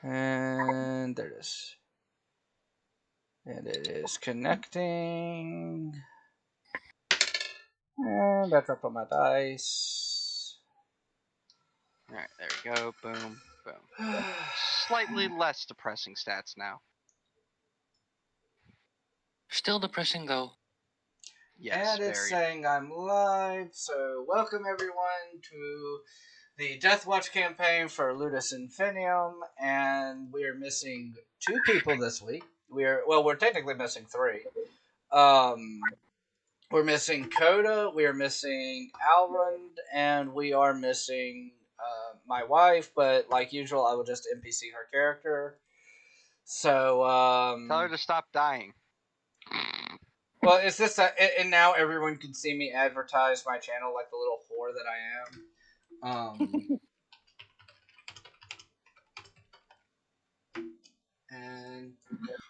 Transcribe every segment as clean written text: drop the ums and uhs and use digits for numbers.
And there it is. And it is connecting. And that's up on my dice. Alright, there we go. Boom, boom. Slightly less depressing stats now. Still depressing though. Yes, and it's very. saying I'm live, so welcome everyone to the Deathwatch campaign for Ludus Infinium, and we're missing 2 people this week. We're technically missing 3. We're missing Coda, we are missing Alrund, and we are missing my wife, but like usual, I will just NPC her character. So, Tell her to stop dying. Well, it's just that, and now everyone can see me advertise my channel like the little whore that I am. And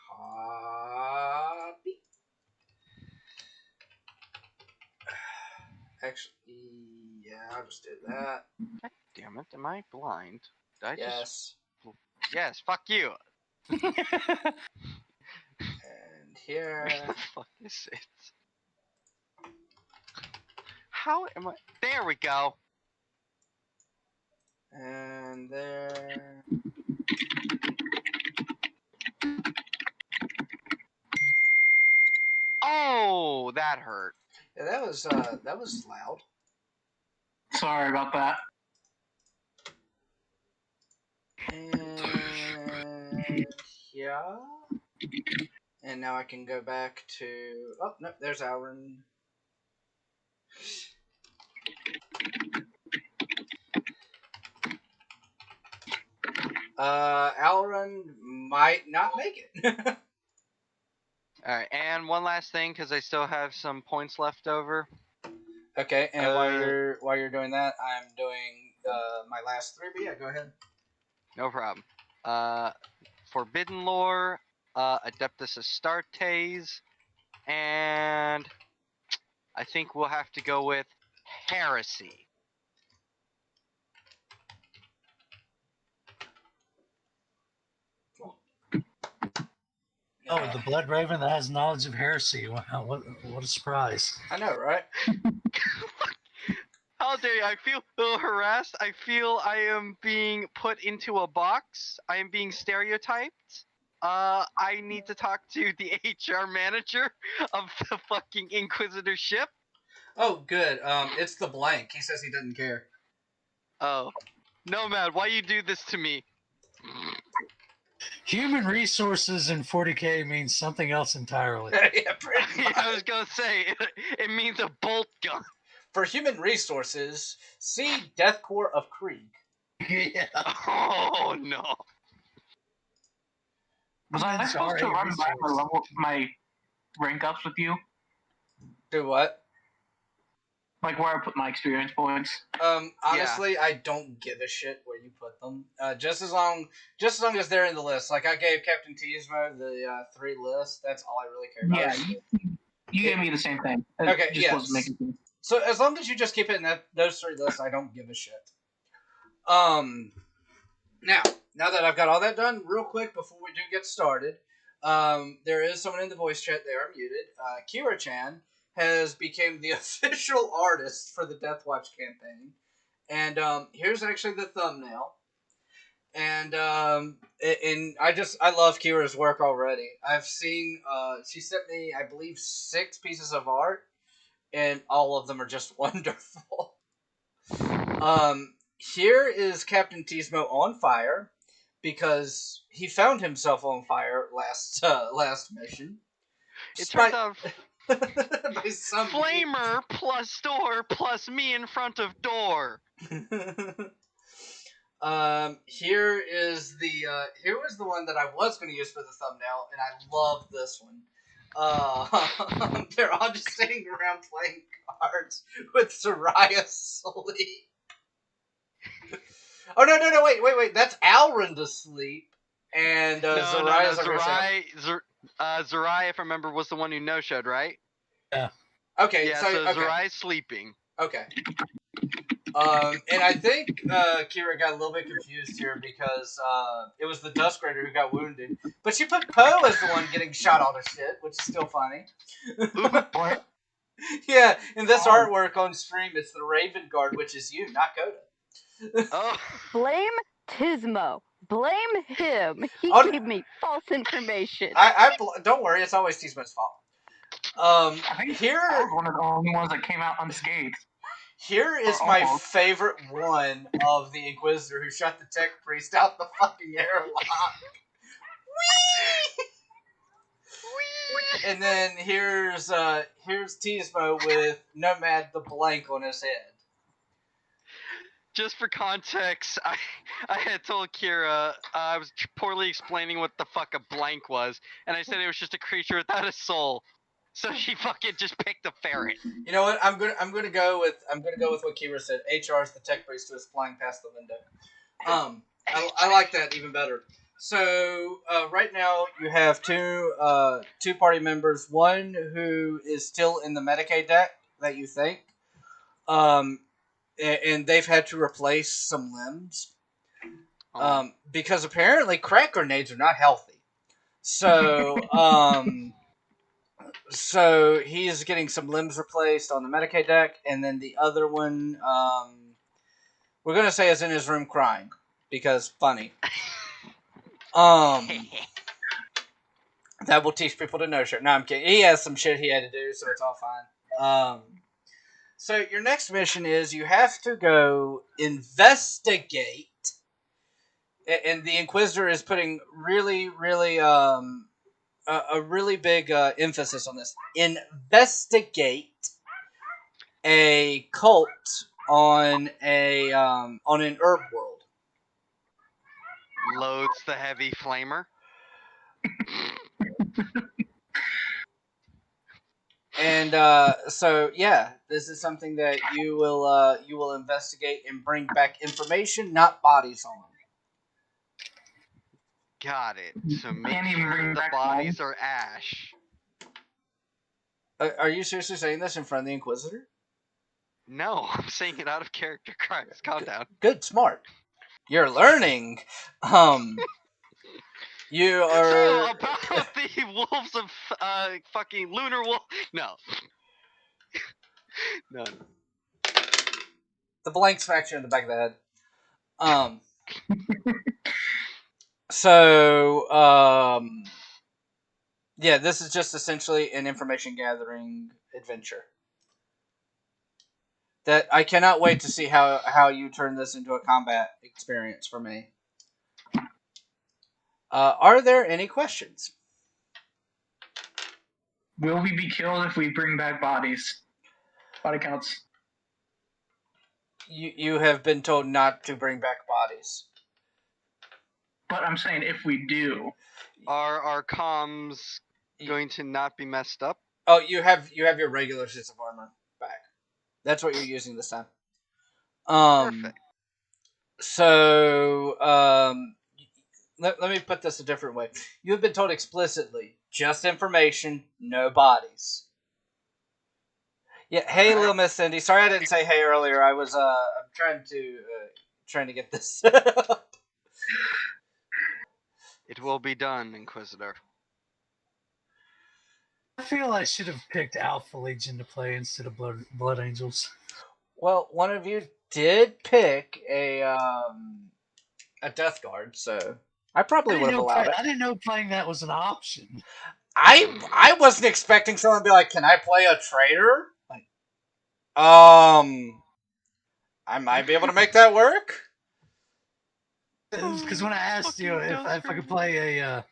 copy. Actually, yeah, I'll just do that. God damn it, am I blind? Did I Yes. Yes, fuck you. And here. Where the fuck is it? How am I? There we go. And there. Oh, that hurt. Yeah, that was loud. Sorry about that. And yeah. And now I can go back to... Oh, no, there's Alrund. Alrund might not make it. Alright, and one last thing, because I still have some points left over. Okay, and while you're doing that, I'm doing my last 3, but yeah, go ahead. No problem. Forbidden Lore, Adeptus Astartes, and I think we'll have to go with Heresy. Oh, the Blood Raven that has knowledge of heresy. Wow, what a surprise. I know, right? How dare you? I feel a little harassed. I feel I am being put into a box. I am being stereotyped. I need to talk to the HR manager of the fucking Inquisitor ship. Oh, good. It's the blank. He says he doesn't care. Oh. Nomad, why you do this to me? Human resources in 40k means something else entirely. Yeah, pretty much. I was gonna say, it means a bolt gun. For human resources, see Death Corps of Krieg. Yeah. Oh, no. Was I supposed to run back my rank ups with you? Do what? Like where I put my experience points? Honestly, yeah. I don't give a shit where you put them. Just as long as they're in the list. Like, I gave Captain Tizmo the 3 lists. That's all I really care about. Yeah, you gave me the same thing. Okay, just yes. wasn't making sense. So, as long as you just keep it in those 3 lists, I don't give a shit. Now that I've got all that done, real quick, before we do get started, there is someone in the voice chat. They are muted. Kira-chan has become the official artist for the Deathwatch campaign. And here's actually the thumbnail. And I love Kira's work already. I've seen, she sent me, I believe, 6 pieces of art, and all of them are just wonderful. Here is Captain Tizmo on fire, because he found himself on fire last mission. It turns out... By some Flamer plus door plus me in front of door. Here was the one that I was going to use for the thumbnail, and I love this one. They're all just sitting around playing cards with Soraya asleep. Oh no! Wait! That's Alrund asleep, and Zoraya's Zoraya, if I remember, was the one who no-showed, right? Yeah. Okay. Yeah, so Zoraya's sleeping. Okay. And I think Kira got a little bit confused here because it was the Dusk Raider who got wounded. But she put Poe as the one getting shot all to shit, which is still funny. What? Yeah, in this Oh. artwork on stream, it's the Raven Guard, which is you, not Coda. Oh, Blame Tismo. Blame him. He Oh, gave me false information. Don't worry, it's always Tismo's fault. I think Here I was one of the only ones that came out unscathed. Here is Or my almost. favorite one of the Inquisitor who shot the tech priest out the fucking airlock. Whee! And then here's Tismo with Nomad the Blank on his head. just for context, I had told Kira I was poorly explaining what the fuck a blank was, and I said it was just a creature without a soul. So she fucking just picked a ferret. You know what? I'm gonna go with what Kira said. HR is the tech priest who is flying past the window. I like that even better. So right now you have two party members. One who is still in the Medicaid deck that you think, and they've had to replace some limbs, because apparently crack grenades are not healthy. So so he's getting some limbs replaced on the Medicaid deck, and then the other one, we're gonna say is in his room crying because funny. That will teach people to know shit. No, I'm kidding. He has some shit he had to do, so it's all fine. So your next mission is you have to go investigate, and the Inquisitor is putting really, really, a really big emphasis on this. Investigate a cult on an herb world. Loads the heavy flamer. And so yeah, this is something that you will investigate and bring back information, not bodies on. Got it. So make Can't even sure bring the back bodies are ash. Are you seriously saying this in front of the Inquisitor? No, I'm saying it out of character. Christ, calm down. Good, smart. You're learning. You are. So about the wolves of fucking lunar wolf. No. No. The blanks fracture in the back of the head. So, yeah, this is just essentially an information gathering adventure. That I cannot wait to see how you turn this into a combat experience for me. Are there any questions? Will we be killed if we bring back bodies? Body counts. You have been told not to bring back bodies. But I'm saying if we do. Are our comms going to not be messed up? Oh, you have your regular suits of armor back. That's what you're using this time. Perfect. So, let me put this a different way. You have been told explicitly, just information, no bodies. Yeah, hey, little Miss Cindy. Sorry I didn't say hey earlier. I was I'm trying to get this. It will be done, Inquisitor. I feel I should have picked Alpha Legion to play instead of Blood Angels. Well, one of you did pick a Death Guard, so I probably would have allowed it. I didn't know playing that was an option. I wasn't expecting someone to be like, "Can I play a traitor?" Like, I might be able to make that work. Because when I asked you if I could play a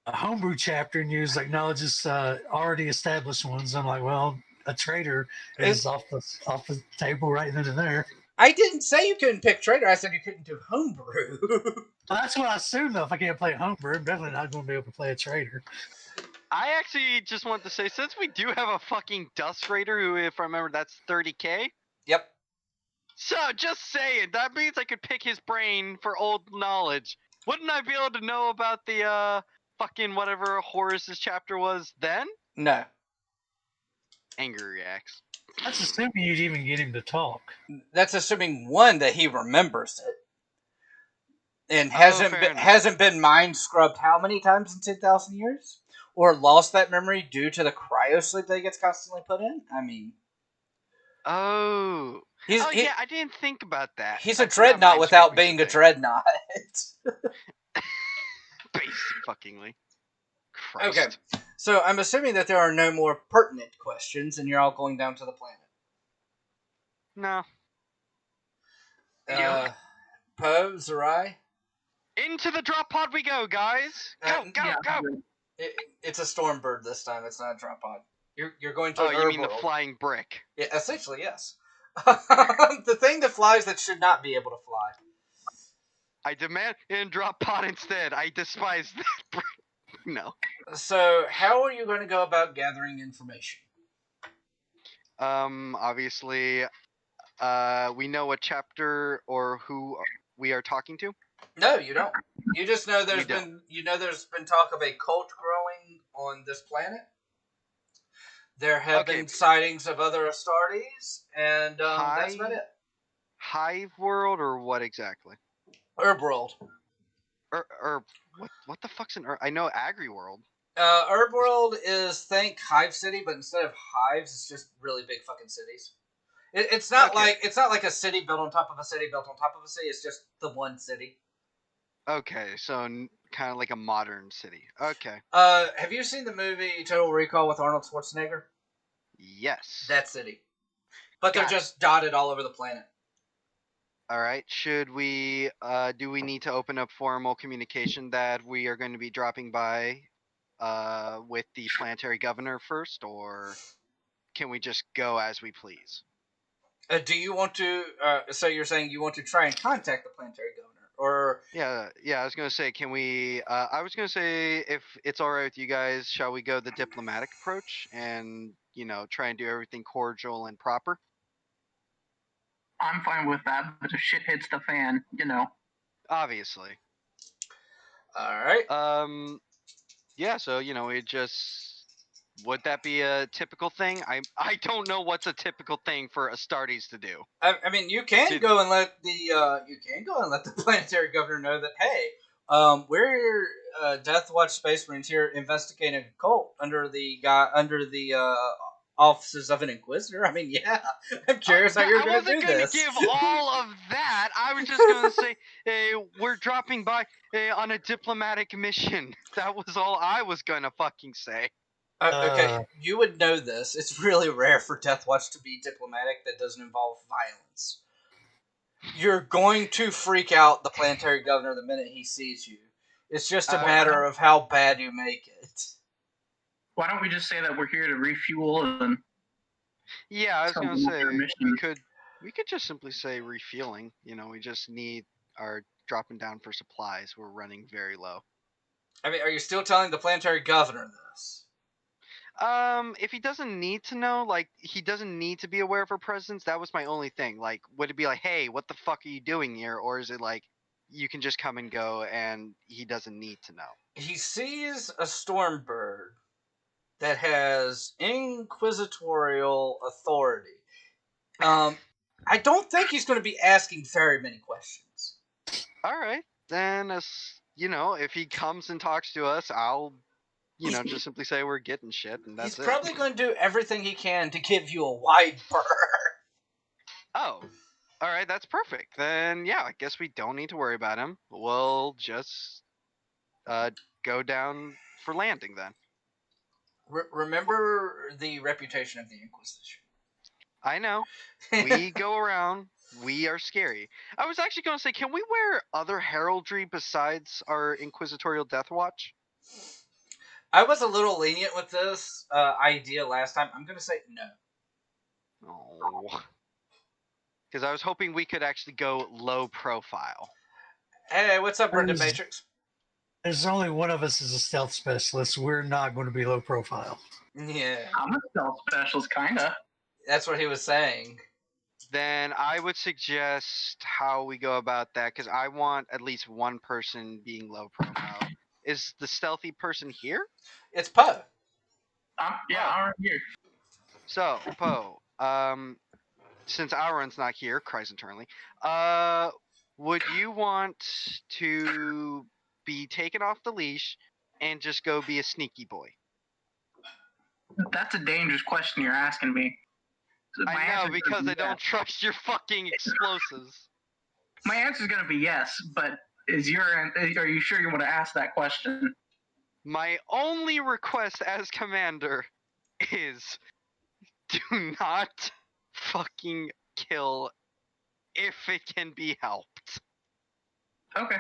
homebrew chapter, and you was like, "No, just already established ones," I'm like, "Well, a traitor is off the table right then and there." I didn't say you couldn't pick traitor. I said you couldn't do homebrew. Well, that's what I assumed, though. If I can't play homebrew, I'm definitely not going to be able to play a traitor. I actually just want to say, since we do have a fucking Dust Raider, who, if I remember, that's 30k. Yep. So, just saying, that means I could pick his brain for old knowledge. Wouldn't I be able to know about the, fucking whatever Horus's chapter was then? No. Anger reacts. That's assuming you'd even get him to talk. That's assuming one that he remembers it, and fair enough. hasn't been mind scrubbed how many times in 10,000 years, or lost that memory due to the cryosleep that he gets constantly put in. I mean, Oh. Yeah, I didn't think about that. He's I a forgot dreadnought mind without scrubbing's being a thing. dreadnought. Basic fuckingly. Christ. Okay, so I'm assuming that there are no more pertinent questions, and you're all going down to the planet. No. Poe, Zerai? Into the drop pod we go, guys! Go, go, Yeah. go! It's a Stormbird this time. It's not a drop pod. You're going to. Oh, you mean the World. flying brick? Yeah, essentially, yes. The thing that flies that should not be able to fly. I demand in drop pod instead. I despise that brick. No. So, how are you going to go about gathering information? Obviously, we know what chapter or who we are talking to. No, you don't. You just know We don't. there's been talk of a cult growing on this planet. There have been sightings of other Astartes, and that's about it. Hive world or what exactly? Herb World. What the fuck's an herb? I know Agri world. Herb World is think Hive City, but instead of hives, it's just really big fucking cities. It's not like a city built on top of a city built on top of a city. It's just the one city. Okay, so kind of like a modern city. Okay. Have you seen the movie Total Recall with Arnold Schwarzenegger? Yes. That city. But they're just dotted all over the planet. Alright, should we, do we need to open up formal communication that we are going to be dropping by, with the planetary governor first, or can we just go as we please? Do you want to, so you're saying you want to try and contact the planetary governor, or... Yeah, I was gonna say, can we, I was gonna say, if it's alright with you guys, shall we go the diplomatic approach, and, try and do everything cordial and proper? I'm fine with that, but if shit hits the fan, Obviously. Alright. Yeah, so, it just... Would that be a typical thing? I don't know what's a typical thing for Astartes to do. I mean, you can go and let the planetary governor know that, hey, we're Deathwatch Space Marines here investigating a cult under the offices of an Inquisitor. I mean, yeah, I'm curious how you're going to do this. I wasn't going to give all of that. I was just going to say, we're dropping by on a diplomatic mission. That was all I was going to fucking say. Okay, you would know this. It's really rare for Deathwatch to be diplomatic that doesn't involve violence. You're going to freak out the planetary governor the minute he sees you. It's just a matter of how bad you make it. Why don't we just say that we're here to refuel and... Yeah, I was going to say, we could just simply say refueling. We just need our dropping down for supplies. We're running very low. I mean, are you still telling the planetary governor this? If he doesn't need to know, he doesn't need to be aware of her presence, that was my only thing. Would it be hey, what the fuck are you doing here? Or is it you can just come and go and he doesn't need to know? He sees a Stormbird that has inquisitorial authority. I don't think he's going to be asking very many questions. Alright, then, if he comes and talks to us, I'll just simply say we're getting shit, and that's it. He's probably going to do everything he can to give you a wide berth. Oh. Alright, that's perfect. Then, yeah, I guess we don't need to worry about him. We'll just, go down for landing, then. Remember the reputation of the Inquisition. I know. We go around. We are scary. I was actually going to say, can we wear other heraldry besides our Inquisitorial Deathwatch? I was a little lenient with this idea last time. I'm going to say no. Oh. Because I was hoping we could actually go low profile. Hey, what's up, Brendan Matrix? There's only one of us as a stealth specialist. We're not going to be low profile. Yeah. I'm a stealth specialist, kinda. That's what he was saying. Then I would suggest how we go about that, because I want at least one person being low profile. Is the stealthy person here? It's Poe. Yeah, I'm right here. So, Poe, since Auron's not here, cries internally. Would you want to be taken off the leash and just go be a sneaky boy? That's a dangerous question you're asking me. My I know, answer's gonna because be I don't yes. trust your fucking explosives. My answer's gonna be yes, but are you sure you want to ask that question? My only request as commander is do not fucking kill if it can be helped. Okay.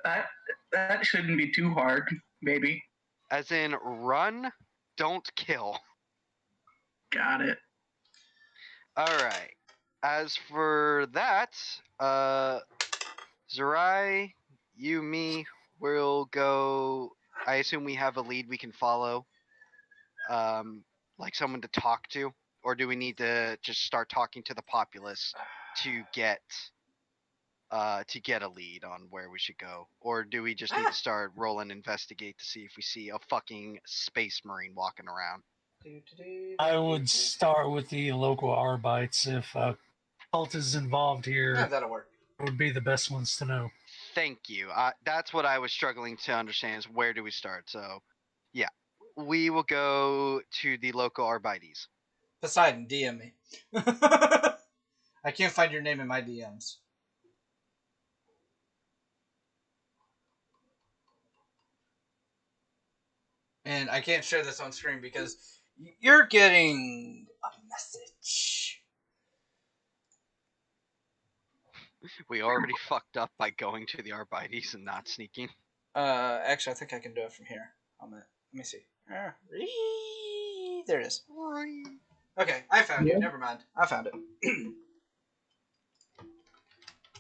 that shouldn't be too hard, maybe. As in, run, don't kill. Got it. Alright. As for that, Zerai, you, me, we'll go. I assume we have a lead we can follow. Like someone to talk to? Or do we need to just start talking to the populace to get a lead on where we should go? Or do we just need to start roll and investigate to see if we see a fucking space marine walking around? I would start with the local Arbites. If cult is involved here, Yeah, that'll work. would be the best ones to know. Thank you. That's what I was struggling to understand is where do we start? So, yeah. We will go to the local Arbites. Poseidon, DM me. I can't find your name in my DMs. And I can't share this on screen because you're getting a message. We already fucked up by going to the Arbites and not sneaking. Actually, I think I can do it from here. Let me see. There it is. Okay, I found you. Never mind. I found it.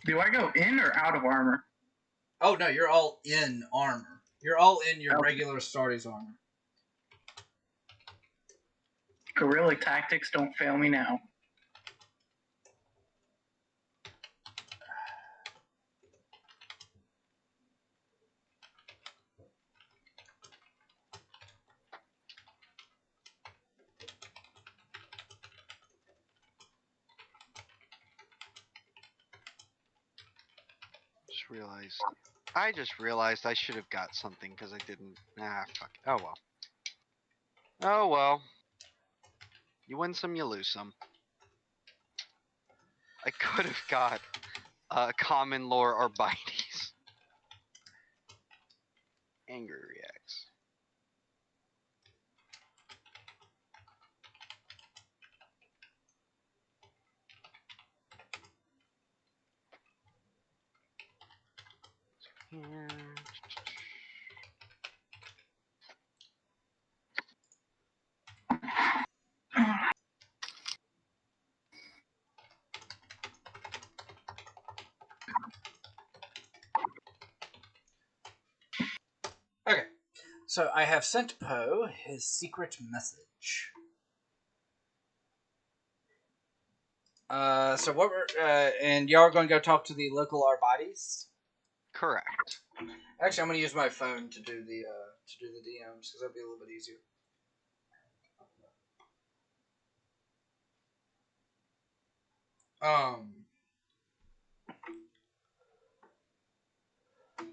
Do I go in or out of armor? Oh, no, you're all in armor. You're all in your Okay. regular Astartes armor. Guerrilla tactics don't fail me now. I just realized I should have got something because I didn't. Fuck. Oh well. Oh well. You win some, you lose some. I could have got common lore Arbites. Angry reacts. Okay. So I have sent Poe his secret message. So what we're and y'all are going to go talk to the local Arbites. Correct. Actually, I'm going to use my phone to do the DMs because that'd be a little bit easier.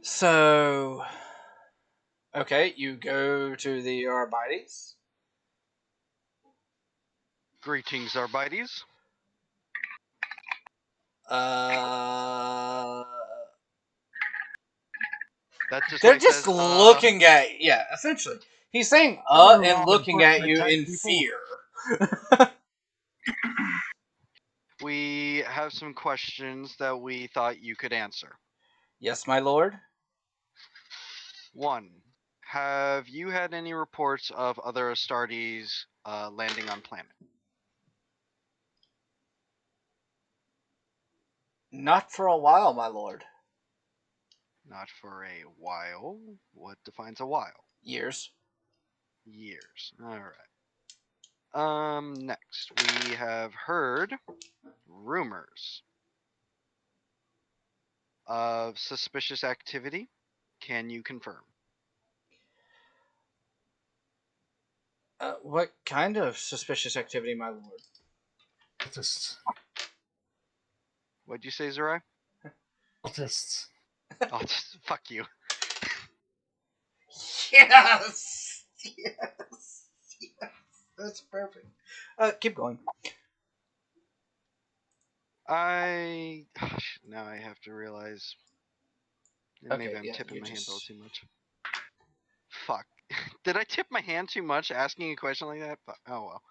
So, okay, you go to the Arbites. Greetings, Arbites. That's just They're like just says, looking at essentially. He's saying and looking at you in fear. We have some questions that we thought you could answer. Yes, my lord. 1. Have you had any reports of other Astartes landing on planet? Not for a while, my lord. Not for a while. What defines a while? Years. Years. Alright. Next, we have heard rumors of suspicious activity. Can you confirm? What kind of suspicious activity, my lord? Cultists. What'd you say, Zerai? Cultists. Oh, just, fuck you. Yes! Yes! Yes! That's perfect. Keep going. Now I have to realize. Maybe Okay, I'm yeah, tipping you my hand a little just... too much. Fuck. Did I tip my hand too much asking a question like that? Oh well.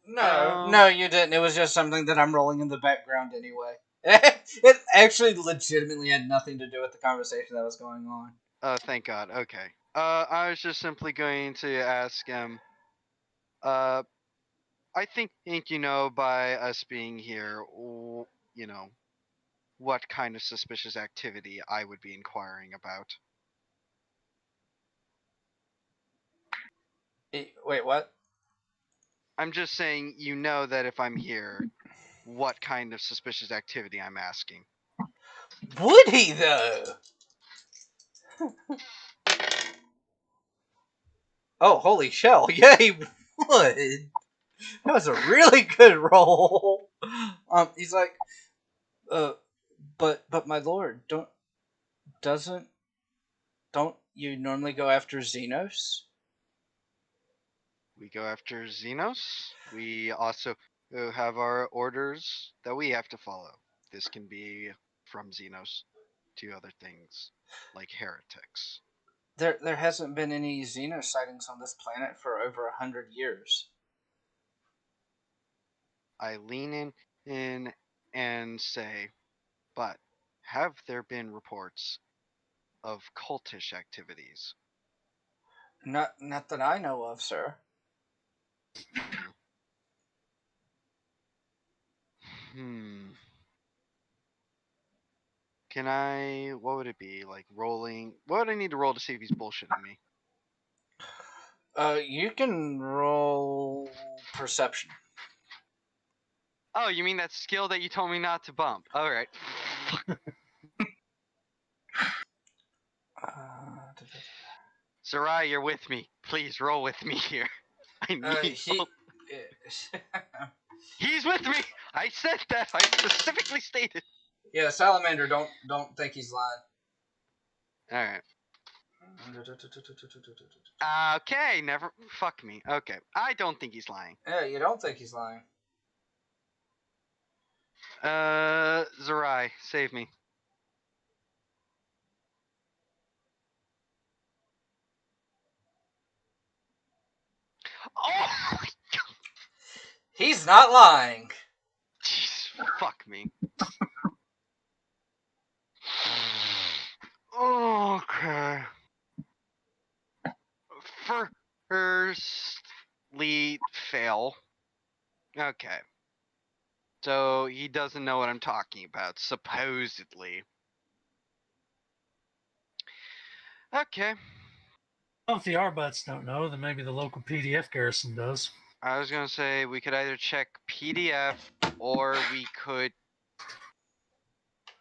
No, you didn't. It was just something that I'm rolling in the background anyway. It actually legitimately had nothing to do with the conversation that was going on. Oh, thank God. Okay. I was just simply going to ask him. I think you know by us being here, you know, what kind of suspicious activity I would be inquiring about. Wait, what? I'm just saying, you know that if I'm here, what kind of suspicious activity I'm asking. Would he, though? Oh, holy shell. Yeah, he would. That was a really good roll. He's like, but my lord, don't you normally go after Xenos? We go after Xenos. We also have our orders that we have to follow. This can be from Xenos to other things, like heretics. There hasn't been any Xenos sightings on this planet for over 100 years. I lean in and say, but have there been reports of cultish activities? Not that I know of, sir. Hmm. Can I? What would it be? Like rolling? What would I need to roll to see if he's bullshitting me? You can roll perception. Oh, you mean that skill that you told me not to bump? All right. Sarai, you're with me. Please roll with me here. I need. He's with me. I said that. I specifically stated. Yeah, Salamander. Don't think he's lying. All right. Okay, never. Fuck me. Okay, I don't think he's lying. Yeah, you don't think he's lying. Zerai, save me. Oh, He's not lying. jeez, fuck me. Okay. Firstly, fail. Okay. So he doesn't know what I'm talking about, supposedly. Okay. Well, if the R-Buts don't know, then maybe the local PDF garrison does. I was gonna say we could either check PDF or we could.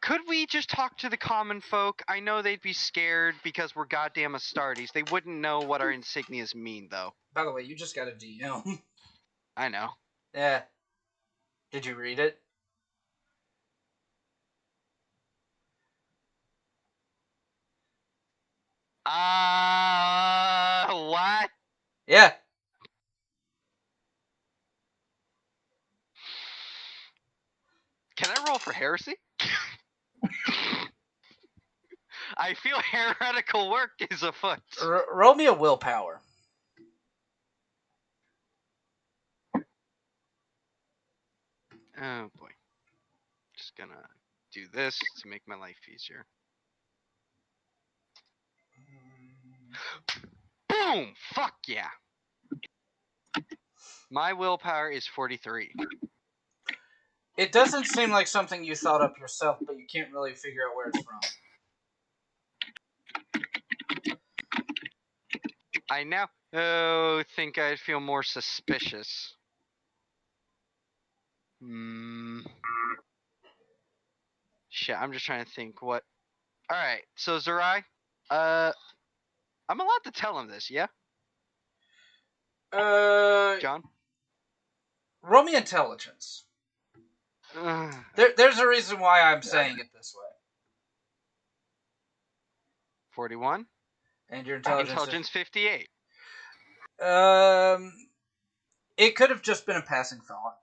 Could we just talk to the common folk? I know they'd be scared because we're goddamn Astartes. They wouldn't know what our insignias mean, though. By the way, you just got a DM. I know. Yeah. Did you read it? What? Yeah. Can I roll for heresy? I feel heretical work is afoot. Roll me a willpower. Oh boy. Just gonna do this to make my life easier. Boom! Fuck yeah! My willpower is 43. It doesn't seem like something you thought up yourself, but you can't really figure out where it's from. I now think I'd feel more suspicious. Shit, I'm just trying to think what. Alright, so Zerai, I'm allowed to tell him this, yeah? John? Roll me intelligence. There's a reason why I'm saying it this way. 41. And your intelligence. Intelligence 58. It could have just been a passing thought.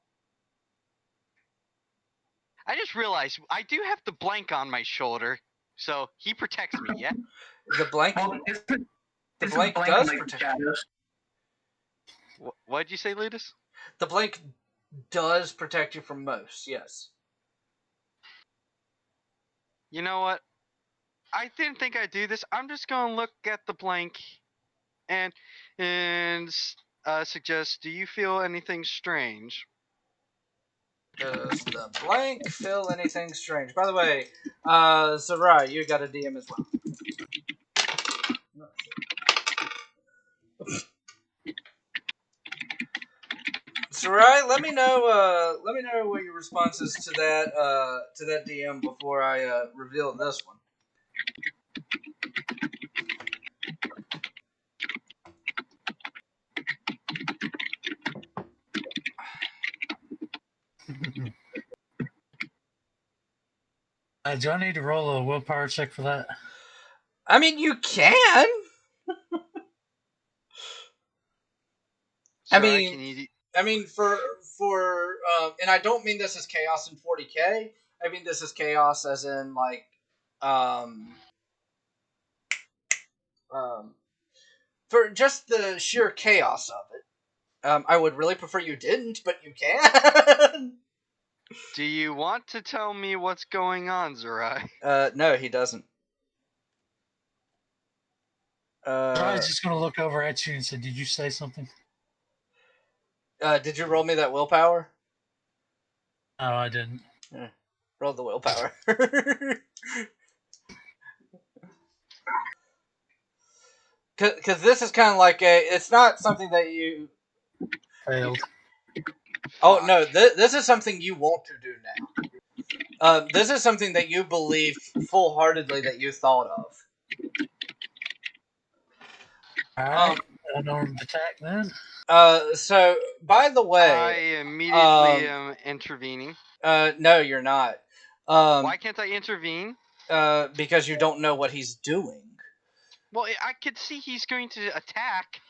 I just realized I do have the blank on my shoulder, so he protects me, yeah? The blank. Well, The blank does protect. shadows. What'd you say, Ludus? The blank does protect you from most. Yes. You know what? I didn't think I'd do this. I'm just gonna look at the blank and suggest. Do you feel anything strange? Does the blank feel anything strange? By the way, Sarai, you got a DM as well. Sarai, let me know what your response is to that DM before I reveal this one. Do I need to roll a willpower check for that? I mean, you can. Sorry, I mean, for and I don't mean this as chaos in 40K. I mean this as chaos as in like, for just the sheer chaos of it. I would really prefer you didn't, but you can. Do you want to tell me what's going on, Zerai? No, he doesn't. Sarai's just going to look over at you and say, "Did you say something?" Did you roll me that willpower? No, I didn't. Roll the willpower. Because this is kind of like it's not something that you... Failed. Oh, no, this is something you want to do now. This is something that you believe full-heartedly that you thought of. Alright, unarmed attack then. So, by the way... I immediately am intervening. No, you're not. Why can't I intervene? Because you don't know what he's doing. Well, I could see he's going to attack.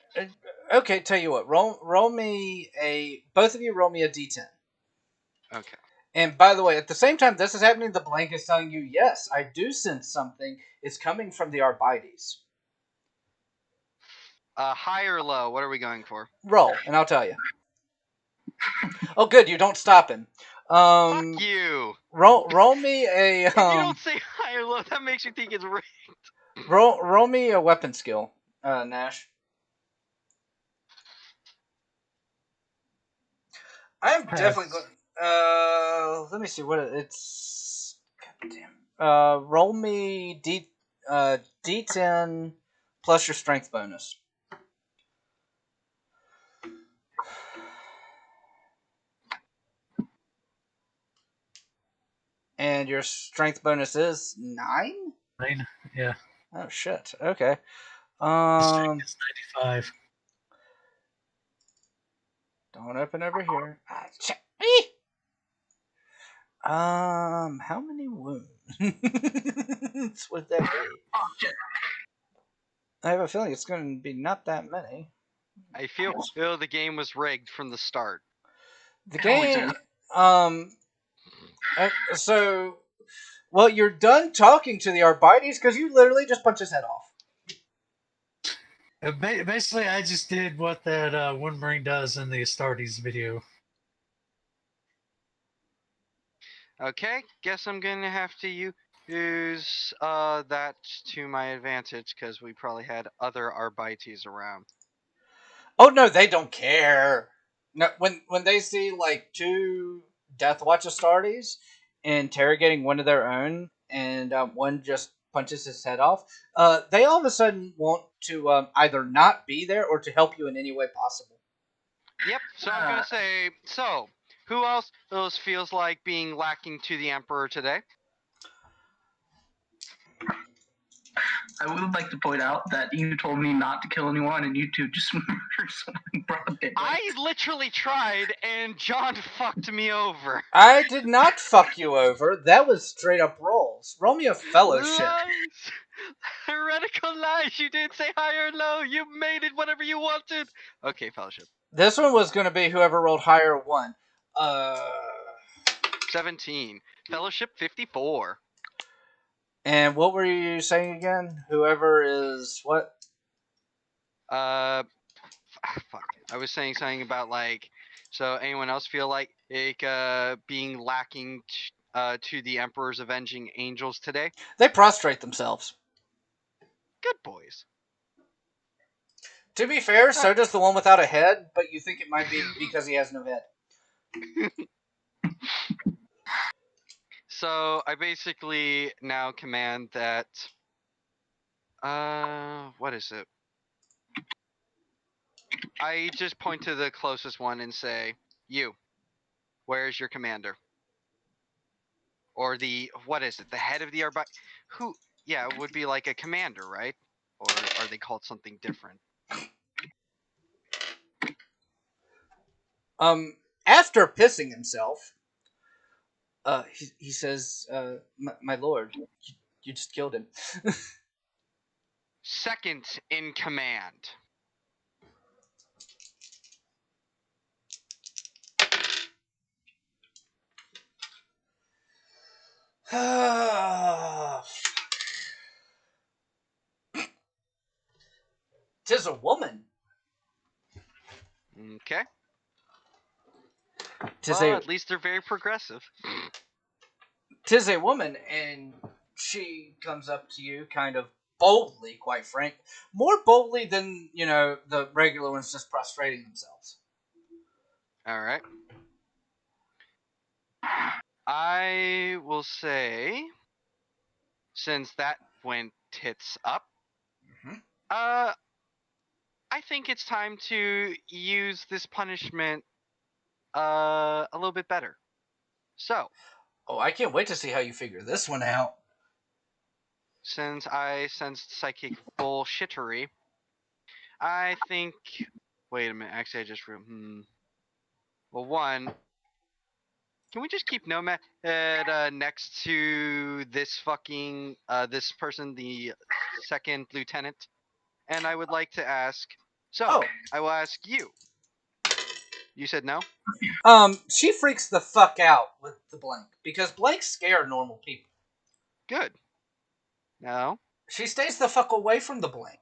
Okay, tell you what. Roll me a... Both of you roll me a d10. Okay. And by the way, at the same time this is happening, the blank is telling you, yes, I do sense something. It's coming from the Arbites. High or low? What are we going for? Roll, and I'll tell you. Oh, good, you don't stop him. Fuck you! Roll me a... If you don't say high or low, that makes me think it's rigged. Roll me a weapon skill, Nash. I'm definitely going... let me see what it's... God damn. Roll me D10 plus your strength bonus. And your strength bonus is 9? 9? Yeah. Oh shit. Okay. Strength is 95. Don't open over here. How many wounds would that be? I have a feeling it's going to be not that many. I feel the game was rigged from the start. The game, so, well, you're done talking to the Arbites because you literally just punch his head off. Basically, I just did what that one Marine does in the Astartes video. Okay, guess I'm gonna have to use that to my advantage because we probably had other Arbites around. Oh no, they don't care. No, when they see like 2 Deathwatch Astartes interrogating one of their own, and one just punches his head off, they all of a sudden want to either not be there or to help you in any way possible. Yep. So I'm gonna say so. Who else feels like being lacking to the Emperor today? I would like to point out that you told me not to kill anyone, and you two just murdered someone in broad daylight. I literally tried, and John fucked me over. I did not fuck you over. That was straight up rolls. Roll me a fellowship. Lies! Heretical lies! You didn't say high or low. You made it whatever you wanted. Okay, fellowship. This one was going to be whoever rolled higher won. 17. Fellowship 54. And what were you saying again? Whoever is what? Fuck. I was saying something about like. So anyone else feel like being lacking to the Emperor's avenging angels today? They prostrate themselves. Good boys. To be fair, so does the one without a head, but you think it might be because he has no head. So I basically now command that. What is it? I just point to the closest one and say, "You, where's your commander?" Or what is it? The head of the Arbi? Who? Yeah, it would be like a commander, right? Or are they called something different? After pissing himself, he says, my lord, you just killed him. Second in command. Tis a woman. Okay. Tis Well, at least they're very progressive. Tis a woman, and she comes up to you kind of boldly, quite frank. More boldly than, the regular ones just prostrating themselves. Alright. I will say, since that went tits up, I think it's time to use this punishment a little bit better. So. Oh, I can't wait to see how you figure this one out. Since I sensed psychic bullshittery, I think. Wait a minute. Actually, I just. Well, one. Can we just keep Nomad next to this fucking this person, the second lieutenant? And I would like to ask. So I will ask you. You said no? She freaks the fuck out with the blank because blanks scare normal people. Good. No. She stays the fuck away from the blank.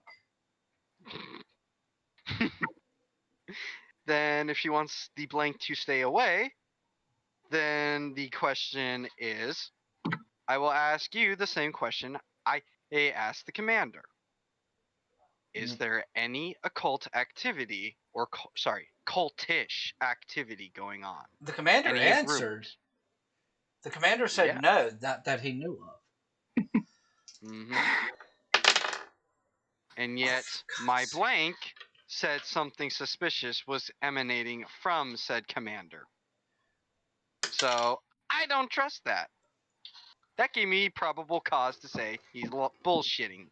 Then if she wants the blank to stay away, then the question is, I will ask you the same question I asked the commander. Is there any occult activity, or cultish activity going on? The commander answered. The commander said no, that he knew of. And yet, my blank said something suspicious was emanating from said commander. So, I don't trust that. That gave me probable cause to say he's bullshitting.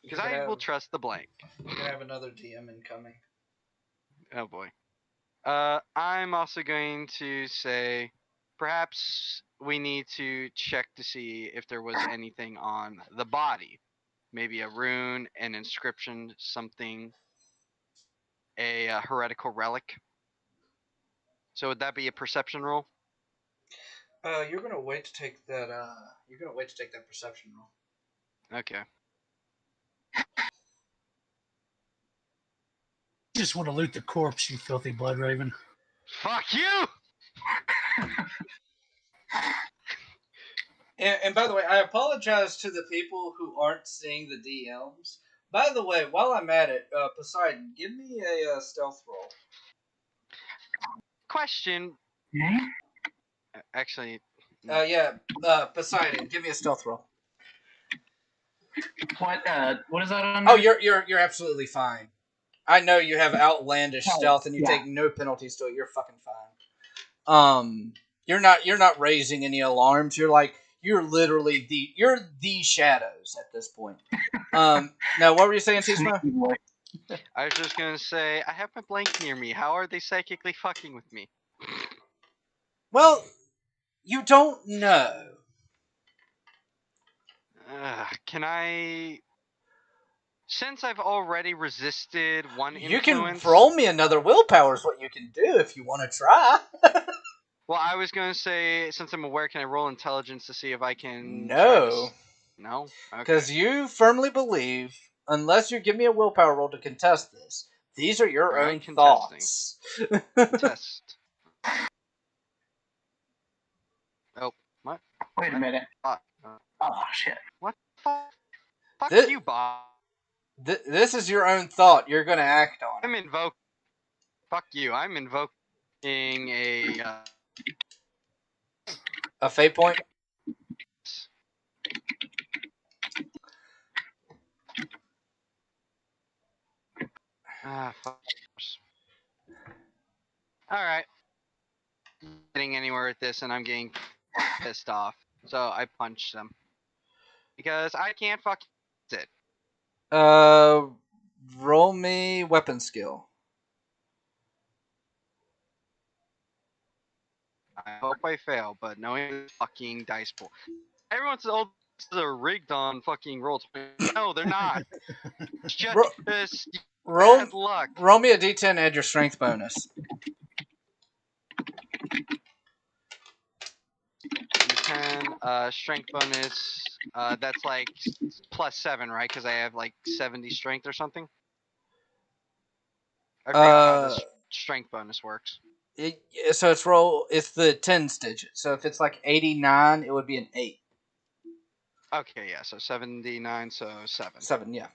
Because I will trust the blank. You're going to have another DM incoming. Oh boy. I'm also going to say, perhaps we need to check to see if there was anything on the body. Maybe a rune, an inscription, something, a heretical relic. So would that be a perception roll? You're gonna wait to take that. You're gonna wait to take that perception roll. Okay. You just want to loot the corpse, you filthy blood raven. Fuck you! And by the way, I apologize to the people who aren't seeing the DMs. By the way, while I'm at it, Poseidon, give me a stealth roll. Question. Actually. Poseidon, give me a stealth roll. What is that on? Oh, you're absolutely fine. I know you have outlandish stealth and you take no penalties to it. You're fucking fine. You're not raising any alarms. You're like, You're literally you're the shadows at this point. Now what were you saying, Tismo? Sneaky boy. I was just gonna say, I have my blank near me. How are they psychically fucking with me? Well, you don't know. Can I? Since I've already resisted one You can influence. roll me another willpower is what you can do if you want to try. Well, I was gonna say, since I'm aware, can I roll intelligence to see if I can? No. No. Okay. Because you firmly believe, unless you give me a willpower roll to contest this, these are your Alright, own contesting. thoughts. Test. Oh, what? Wait a minute. Uh, Oh shit. what the fuck? Fuck This- you, Bob. This is your own thought. You're going to act on it. I'm invoking. Fuck you. I'm invoking a. A fate point? Fuck. Alright. Getting anywhere with this, and I'm getting pissed off. So I punched them. Because I can't fuck it. Roll me weapon skill. I hope I fail, but knowing the fucking dice pool. Everyone's old are rigged on fucking roll 20. No, they're not. It's just Roll, bad luck. roll me a d10, add your strength bonus. D10, strength bonus. That's like +7, right? Because I have like 70 strength or something. I forgot how this strength bonus works. So it's the 10s digit. So if it's like 89, it would be an 8. Okay, yeah, so 79, so 7. 7, yeah.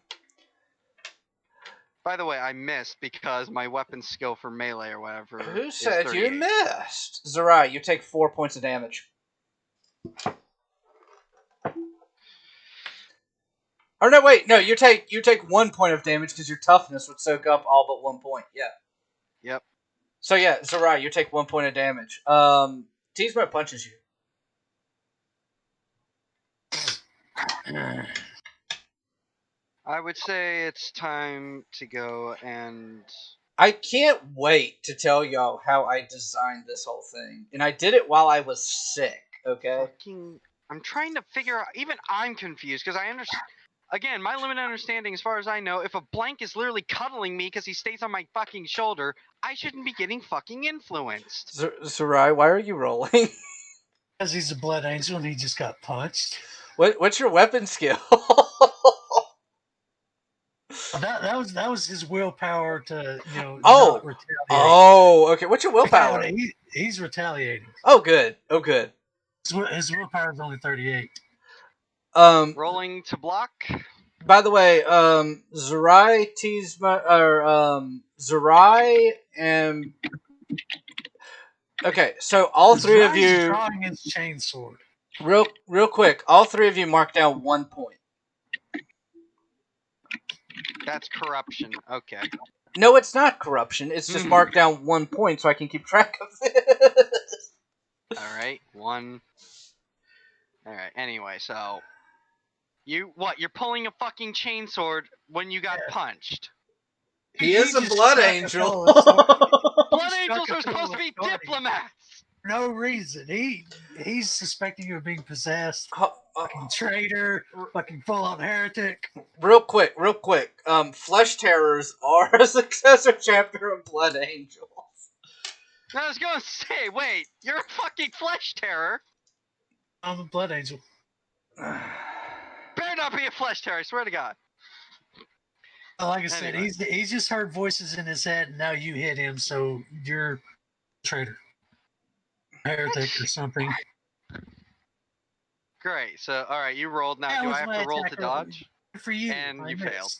By the way, I missed because my weapon skill for melee or whatever. Who is said 38. you missed? Zerai, you take 4 points of damage. Or no, wait, no, you take 1 point of damage because your toughness would soak up all but 1 point. Yeah. Yep. So yeah, Zerai, you take 1 point of damage. Tismo punches you. I would say it's time to go and. I can't wait to tell y'all how I designed this whole thing. And I did it while I was sick, okay? I'm trying to figure out. Even I'm confused because I understand. Again, my limited understanding, as far as I know, if a blank is literally cuddling me because he stays on my fucking shoulder, I shouldn't be getting fucking influenced. Zerai, why are you rolling? Because he's a blood angel and he just got punched. What's your weapon skill? That was his willpower to Oh! not retaliate. Oh, okay. What's your willpower? He's retaliating. Oh, good. Oh, good. His willpower is only 38. Rolling to block. By the way, Zerai, Zerai, and okay, so all three of you drawing his chainsword. real quick. All three of you mark down 1 point. That's corruption. Okay. No, it's not corruption. It's just marked down 1 point so I can keep track of it. All right, 1. All right. Anyway, so you're pulling a fucking chainsword when you got punched. He is a blood angel. Blood angels are supposed to be diplomats. No reason. He's suspecting you of being possessed. Fucking traitor. Fucking full-on heretic. Real quick. Flesh terrors are a successor chapter of Blood Angels. I was gonna say, wait, you're a fucking flesh terror. I'm a blood angel. Better not be a flesh terror, I swear to God. Like I said, he's just heard voices in his head, and now you hit him, so you're a traitor. Heretic or something. Great, so, alright, you rolled. Now, do I have to roll to dodge? For you. And you failed.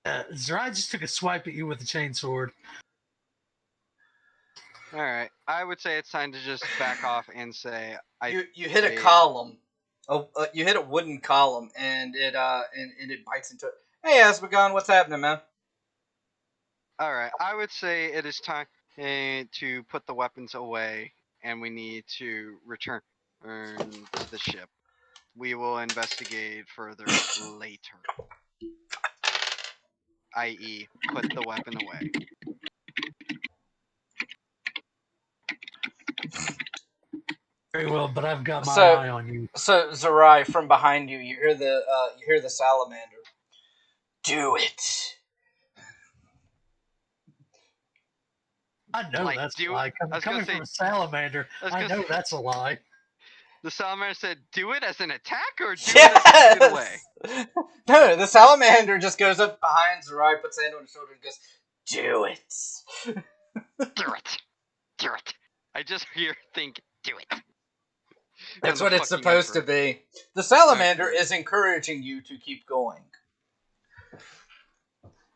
Zerai just took a swipe at you with a chainsword. Alright, I would say it's time to just back off and say... You hit a column. You hit a wooden column, and it bites into it. Hey, Asbagon, what's happening, man? Alright, I would say it is time to put the weapons away, and we need to return. to the ship. We will investigate further later. I.e., put the weapon away. Very well, but I've got my So- eye on you. So Zerai, from behind you, you hear the salamander. Do it. I know Like, that's do- a lie. I was Coming gonna from a say- salamander, I was I gonna know say- that's a lie. The salamander said, "Do it as an attack, or do it as put it away." No, the salamander just goes up behind Zerai, puts hand on his shoulder, and goes, "Do it." Do it. Do it. I just think, do it. That's And what the it's fucking supposed emperor. to be. The salamander Okay. is encouraging you to keep going.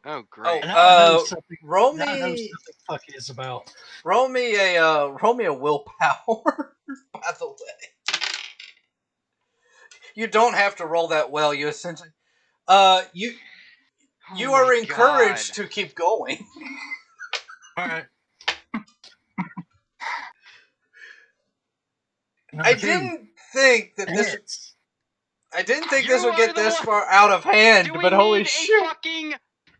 Oh, great. And I know Uh, something. Roll I know me, something fucky is about. roll me a willpower. By the way, you don't have to roll that well. You essentially, you Oh are my encouraged God. to keep going. All right. I didn't think that this. Hits. I didn't think You this would are get the this one- far out of hand, Do we but holy need a shit! fucking...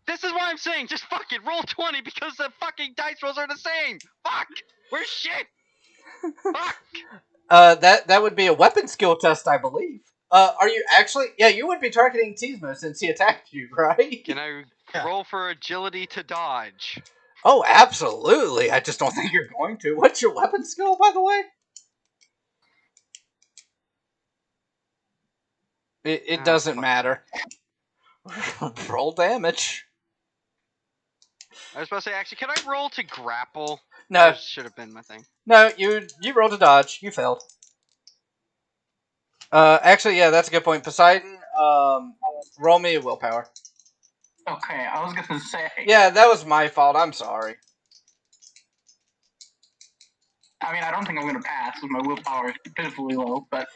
This is what I'm saying. Just fuck it. Roll 20 because the fucking dice rolls are the same. Fuck. We're shit. Fuck. That would be a weapon skill test, I believe. Are you actually? Yeah, you would be targeting Tizmo since he attacked you, right? Can I Yeah. roll for agility to dodge? Oh, absolutely. I just don't think you're going to. What's your weapon skill, by the way? It Oh, doesn't fuck. matter. Roll damage. I was about to say, actually, can I roll to grapple? No, That should have been my thing. no, you rolled a dodge. You failed. Actually, yeah, that's a good point. Poseidon, roll me a willpower. Okay, I was gonna say. Yeah, that was my fault. I'm sorry. I mean, I don't think I'm gonna pass with my willpower is pitifully low, but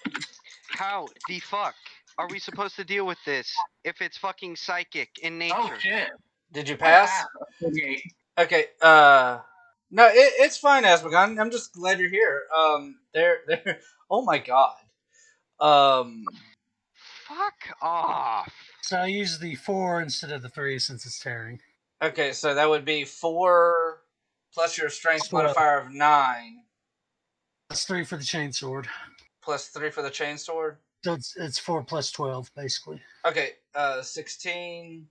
How the fuck are we supposed to deal with this if it's fucking psychic in nature? oh shit, Did you I pass? passed. 48. Okay, no, it's fine, Asmagon. I'm just glad you're here. There. Oh my god. Fuck off. So I use the 4 instead of the 3 since it's tearing. Okay, so that would be 4 plus your strength 12. modifier of 9 That's 3 for the chainsword. plus 3 for the chainsword. So it's 4 plus 12, basically. Okay, 16,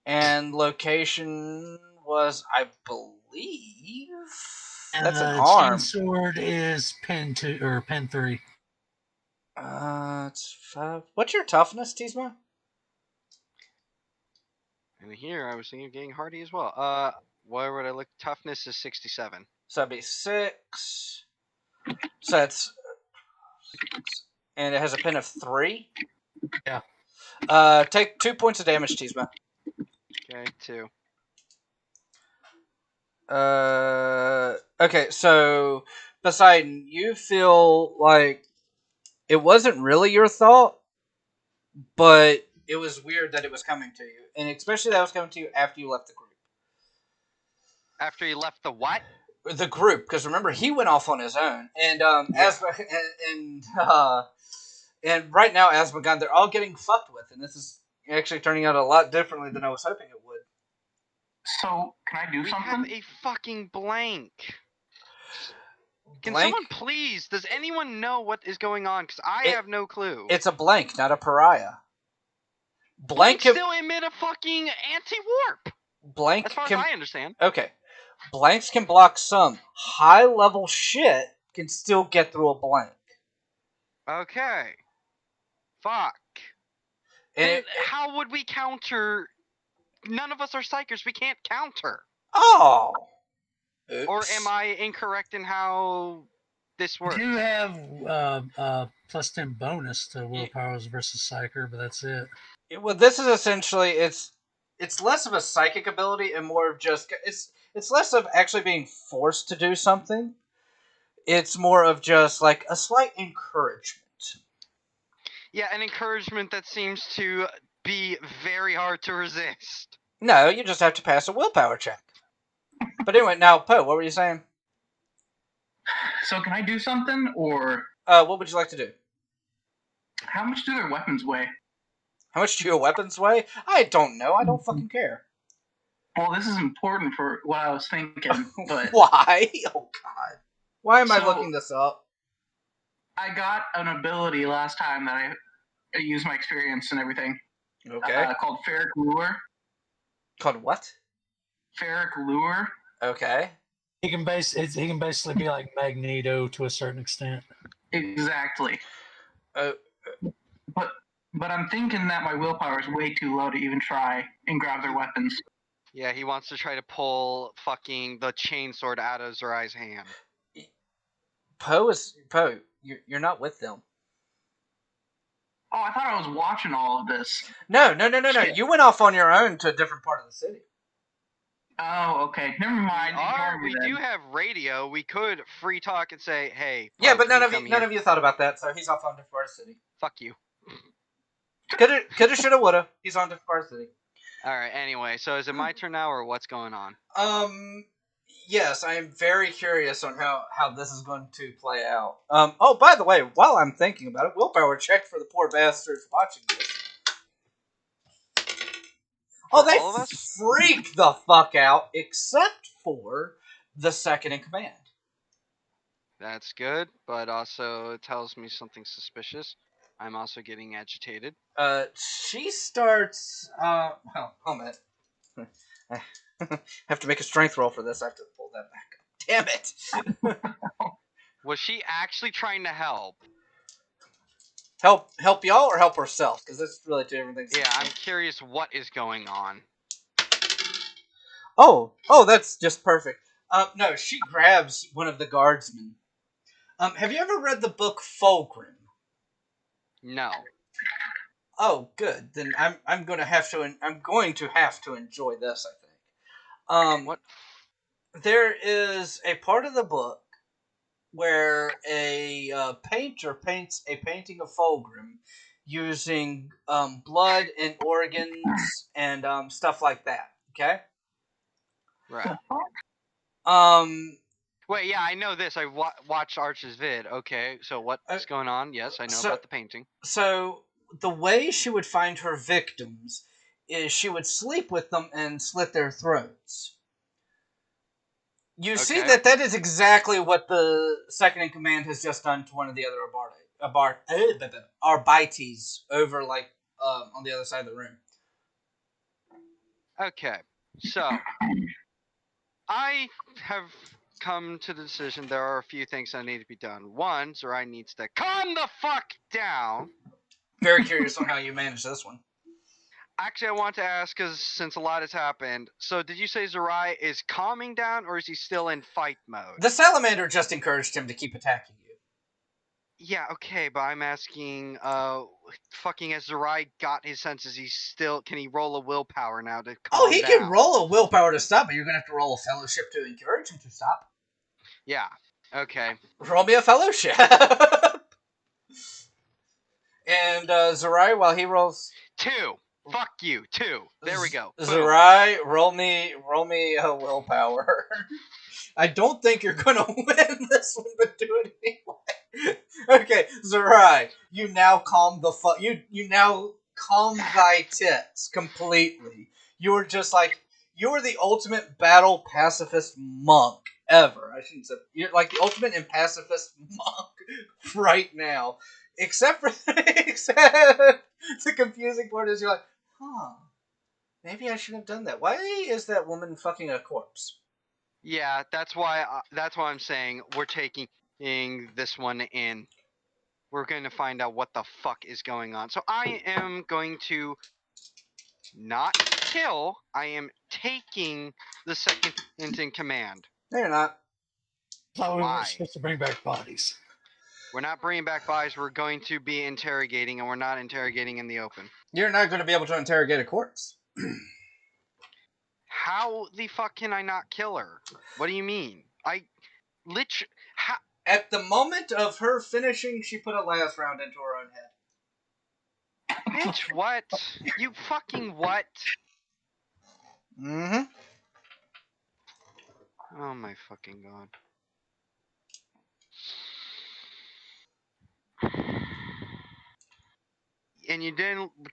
and location was, I believe, that's an arm. Chainsword is pen 2 or pen 3. It's 5. What's your toughness, Tizma? And here I was thinking of getting hardy as well. Where would I look? Toughness is 67. So that'd be 6. So that's, and it has a pen of 3. Yeah. Take 2 points of damage, Tizma. Okay, 2. Okay, so Poseidon, you feel like it wasn't really your thought, but it was weird that it was coming to you, and especially that it was coming to you after you left the group. After he left the what? The group, because remember he went off on his own, and and right now, Asmagon, they're all getting fucked with, and this is actually turning out a lot differently than I was hoping it would. So, can I do We something? have a fucking blank. Can Blank? someone please? Does anyone know what is going on? Because I It- have no clue. It's a blank, not a pariah. Blank Blank can, still emit a fucking anti-warp, blank as far can, as I understand. okay. Blanks can block some. High level shit can still get through a blank. Okay. Fuck. And Then how would we counter? None of us are psychers. We can't counter. oh. Or Oops. am I incorrect in how this You works? do have plus 10 bonus to willpowers versus psyker, but that's it. Well, this is essentially it's less of a psychic ability and more of just it's less of actually being forced to do something. It's more of just like a slight encouragement. Yeah, an encouragement that seems to be very hard to resist. No, you just have to pass a willpower check. But anyway, now Poe, what were you saying? So, can I do something, or What would you like to do? How much do their weapons weigh? How much do your weapons weigh? I don't know. I don't fucking care. Well, this is important for what I was thinking, but Why? Oh God. Why am I So- looking this up? I got an ability last time that I used my experience and everything. Okay. Called Ferric Lure. Called what? Ferric Lure. Okay. He can basically be like Magneto to a certain extent. Exactly. Uh, But I'm thinking that my willpower is way too low to even try and grab their weapons. Yeah, he wants to try to pull fucking the chainsword out of Zerai's hand. Poe. You're not with them. Oh, I thought I was watching all of this. No. Shit. You went off on your own to a different part of the city. Oh, okay. Never mind. Ignore me We then. do have radio. We could free talk and say, "Hey." Yeah, Poe, but can none come of here? you thought about that. So he's off on different part of the city. Fuck you. Coulda, shoulda, woulda. He's on different part of the city. All right. Anyway, so is it my turn now, or what's going on? Yes, I am very curious on how this is going to play out. Oh, by the way, while I'm thinking about it, willpower check for the poor bastards watching this. For Oh, they all of us? freak the fuck out, except for the second in command. That's good, but also it tells me something suspicious. I'm also getting agitated. She starts. Well, hold a minute. I have to make a strength roll for this. I have to pull that back up. Damn it! Was she actually trying to help? Help y'all or help herself? Because that's really two different things. Yeah, I'm curious what is going on. Oh, that's just perfect. No, she grabs one of the guardsmen. Have you ever read the book Fulgrim? No. Oh, good. Then I'm going to have to enjoy this. I think. What? There is a part of the book where a painter paints a painting of Fulgrim using blood and organs and stuff like that. Okay. Right. Wait, yeah, I know this. I watched Arch's vid. Okay, so what's going on? Yes, I know about the painting. So the way she would find her victims is she would sleep with them and slit their throats. You see Okay. that is exactly what the second in command has just done to one of the other Arbites over on the other side of the room. Okay, so I have come to the decision there are a few things that need to be done. One, Zerai needs to calm the fuck down. Very curious on how you manage this one. Actually, I want to ask, because since a lot has happened, so did you say Zerai is calming down, or is he still in fight mode? The salamander just encouraged him to keep attacking you. Yeah, okay, but I'm asking, fucking has Zerai got his senses, can he roll a willpower now to calm down? He can roll a willpower to stop, but you're going to have to roll a fellowship to encourage him to stop. Yeah, okay. Roll me a fellowship. And Zerai, while he rolls... 2! Fuck you, 2. There we go. Zerai, roll me a willpower. I don't think you're gonna win this one, but do it anyway. Okay, Zerai, you now calm you now calm thy tits completely. You are just you are the ultimate battle pacifist monk ever. I shouldn't say you're like the ultimate pacifist monk right now. Except the confusing part is you're like, maybe I shouldn't have done that. Why is that woman fucking a corpse? Yeah, that's why I'm saying we're taking this one in. We're going to find out what the fuck is going on. So I am going to not kill. I am taking the second in command. No, you're not. So we Why? were supposed to bring back bodies. We're not bringing back bodies. We're going to be interrogating, and we're not interrogating in the open. You're not going to be able to interrogate a corpse. How the fuck can I not kill her? What do you mean? At the moment of her finishing, she put a last round into her own head. Bitch, what? You fucking what? Mm-hmm. Oh my fucking god. And you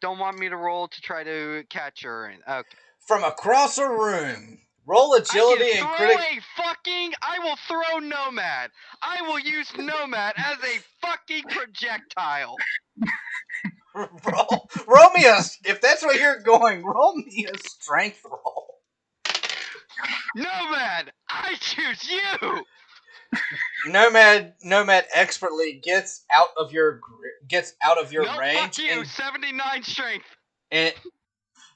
don't want me to roll to try to catch her. Okay. From across a room. Roll agility and critical. I will throw Nomad. I will use Nomad as a fucking projectile. roll me a. If that's where you're going, roll me a strength roll. Nomad, I choose you. Nomad expertly gets out of your No, range. fuck you. 79 strength. And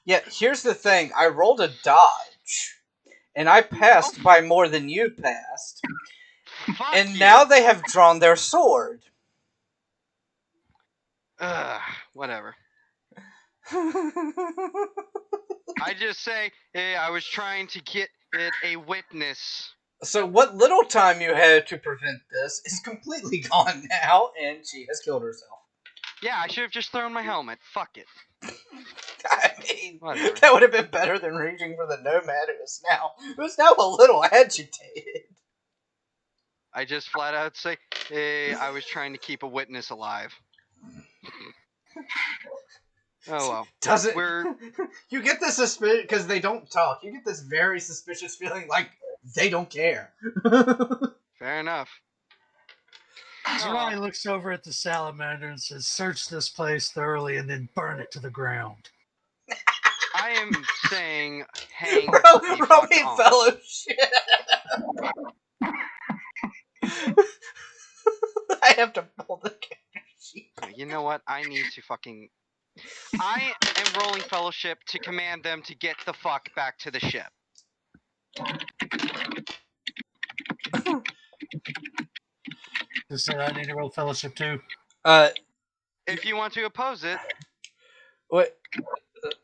yeah, here's the thing. I rolled a dodge, and I passed by more than you passed. Fuck And you. now they have drawn their sword. Whatever. I just say, hey, I was trying to get it a witness. So what little time you had to prevent this is completely gone now, and she has killed herself. Yeah, I should have just thrown my helmet. Fuck it. I mean, Whatever. that would have been better than reaching for the Nomad who's now a little agitated. I just flat out say, hey, I was trying to keep a witness alive. Oh well. You get this suspicion because they don't talk. You get this very suspicious feeling like they don't care. Fair enough. Zerai looks over at the salamander and says, "Search this place thoroughly and then burn it to the ground." I am saying, hang Roll the fuck me on. fellowship. I have to pull the character sheet. You know what? I need to fucking... I am rolling fellowship to command them to get the fuck back to the ship. Just said I need to roll fellowship too. If you want to oppose it... Wait.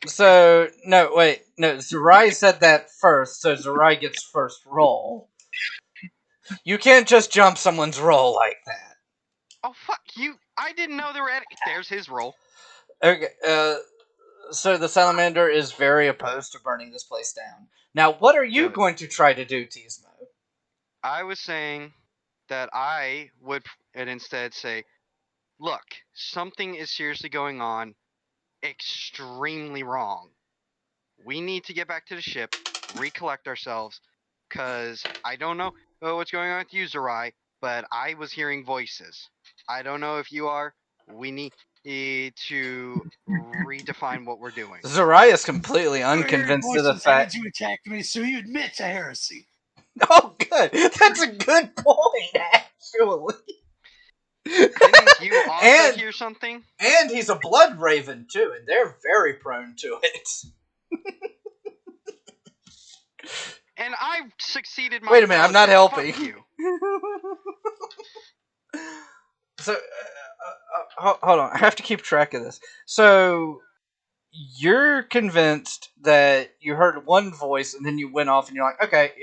So, no, Zerai said that first, so Zerai gets first roll. You can't just jump someone's roll like that. Oh, fuck you. I didn't know there were any... There's his roll. Okay, so the salamander is very opposed to burning this place down. Now, what are you going to try to do, Tismo? I was saying that I would instead say, look, something is seriously going on, extremely wrong. We need to get back to the ship, recollect ourselves, because I don't know what's going on with you, Zerai, but I was hearing voices. I don't know if you are. We need to redefine what we're doing. Zerai is completely unconvinced of the fact... You attacked me, so you admit to heresy. Oh, good. That's a good point, actually. Didn't you also hear something? And he's a blood raven, too, and they're very prone to it. And I've succeeded my... Wait a minute, I'm not helping. Fuck you. So, hold on. I have to keep track of this. So, you're convinced that you heard one voice, and then you went off, and you're like, okay.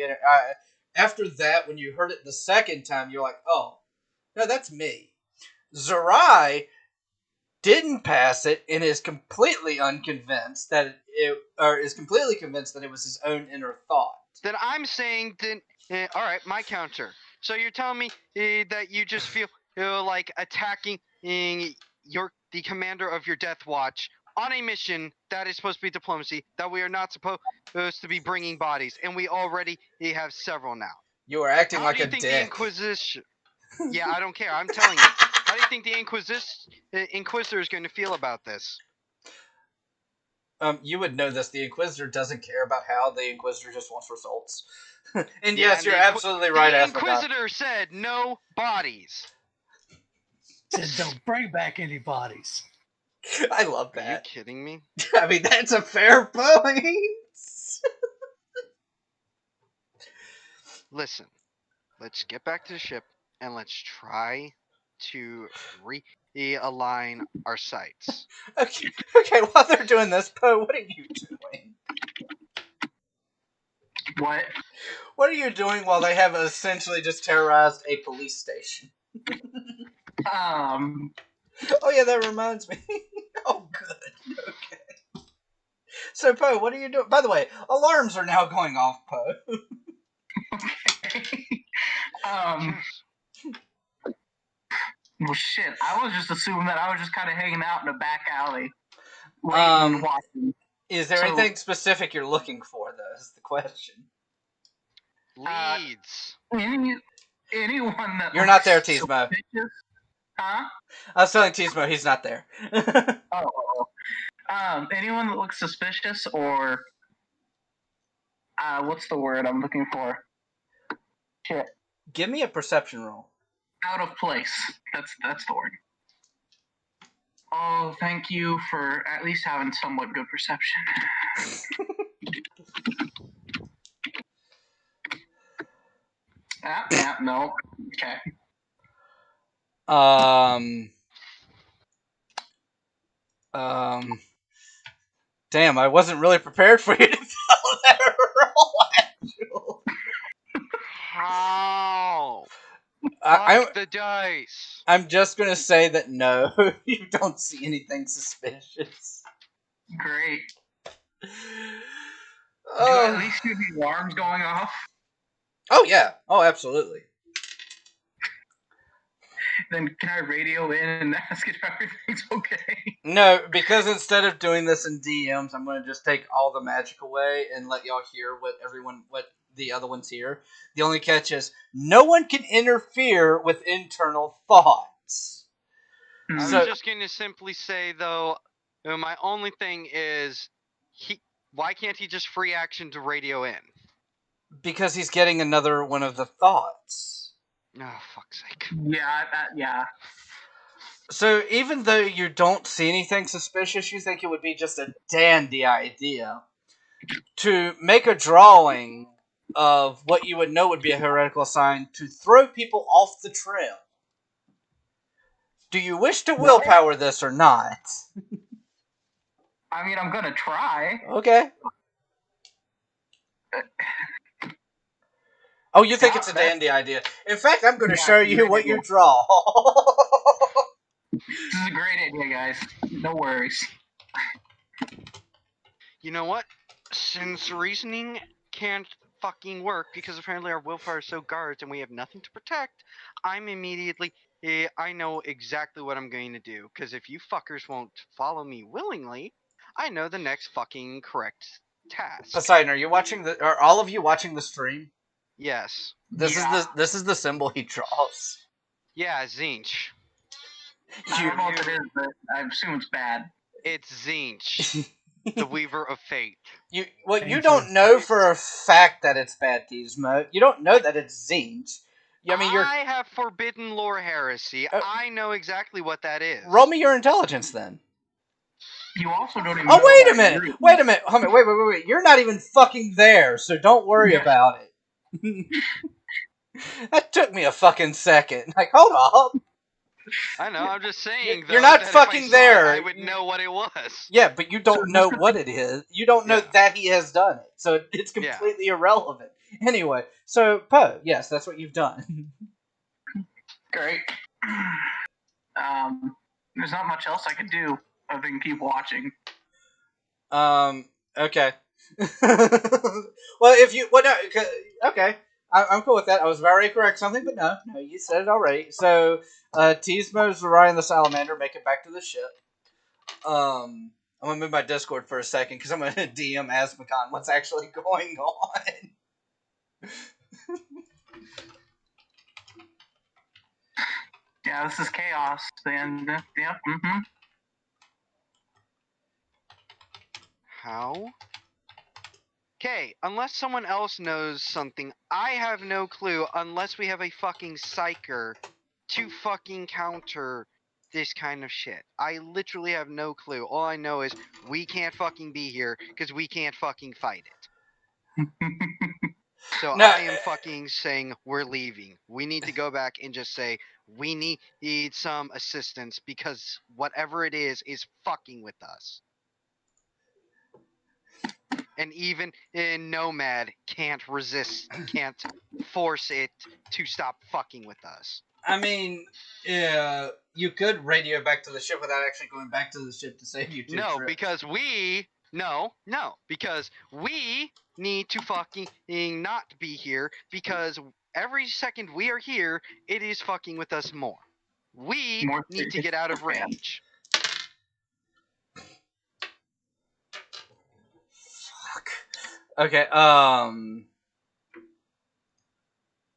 After that, when you heard it the second time, you're like, oh, no, that's me. Zerai didn't pass it, and is completely unconvinced that is completely convinced that it was his own inner thought. Then I'm saying, all right, my counter. So you're telling me that you just feel like attacking the commander of your Deathwatch on a mission that is supposed to be diplomacy, that we are not supposed to be bringing bodies, and we already have several now. You are acting like a dick. How do you think the Inquisition... Yeah, I don't care. I'm telling you. How do you think the Inquisitor is going to feel about this? You would know this. The Inquisitor doesn't care about how. The Inquisitor just wants results. And yes, you're absolutely right, The Inquisitor said no bodies. Said don't bring back any bodies. I love that. Are you kidding me? I mean, that's a fair point. Listen, let's get back to the ship and let's try to realign our sights. Okay, while they're doing this, Poe, what are you doing? What? What are you doing while they have essentially just terrorized a police station? Oh yeah, that reminds me. Oh, good. Okay. So, Poe, what are you doing? By the way, alarms are now going off, Poe. Okay. Well, shit. I was just assuming that I was just kind of hanging out in a back alley, waiting and watching. Is there So- anything specific you're looking for, though, is the question. Leads. Anyone that You're not there, looks Tismo. suspicious- Huh? I was telling Tismo he's not there. Oh. Anyone that looks suspicious or what's the word I'm looking for? Shit. Give me a perception roll. Out of place. That's the word. Oh, thank you for at least having somewhat good perception. No. Okay. Damn, I wasn't really prepared for you to tell that roll, actually. How? I'm Fuck the dice. I'm just gonna say that no, you don't see anything suspicious. Great. Do Oh. at least hear the alarms going off? Oh yeah. Oh, absolutely. Then can I radio in and ask if everything's okay? No, because instead of doing this in DMs, I'm gonna just take all the magic away and let y'all hear what the other ones hear. The only catch is no one can interfere with internal thoughts. I was So- just going to simply say, though, my only thing is, why can't he just free action to radio in? Because he's getting another one of the thoughts. Oh, fuck's sake. Yeah. So even though you don't see anything suspicious, you think it would be just a dandy idea to make a drawing of what you would know would be a heretical sign to throw people off the trail. Do you wish to willpower this or not? I mean, I'm gonna try. Okay. Oh, you think it's a dandy idea. In fact, I'm going to show you what you draw. This is a great idea, guys. No worries. You know what? Since reasoning can't fucking work because apparently our willpower is so guards and we have nothing to protect, I'm immediately... I know exactly what I'm going to do, because if you fuckers won't follow me willingly, I know the next fucking correct task. Poseidon, are all of you watching the stream? Yes. This is the symbol he draws. Yeah, Zinch. I don't know what it is, but I assume it's bad. It's Zinch, the Weaver of Fate. You don't know for a fact that it's bad, Gizmo. You don't know that it's Zinch. I have forbidden lore heresy. I know exactly what that is. Roll me your intelligence, then. You also don't even Oh, know wait a about minute! your- Wait a minute! Wait. You're not even fucking there, so don't worry about it. That took me a fucking second. Like, hold up. I know, I'm just saying, You're though, not that if fucking I saw there. it, I would know what it was. Yeah, but you don't know what it is. You don't know that he has done it, so it's completely irrelevant. Anyway, so, Poe, yes, that's what you've done. Great. There's not much else I could do other than keep watching. Okay. Well, okay. I'm cool with that. I was very correct something, but no, you said it already. So, Tismo's Ryan the Salamander make it back to the ship. I'm gonna move my Discord for a second because I'm gonna DM Asmacon what's actually going on. Yeah, this is chaos. And yeah, How? Okay, unless someone else knows something, I have no clue unless we have a fucking psyker to fucking counter this kind of shit. I literally have no clue. All I know is we can't fucking be here because we can't fucking fight it. So No. I am fucking saying we're leaving. We need to go back and just say we need some assistance because whatever it is fucking with us. And even in Nomad can't resist, can't force it to stop fucking with us. I mean, yeah, you could radio back to the ship without actually going back to the ship to save you two trips. Because because we need to fucking not be here because every second we are here, it is fucking with us more. We More need to serious. get out of range. Fuck. Okay,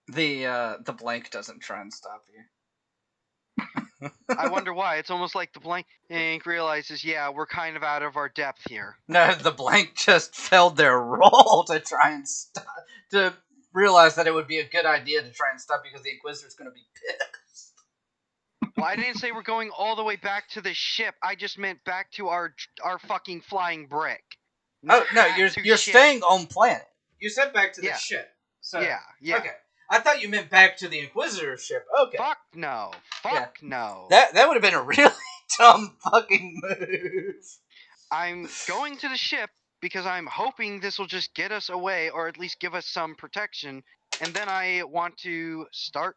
the blank doesn't try and stop you. I wonder why. It's almost like the blank realizes, yeah, we're kind of out of our depth here. No, the blank just failed their roll to try and stop, to realize that it would be a good idea to try and stop because the Inquisitor's going to be pissed. Well, I didn't say we're going all the way back to the ship. I just meant back to our fucking flying brick. Oh, no, back to you're ship. staying on planet. You said back to the Yeah. ship. So, Yeah. Okay. I thought you meant back to the Inquisitor ship. Okay. Fuck no. Fuck no. That would have been a really dumb fucking move. I'm going to the ship because I'm hoping this will just get us away or at least give us some protection. And then I want to start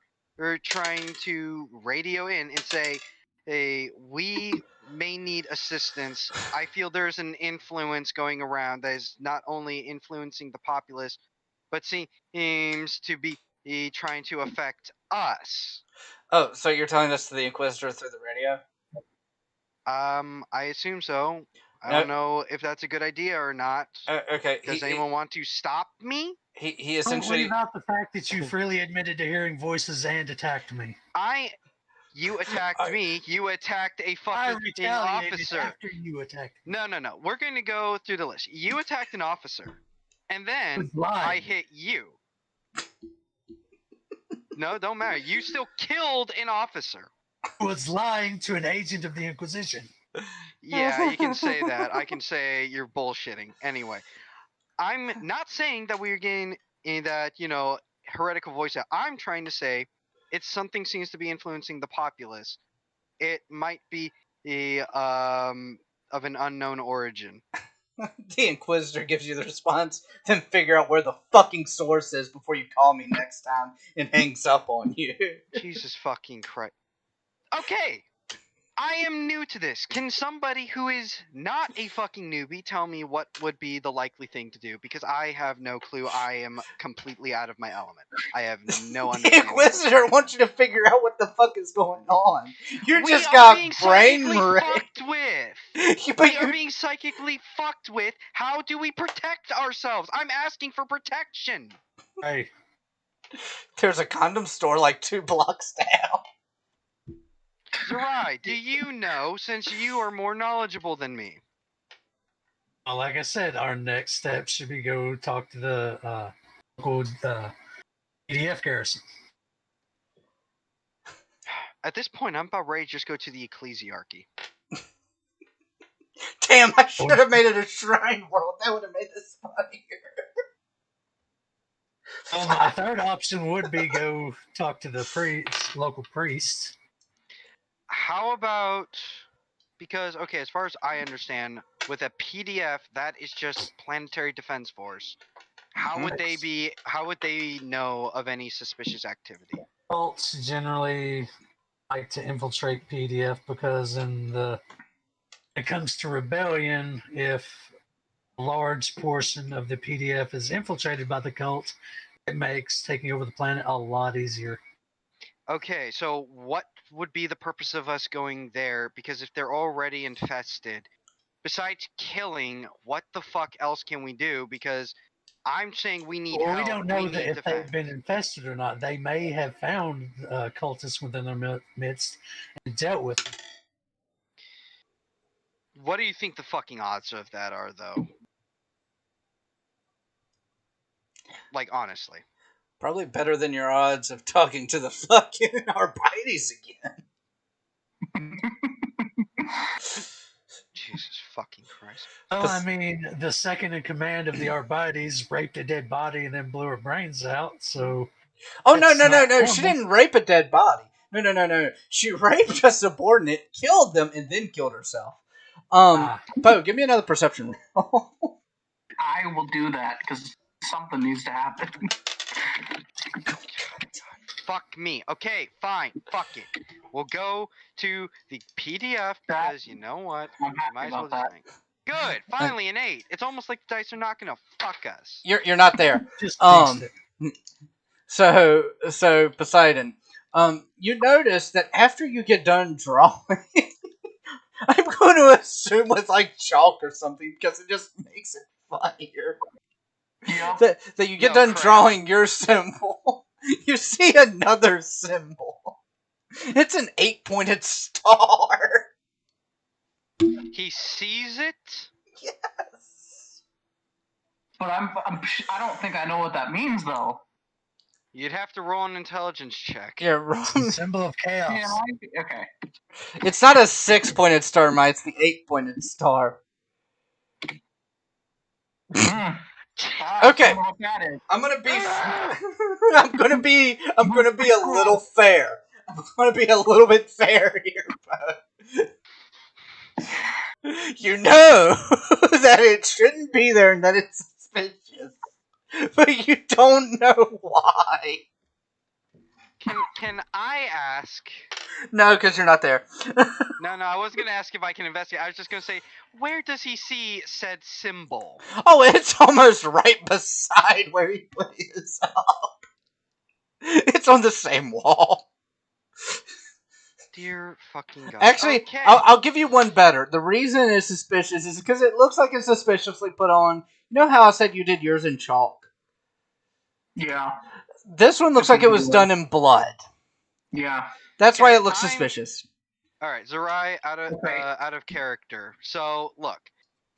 trying to radio in and say, hey, we may need assistance. I feel there's an influence going around that is not only influencing the populace, but seems to be trying to affect us. Oh, so you're telling this to the Inquisitor through the radio? I assume so. I don't know if that's a good idea or not. Okay. Does anyone want to stop me? He essentially... What about the fact that you freely admitted to hearing voices and attacked me? You attacked me. You attacked a fucking officer. After you attacked me. No. We're going to go through the list. You attacked an officer. And then I hit you. No, don't matter. You still killed an officer. Who was lying to an agent of the Inquisition. Yeah, you can say that. I can say you're bullshitting. Anyway, I'm not saying that we're getting in that, heretical voice out. I'm trying to say it's something seems to be influencing the populace. It might be of an unknown origin. The Inquisitor gives you the response, then figure out where the fucking source is before you call me next time, and hangs up on you. Jesus fucking Christ. Okay, I am new to this. Can somebody who is not a fucking newbie tell me what would be the likely thing to do? Because I have no clue. I am completely out of my element. I have no understanding. The Inquisitor wants you to figure out what the fuck is going on. You We just are got being brain psychically raped. fucked with. But We are being psychically fucked with. How do we protect ourselves? I'm asking for protection. Hey, there's a condom store like 2 blocks down. Zerai, do you know, since you are more knowledgeable than me? well, like I said, our next step should be go talk to the local PDF garrison. At this point, I'm about ready to just go to the ecclesiarchy. Damn, I should have made it a shrine world. That would have made this funnier. Well, my third option would be go talk to the local priests. How about, because, okay, as far as I understand, with a PDF, that is just Planetary Defense Force. How would they know of any suspicious activity? Cults generally like to infiltrate PDF because when it comes to rebellion, if a large portion of the PDF is infiltrated by the cult, it makes taking over the planet a lot easier. Okay, so what would be the purpose of us going there? Because if they're already infested, besides killing, what the fuck else can we do? Because I'm saying we need help. We don't know that if defense. they've been infested or not. They may have found cultists within their midst and dealt with them. What do you think the fucking odds of that are, though? Like, honestly. Probably better than your odds of talking to the fucking Arbites again. Jesus fucking Christ. Well, I mean, the second in command of the Arbites raped a dead body and then blew her brains out, so... Oh, no. normal. She didn't rape a dead body. No. She raped a subordinate, killed them, and then killed herself. Poe, give me another perception roll. I will do that because something needs to happen. Fuck me. Okay, fine. Fuck it. We'll go to the PDF because you know what? I'm We might happy as well about that. just think. Good. Finally, an 8. It's almost like the dice are not gonna fuck us. You're not there. Just fixed it. So Poseidon, You notice that after you get done drawing, I'm going to assume with like chalk or something because it just makes it funnier. Yeah. That you get No, done crayon. drawing your symbol, you see another symbol. It's an 8-pointed star. He sees it. Yes. But I don't think I know what that means though. You'd have to roll an intelligence check. Yeah, It's a symbol of chaos. Yeah, okay. it's not a 6-pointed star, Mike. It's the 8-pointed star. Okay. I'm gonna be. I'm gonna be a little fair. I'm gonna be a little bit fair here, bud. You know that it shouldn't be there and that it's suspicious, but you don't know why. Can I ask? No, because you're not there. No, I wasn't gonna ask if I can investigate. I was just gonna say, where does he see said symbol? Oh, it's almost right beside where he put his up. It's on the same wall. Dear fucking God. Actually, Okay. I'll give you one better. The reason it's suspicious is because it looks like it's suspiciously put on. You know how I said you did yours in chalk? Yeah. This one looks like it was done in blood. Yeah. That's why Okay, it looks I'm- suspicious. All right, Zerai Okay. out of character. So look,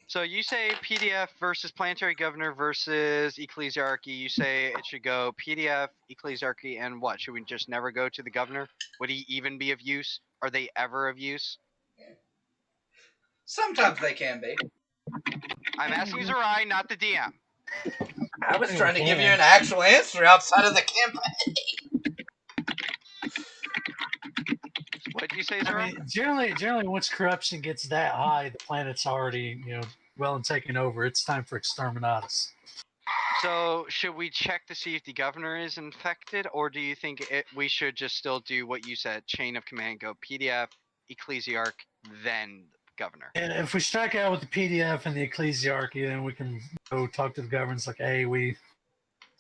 so you say PDF versus Planetary Governor versus Ecclesiarchy. You say it should go PDF, Ecclesiarchy, and what? Should we just never go to the Governor? Would he even be of use? Are they ever of use? Sometimes they can be. I'm asking Zerai, not the DM. I was trying to give you an actual answer outside of the campaign. What did you say, I Zerai? mean, generally, once corruption gets that high, the planet's already, well and taken over. It's time for exterminatus. So should we check to see if the Governor is infected, or do you think we should just still do what you said, chain of command, go PDF, Ecclesiarch, then Governor? And if we strike out with the PDF and the Ecclesiarchy, then we can go talk to the governments like, hey, we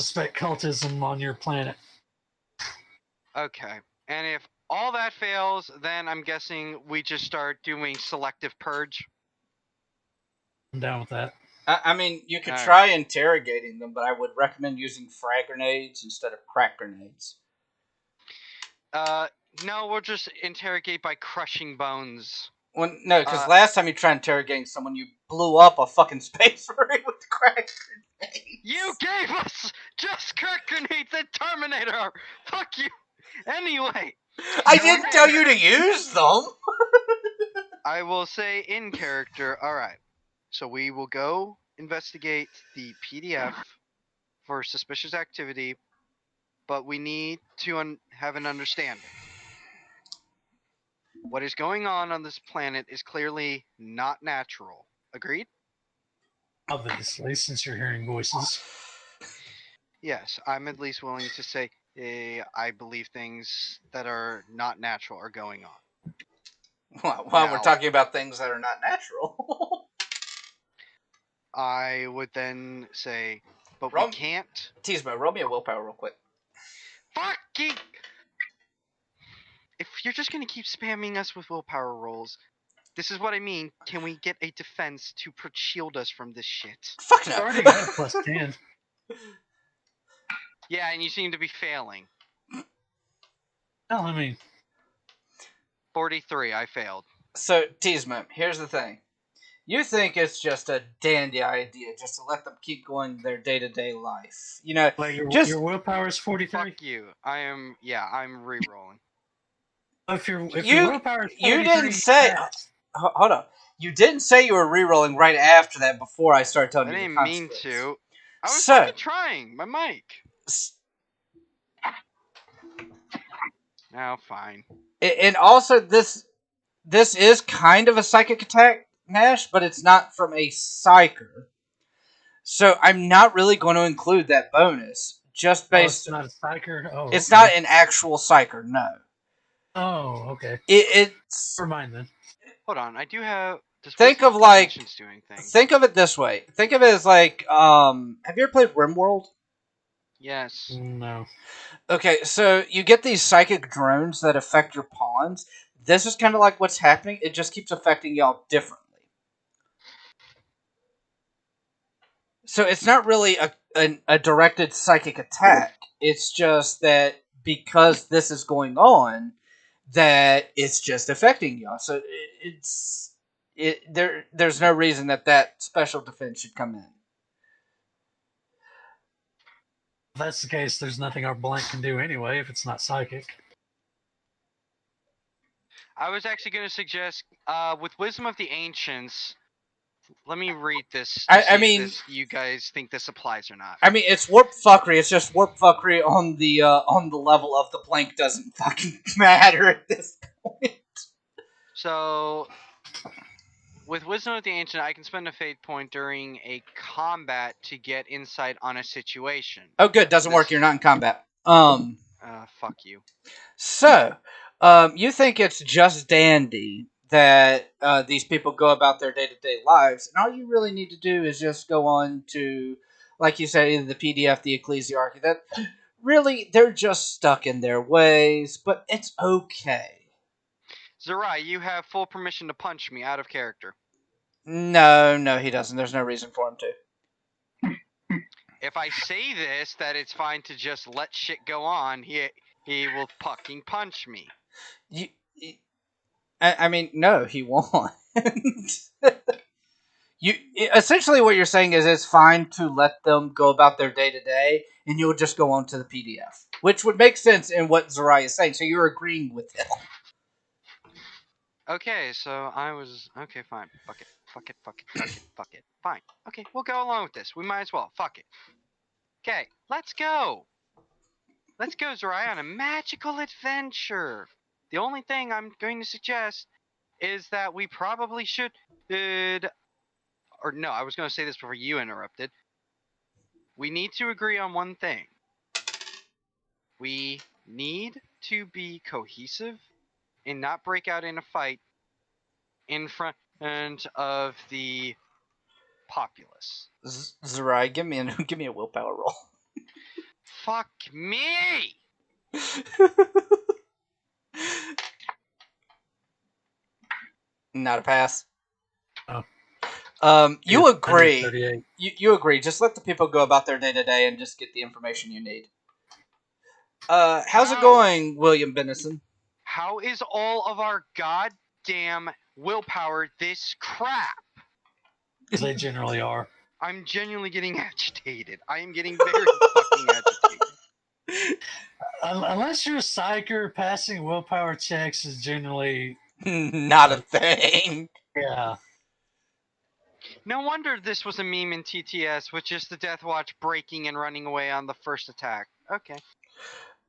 suspect cultism on your planet. Okay. And if all that fails, then I'm guessing we just start doing selective purge. I'm down with that. I mean, you could Alright. try interrogating them, but I would recommend using frag grenades instead of crack grenades. No, we'll just interrogate by crushing bones. Well, no, because last time you tried interrogating someone, you blew up a fucking space marine with crack grenades. You gave us just crack grenades and Terminator! Fuck you! Anyway, I didn't tell you to use them! I will say in character, alright. So we will go investigate the PDF for suspicious activity, but we need to have an understanding. What is going on this planet is clearly not natural. Agreed? Obviously, since you're hearing voices. Yes, I'm at least willing to say I believe things that are not natural are going on. Well, Now- we're talking about things that are not natural. I would then say, but Rum- we can't. Tismo, roll me a willpower real quick. Fucking! If you're just gonna keep spamming us with willpower rolls, this is what I mean. Can we get a defense to shield us from this shit? Fuck It's no. already got a plus 10. Yeah, and you seem to be failing. Well, I mean, 43, I failed. So, Tismo, here's the thing. You think it's just a dandy idea just to let them keep going their day-to-day life. You know, like just your willpower is 43. Fuck you. I'm re-rolling. If your You- willpower is 43, you didn't say- pass. hold on. You didn't say you were re-rolling right after that before I started telling I you the didn't mean consequence. to. I was So- fucking trying. My mic. Now, fine. And also, this is kind of a psychic attack, Nash, but it's not from a psyker. So I'm not really going to include that bonus, just Oh, based. it's not a psyker? Oh, It's okay. not an actual psyker, no. Oh, okay. It's Never mind then. Hold on. I do have. Does Think Wisdom of, like- Dimensions do anything? think of it this way. Think of it as like have you ever played RimWorld? Yes. No. Okay, so you get these psychic drones that affect your pawns. This is kind of like what's happening. It just keeps affecting y'all differently. So it's not really a directed psychic attack. It's just that because this is going on, that it's just affecting y'all. So there's no reason that special defense should come in. If that's the case, there's nothing our blank can do anyway if it's not psychic. I was actually going to suggest, with Wisdom of the Ancients, let me read this to see if you guys think this applies or not. I mean, it's warp fuckery. It's just warp fuckery on the level of the blank doesn't fucking matter at this point. So, with Wisdom of the Ancient, I can spend a fate point during a combat to get insight on a situation. Oh, good. Doesn't work. You're not in combat. Fuck you. So, you think it's just dandy that these people go about their day-to-day lives, and all you really need to do is just go on to, like you said, either the PDF, the ecclesiarchy. That really, they're just stuck in their ways, but it's okay. Zerai, you have full permission to punch me out of character. No, he doesn't. There's no reason for him to. If I say this, that it's fine to just let shit go on, he will fucking punch me. I mean, no, he won't. Essentially what you're saying is it's fine to let them go about their day to day, and you'll just go on to the PDF, which would make sense in what Zerai is saying. So you're agreeing with him. Okay, so I was okay. Fine, fuck it. Fine. Okay, we'll go along with this. We might as well. Fuck it. Okay, let's go. Let's go, Zerai, on a magical adventure. The only thing I'm going to suggest is that we probably should, or no, I was going to say this before you interrupted. We need to agree on one thing. We need to be cohesive and not break out in a fight in front of the populace. Zerai, give me a willpower roll. Fuck me! Not a pass. Oh. You agree. You agree. Just let the people go about their day to day and just get the information you need. How's it going, William Bennison? How is all of our goddamn willpower this crap? They generally are. I'm genuinely getting agitated. I am getting very fucking agitated. Unless you're a psyker, passing willpower checks is generally not a thing. Yeah. No wonder this was a meme in TTS, with just the Deathwatch breaking and running away on the first attack. Okay.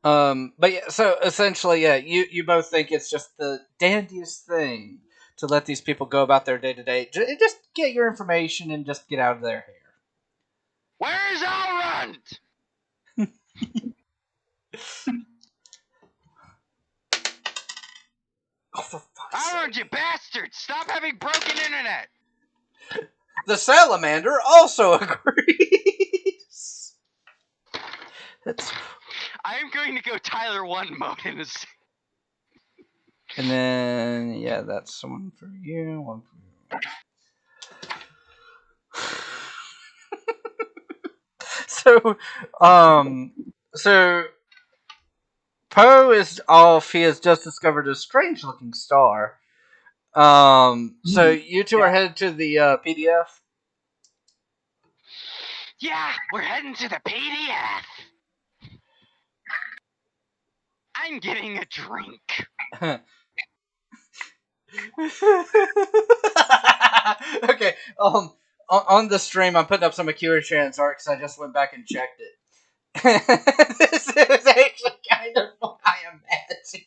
But yeah, so essentially, yeah, you both think it's just the dandiest thing to let these people go about their day to day. Just get your information and just get out of their hair. Where's Elrond? Oh, for fuck's sake. Elrond, you bastard! Stop having broken internet! The salamander also agrees. I'm going to go Tyler 1 mode in a second. And then, yeah, that's one for you, one for you. So Poe is off. He has just discovered a strange-looking star. So you two are headed to the PDF? Yeah, we're heading to the PDF. I'm getting a drink. Okay, on the stream, I'm putting up some Akira Chan's art because I just went back and checked it. This is actually kind of what I imagine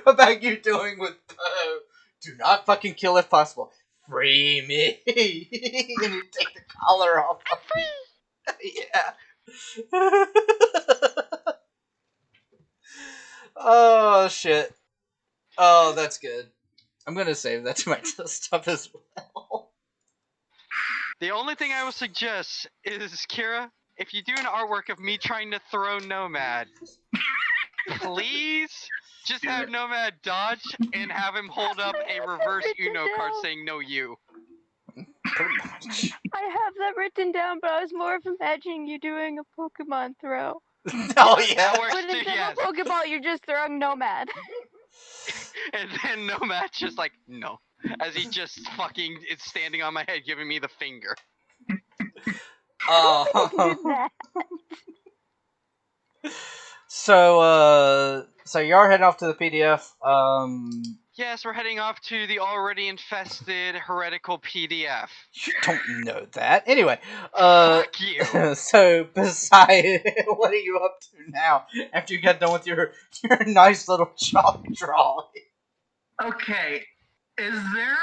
about you doing with Poe. Do not fucking kill if possible. Free me. And you take the collar off. Yeah. Oh, shit. Oh, that's good. I'm gonna save that to my stuff as well. The only thing I will suggest is, Kira, if you do an artwork of me trying to throw Nomad, please just Do have it. Nomad dodge and have him hold up a reverse Uno card saying no you. Pretty much. I have that written down, but I was more of imagining you doing a Pokemon throw. Oh That yeah. works But too, instead yes. of a Pokeball, you're just throwing Nomad. And then Nomad's just like, no. As he just fucking is standing on my head giving me the finger. Did that. So you are heading off to the PDF. Yes, we're heading off to the already infested heretical PDF. You don't know that. Anyway, Fuck you. so beside, what are you up to now? After you got done with your nice little chalk drawing. Okay, is there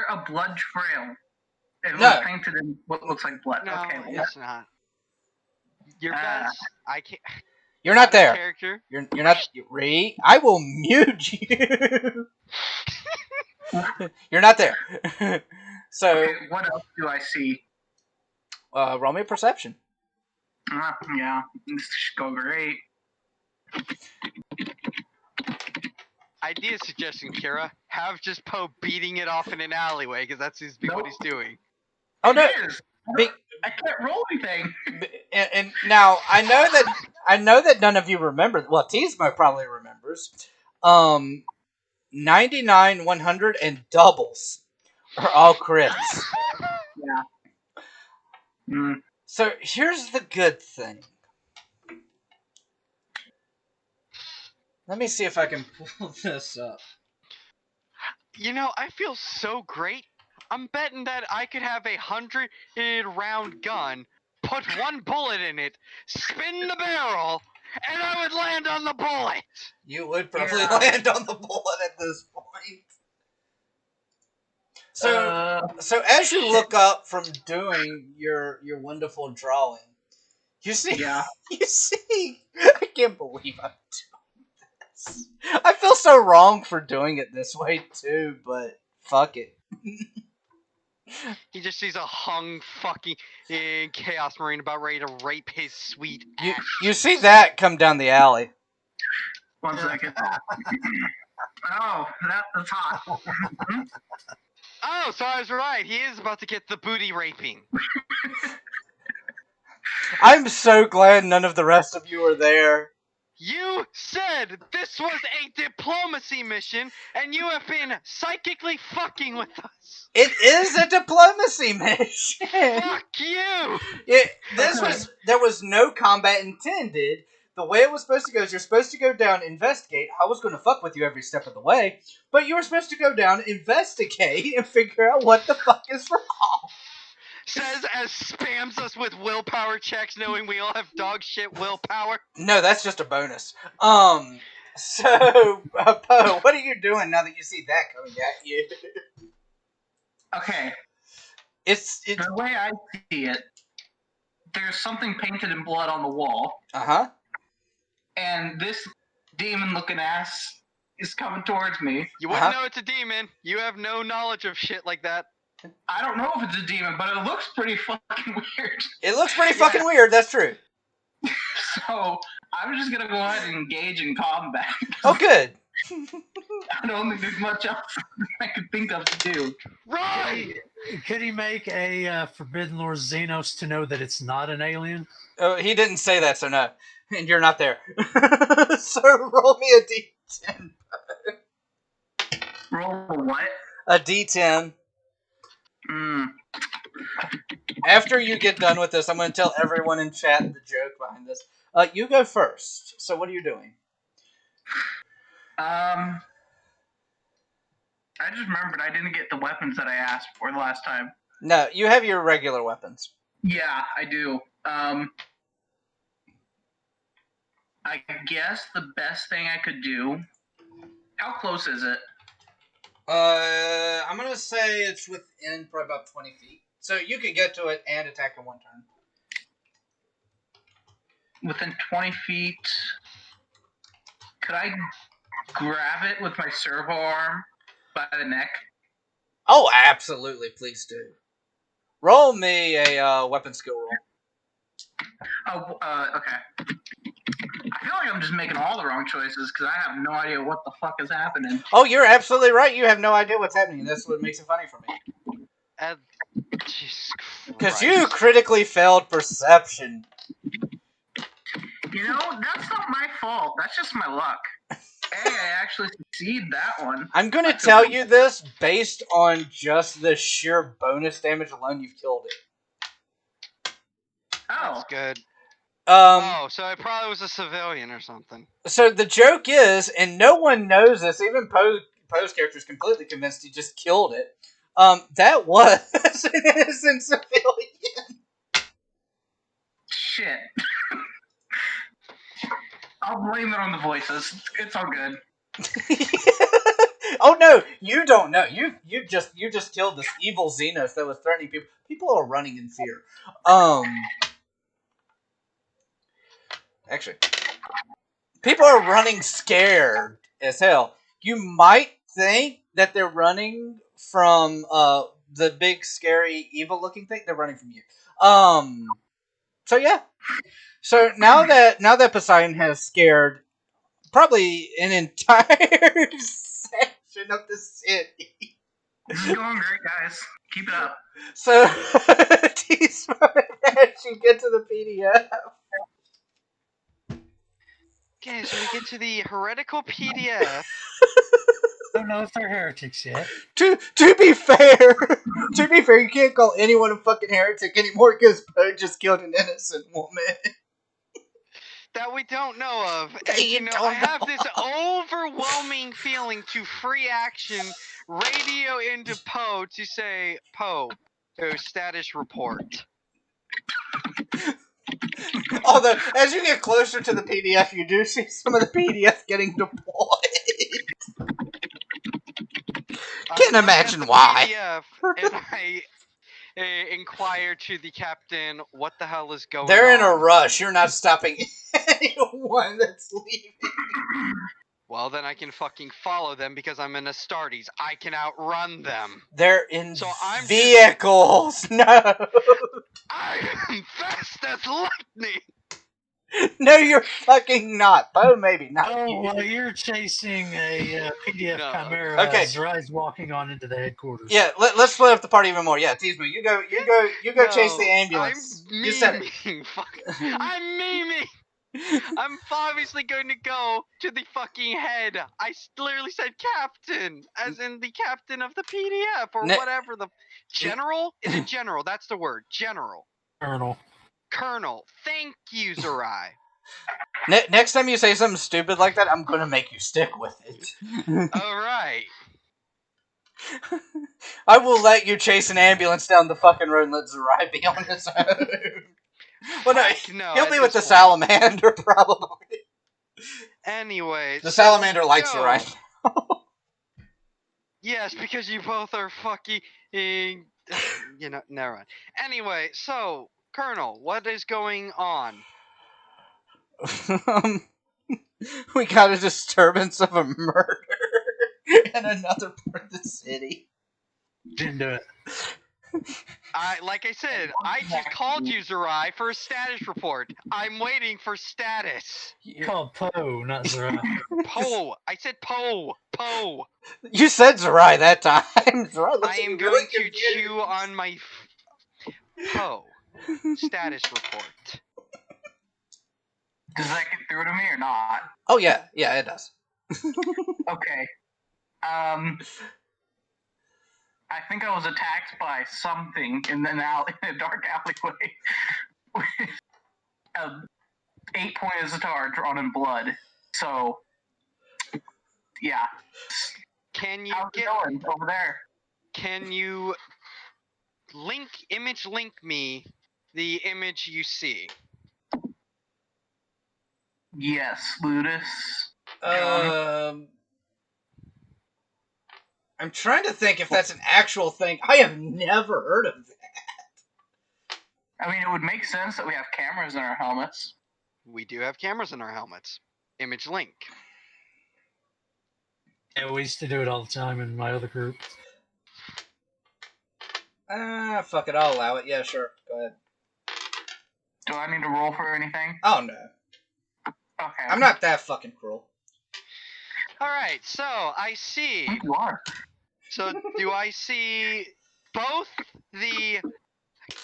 a blood trail? It No. was painted in what looks like blood. No, Okay, well, it's not. Your best, I can't. You're not there. Character. You're not. Ree, I will mute you. You're not there. So, okay, what else do I see? roll me a perception. Yeah, this should go great. Idea suggestion, Kira. Have just Poe beating it off in an alleyway, because that's what he's doing. Oh no. It is. Be- I can't roll anything. And now I know that none of you remember. Well, Tizmo probably remembers. 99, 100, and doubles are all crits. Yeah. Mm. So here's the good thing. Let me see if I can pull this up. You know, I feel so great. I'm betting that I could have 100-round gun, put one bullet in it, spin the barrel, and I would land on the bullet. You would probably Yeah. land on the bullet at this point. So as you look up from doing your wonderful drawing, you see, Yeah. I can't believe I'm doing this. I feel so wrong for doing it this way too, but fuck it. He just sees a hung fucking Chaos Marine about ready to rape his sweet ass. You see that come down the alley. 1 second. Oh, that's hot. Oh, so I was right. He is about to get the booty raping. I'm so glad none of the rest of you are there. You said this was a diplomacy mission, and you have been psychically fucking with us. It is a diplomacy mission. Fuck you! There was no combat intended. The way it was supposed to go is you're supposed to go down, investigate. I was going to fuck with you every step of the way, but you were supposed to go down, investigate, and figure out what the fuck is wrong. Says as spams us with willpower checks, knowing we all have dog shit willpower. No, that's just a bonus. So, Poe, what are you doing now that you see that coming at you? Okay, It's the way I see it, there's something painted in blood on the wall, uh-huh. and this demon-looking ass is coming towards me. You wouldn't know it's a demon. You have no knowledge of shit like that. I don't know if it's a demon, but it looks pretty fucking weird. It looks pretty fucking weird, that's true. So, I'm just gonna go ahead and engage in combat. Oh, good. I don't think there's much else I could think of to do. Run! Could he make a Forbidden Lord Xenos to know that it's not an alien? Oh, he didn't say that, so no. And you're not there. So roll me a D10. Roll a what? A D10. After you get done with this, I'm going to tell everyone in chat the joke behind this. You go first. So what are you doing? I just remembered I didn't get the weapons that I asked for the last time. No, you have your regular weapons. Yeah, I do. I guess the best thing I could do. How close is it? I'm going to say it's within probably about 20 feet. So you could get to it and attack in one turn. Within 20 feet. Could I grab it with my servo arm by the neck? Oh, absolutely. Please do. Roll me a weapon skill roll. Oh, okay. I feel like I'm just making all the wrong choices because I have no idea what the fuck is happening. Oh, you're absolutely right. You have no idea what's happening. That's what makes it funny for me. Jesus Because Christ. you critically failed perception. You know, that's not my fault. That's just my luck. Hey, I actually succeed that one. I'm going to tell you this based on just the sheer bonus damage alone. You've killed it. Oh, That's good. Um, So it probably was a civilian or something. So the joke is, and no one knows this, even Poe's character is completely convinced he just killed it. That was an innocent civilian. shit. I'll blame it on the voices. It's all good. Oh no, you don't know. You just killed this evil Xenos that was threatening people. People are running in fear. Actually, people are running scared as hell. You might think that they're running from the big scary evil looking thing. They're running from you. So yeah. So now that Poseidon has scared probably an entire section of the city. This is going great, guys. Keep it up. So Teaspoon, as you get to the PDF. Okay, so we get to the heretical PDF. Don't know if they're heretics yet. To be fair, you can't call anyone a fucking heretic anymore because Poe just killed an innocent woman. That we don't know of. And, You I don't have know. this overwhelming feeling to free action radio into Poe to say, Poe, status report. Although, as you get closer to the PDF, you do see some of the PDF getting deployed. Can't imagine why. PDF, and I inquire to the captain, what the hell is going on? They're in a rush. You're not stopping anyone that's leaving. Well, then I can fucking follow them because I'm in Astartes. I can outrun them. They're in So I'm vehicles. No. I am fast as lightning! No, you're fucking not. Poe, maybe not. Oh, well, you're chasing a PDF No. chimera Okay. as Rise walking on into the headquarters. Yeah, let's split up the party even more. Yeah, Teaspoon, you go chase the ambulance. I'm You said it. memeing. I'm memeing! I'm obviously going to go to the fucking head. I literally said captain, as in the captain of the PDF, or whatever the... General? Is it general? That's the word. General. Colonel. Thank you, Zerai. Next time you say something stupid like that, I'm going to make you stick with it. Alright. I will let you chase an ambulance down the fucking road and let Zerai be on his own. Well, no, he'll be with the salamander, probably. Anyway. The salamander likes Zerai. Yes, because you both are fucking... never mind. Anyway, so, Colonel, what is going on? We got a disturbance of a murder in another part of the city. Didn't do it. Like I said, I just called you, Zerai, for a status report. I'm waiting for status. You called Poe, not Zerai. Poe. I said Poe. Poe. You said Zerai that time. Zerai I am going to chew on my Poe. Status report. Does that get through to me or not? Oh yeah, it does. Okay. I think I was attacked by something in a dark alleyway with 8-pointed sitar drawn in blood. So, yeah. Can you How's it going over there? Can you image link me the image you see? Yes, Ludus. I'm trying to think if that's an actual thing. I have never heard of that. I mean, it would make sense that we have cameras in our helmets. We do have cameras in our helmets. Image link. Yeah, we used to do it all the time in my other group. Fuck it, I'll allow it. Yeah, sure. Go ahead. Do I need to roll for anything? Oh no, Okay. I'm not that fucking cruel. All right, so I see. You are. So do I see both the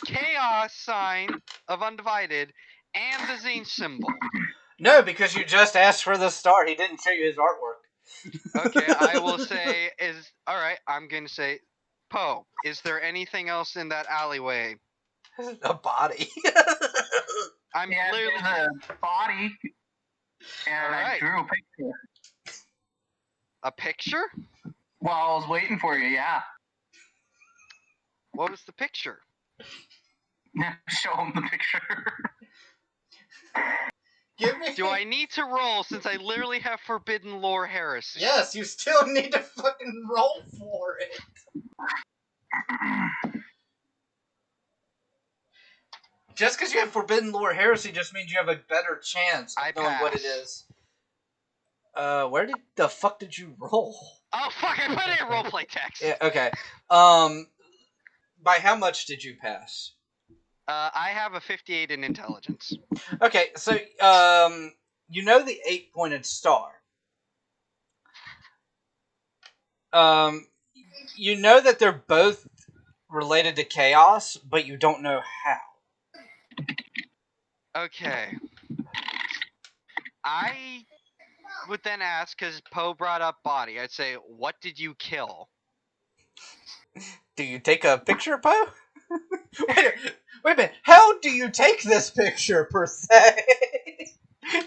chaos sign of undivided and the Zine symbol? No, because you just asked for the star. He didn't show you his artwork. Okay, I will say all right. I'm going to say, Poe, is there anything else in that alleyway? A body. I'm Yeah, literally. there's a body. And I Alright. drew a picture. A picture? While I was waiting for you, yeah. What was the picture? Show him the picture. Give me. Do I need to roll since I literally have forbidden lore heresy? Yes, you still need to fucking roll for it. Just because you have forbidden lore heresy just means you have a better chance of I knowing what it pass. is. Where the fuck did you roll? Oh fuck! I put in roleplay text. Yeah, okay. By how much did you pass? I have a 58 in intelligence. Okay, so you know the 8-pointed star. You know that they're both related to chaos, but you don't know how. Okay. I would then ask, because Poe brought up body, I'd say, what did you kill? Do you take a picture, Poe? wait a minute. How do you take this picture, per se?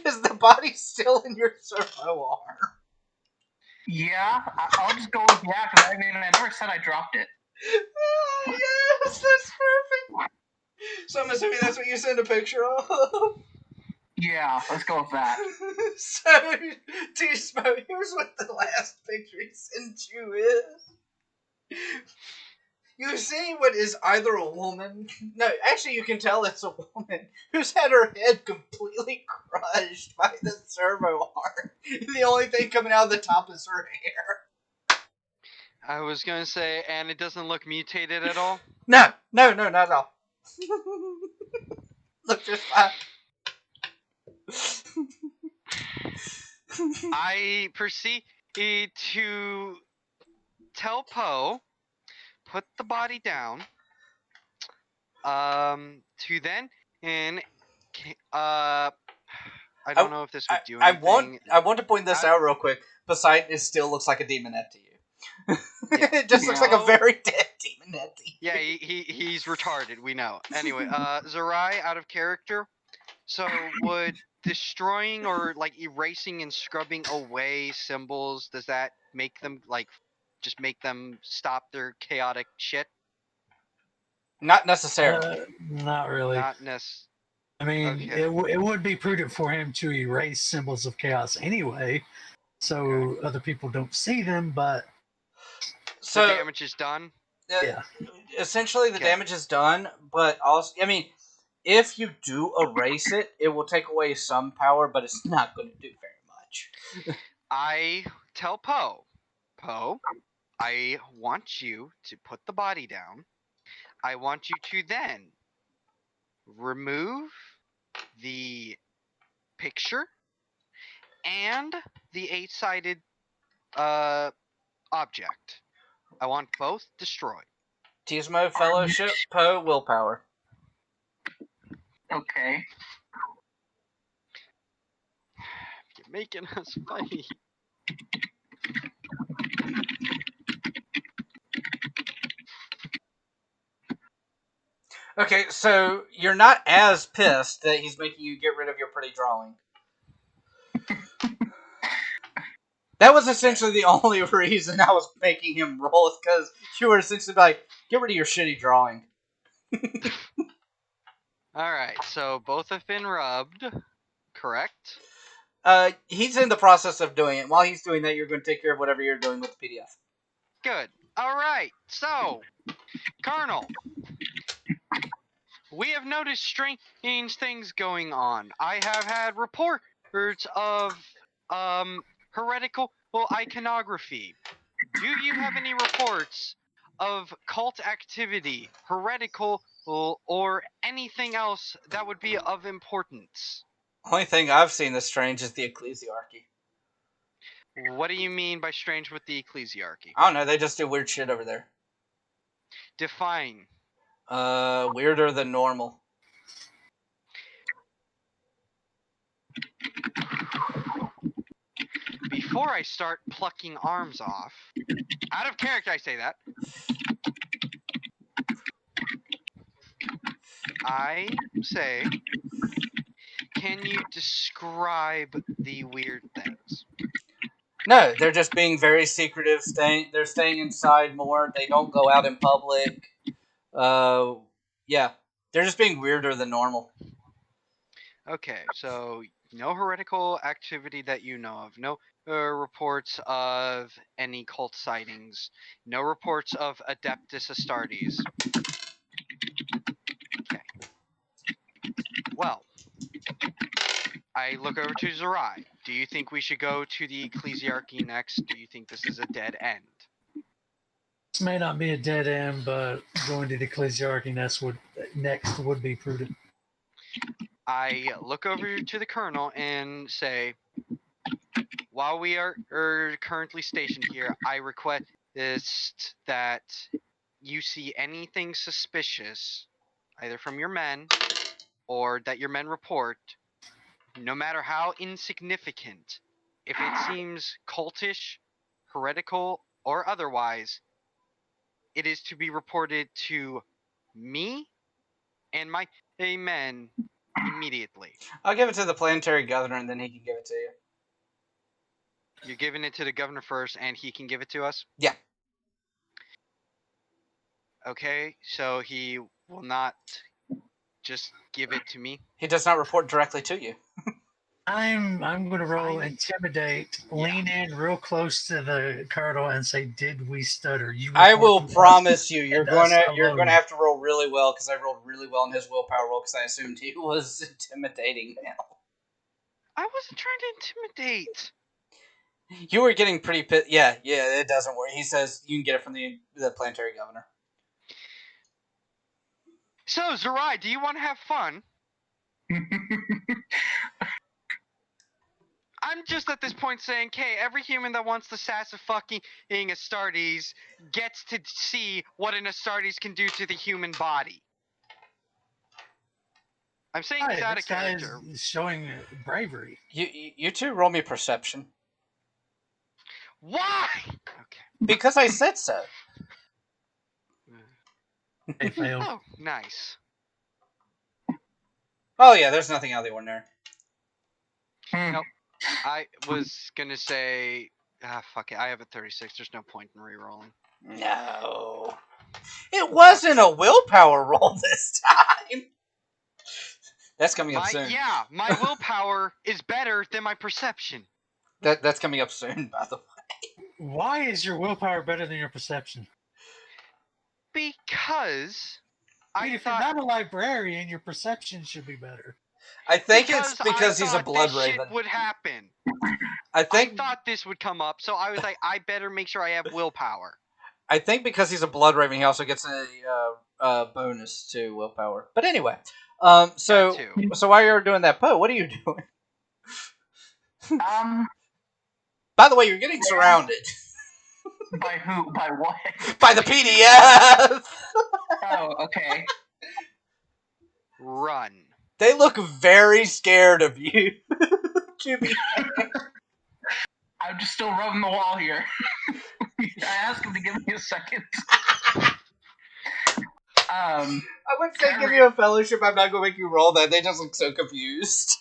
Is the body still in your servo arm? Yeah, I'll just go with yeah, because I never said I dropped it. Oh, yes, that's perfect. So I'm assuming that's what you send a picture of? Yeah, let's go with that. So, T-Smo, here's what the last picture he sent you is. You see what is either a woman... No, actually you can tell it's a woman who's had her head completely crushed by the servo arm. The only thing coming out of the top is her hair. I was going to say, and it doesn't look mutated at all? No, not at all. Look just fine. I proceed to tell Poe, put the body down, to then, I don't know if this would do anything. I want to point this out real quick. Poseidon still looks like a demonette to you. Yeah. It just looks like a very dead demonette to you. Yeah, he's retarded, we know. Anyway, Zerai, out of character. So would destroying or like erasing and scrubbing away symbols, does that make them like just make them stop their chaotic shit? Not necessarily. Not really. Not necessarily. I mean, okay. it would be prudent for him to erase symbols of chaos anyway, so other people don't see them, but... So the damage is done? Yeah. Essentially, the damage is done, but also, I mean, if you do erase it, it will take away some power, but it's not going to do very much. I tell Poe, I want you to put the body down. I want you to then remove the picture and the 8-sided object. I want both destroyed. Tismo, Fellowship, Poe, Willpower. Okay. You're making us fight. Okay, so you're not as pissed that he's making you get rid of your pretty drawing. That was essentially the only reason I was making him roll, is because you were essentially like, get rid of your shitty drawing. Alright, so both have been rubbed, correct? He's in the process of doing it. While he's doing that, you're going to take care of whatever you're doing with the PDF. Good. Alright, so, Colonel, we have noticed strange things going on. I have had reports of, heretical iconography. Do you have any reports of cult activity, heretical or anything else that would be of importance. Only thing I've seen that's strange is the ecclesiarchy. What do you mean by strange with the ecclesiarchy? I don't know, they just do weird shit over there. Define. Weirder than normal. Before I start plucking arms off, out of character I say that, I say, can you describe the weird things? No, they're just being very secretive. They're staying inside more. They don't go out in public. Yeah, they're just being weirder than normal. Okay, so no heretical activity that you know of. No reports of any cult sightings. No reports of Adeptus Astartes. Okay. Well, I look over to Zerai. Do you think we should go to the ecclesiarchy next? Do you think this is a dead end? This may not be a dead end, but going to the ecclesiarchy next would be prudent. I look over to the colonel and say, while we are currently stationed here, I request that you see anything suspicious, either from your men or that your men report, no matter how insignificant, if it seems cultish, heretical, or otherwise, it is to be reported to me and my men immediately. I'll give it to the planetary governor, and then he can give it to you. You're giving it to the governor first, and he can give it to us? Yeah. Okay, so he will not just give it to me? He does not report directly to you. I'm going to roll intimidate, lean in real close to the colonel, and say, "Did we stutter?" I will promise you, you're and us gonna alone. have to roll really well because I rolled really well in his willpower roll because I assumed he was intimidating now. I wasn't trying to intimidate. You were getting pretty pissed. Yeah, it doesn't work. He says you can get it from the planetary governor. So, Zerai, do you want to have fun? I'm just at this point saying, okay, every human that wants the sass of fucking Astartes gets to see what an Astartes can do to the human body. I'm saying this out of character. Is showing bravery. You two roll me perception. Why? Okay. Because I said so. They failed. Oh, nice. Oh yeah, there's nothing out of the ordinary. Nope. I was gonna say, fuck it. I have a 36. There's no point in re-rolling. No. It wasn't a willpower roll this time. That's coming up soon. Yeah, my willpower is better than my perception. That's coming up soon, by the way. Why is your willpower better than your perception? Because If you're not a librarian, your perception should be better. I think it's because he's a blood raven. Shit would happen. I thought this would come up, so I was like, I better make sure I have willpower. I think because he's a blood raven, he also gets a bonus to willpower. But anyway, so while you're doing that, Poe, what are you doing? By the way, you're getting surrounded. By who? By what? By the PDF! Oh, okay. Run. They look very scared of you. Jimmy. I'm just still rubbing the wall here. I asked him to give me a second. I would say give you a fellowship. I'm not going to make you roll that. They just look so confused.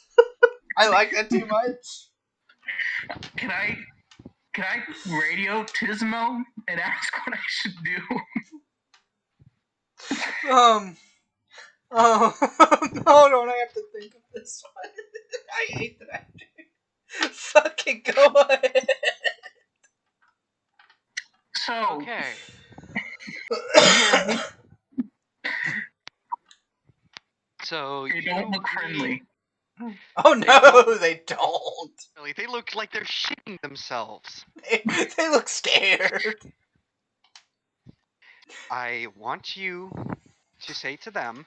I like that too much. Can I radio Tismo and ask what I should do? Hold on, I have to think of this one. I hate that I do. Fucking go ahead. So, okay. So they don't look friendly. Oh no, they don't. Really, they look like they're shitting themselves. They look scared. I want you to say to them,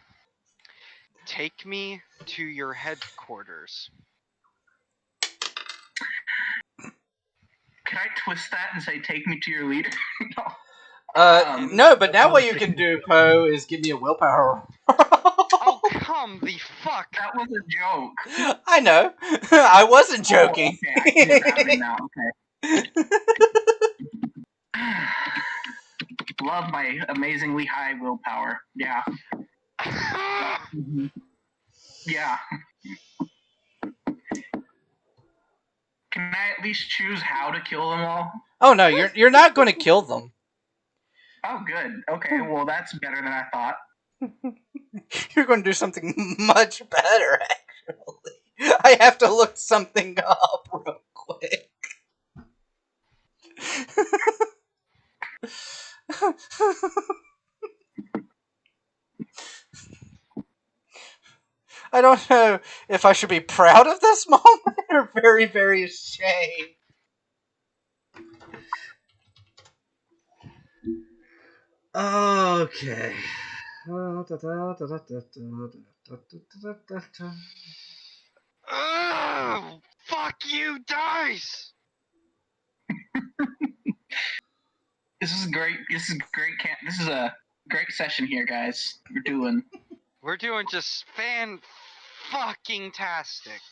take me to your headquarters. Can I twist that and say, take me to your leader? No. No, but now what you can do, Poe, is give me a willpower. Oh, come the fuck! That was a joke. I know. I wasn't joking. Oh, okay. I see what's happening now. Okay. Love my amazingly high willpower. Yeah. Yeah. Can I at least choose how to kill them all? Oh no, you're not going to kill them. Oh, good. Okay, well, that's better than I thought. You're going to do something much better, actually. I have to look something up real quick. I don't know if I should be proud of this moment or very, very ashamed. Okay. Ugh, fuck you, dice! This is great. This is great. This is a great session here, guys. We're doing just fan-fucking-tastic.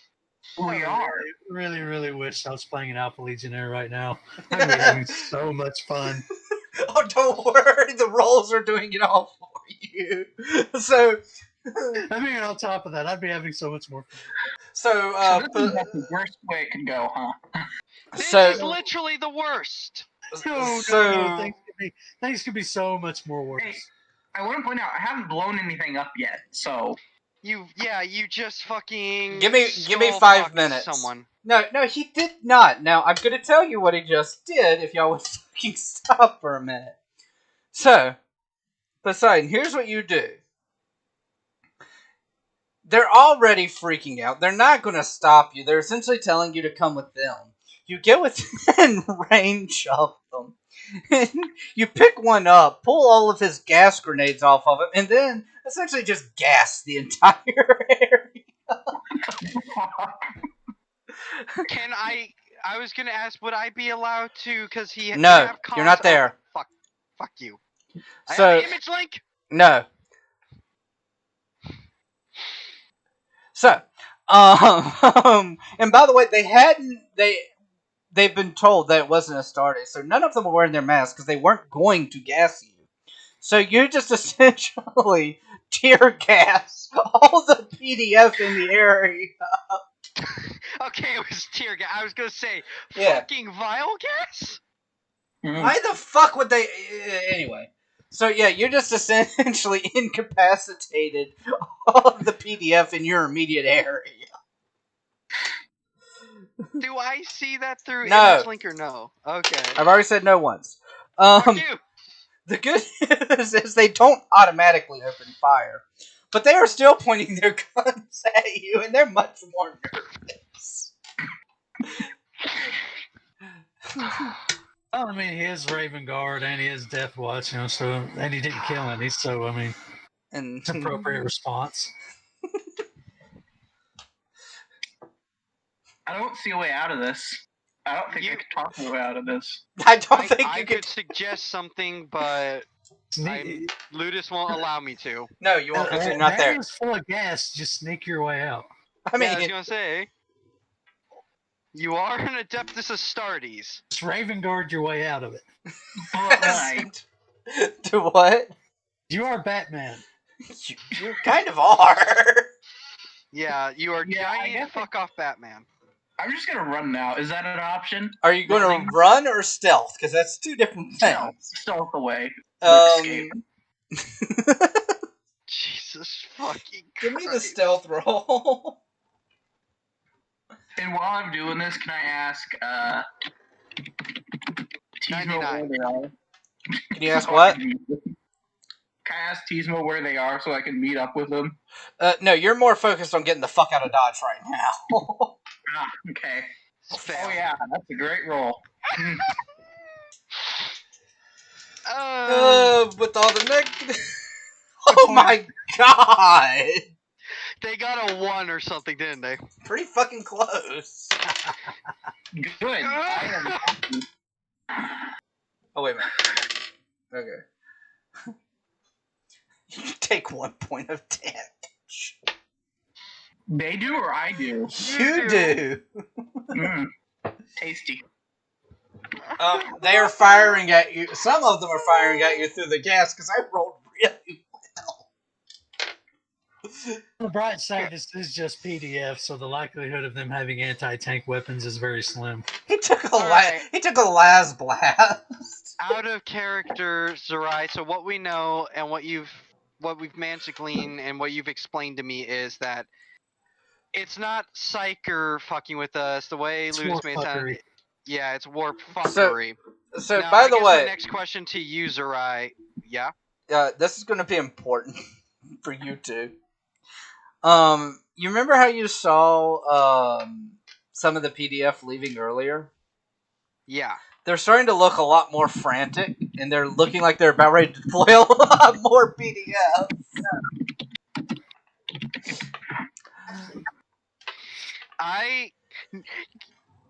We are. Really, really wish I was playing an Alpha Legionnaire right now. I'm having so much fun. Oh, don't worry. The rolls are doing it all for you. So, I mean, on top of that, I'd be having so much more fun. So, this is like the worst way it could go, huh? This so, is literally the worst. No, so, things could be so much more worse. Hey, I want to point out, I haven't blown anything up yet, so... You just fucking... Give me skull 5 fucked minutes. Someone. No, he did not. Now, I'm going to tell you what he just did if y'all would fucking stop for a minute. So, Poseidon, here's what you do. They're already freaking out. They're not going to stop you. They're essentially telling you to come with them. You get within range of them. And you pick one up, pull all of his gas grenades off of him, and then essentially just gas the entire area. Can I was gonna ask, would I be allowed to, because he... No, you're not there. Fuck you. So, I have the image link? No. So, and by the way, they've been told that it wasn't a Stardate, so none of them were wearing their masks because they weren't going to gas you. So you just essentially tear gas all the PDF in the area. Okay, it was tear gas. I was gonna say, Yeah. fucking vial gas? Why the fuck would they... Anyway. So yeah, you're just essentially incapacitated all of the PDF in your immediate area. Do I see that through No. image link or no? Okay. I've already said no once. Fuck you! The good news is they don't automatically open fire, but they are still pointing their guns at you, and they're much more nervous. Well, I mean, he is Raven Guard and he is Deathwatch, so, and he didn't kill any, so, I mean, And it's an appropriate response. I don't see a way out of this. I don't think I could talk my way out of this. I don't think I you could suggest something, but Ludus won't allow me to. No, you won't because you're not there. That is full of gas. Just sneak your way out. I mean, I was gonna say, you are an Adeptus Astartes. Just Raven Guard your way out of it. Right. To what? You are Batman. You kind of are. Yeah, you are Yeah, I giant guess fuck off Batman. I'm just gonna run now. Is that an option? Are you going to run or stealth? Because that's two different things. Stealth away. Um, Jesus fucking Christ. give me the stealth roll. And while I'm doing this, can I ask, Tizmo where they are? Can you ask what? Can I ask Tizmo where they are so I can meet up with them? No, you're more focused on getting the fuck out of Dodge right now. Ah, okay. Fail. Oh yeah, that's a great roll. With all the Oh my god! They got a 1 or something, didn't they? Pretty fucking close. Good. I am. Oh, wait a minute. Okay. You take 1 point of damage. They do or I do? You do. Mm. Tasty. They are firing at you. Some of them are firing at you through the gas because I rolled really well. On the bright side, this is just PDF, so the likelihood of them having anti-tank weapons is very slim. He took a Alright. he took a las blast. Out of character, Zerai. So what we know and what we've managed to glean and what you've explained to me is that it's not Psyker fucking with us the way It's Ludus warp made it sound. fuckery. Yeah, it's warp fuckery. So Now, by I the guess way, my next question to you, Zerai. Yeah. this is going to be important for you two. You remember how you saw some of the PDF leaving earlier? Yeah. They're starting to look a lot more frantic, and they're looking like they're about ready to deploy a lot more PDF.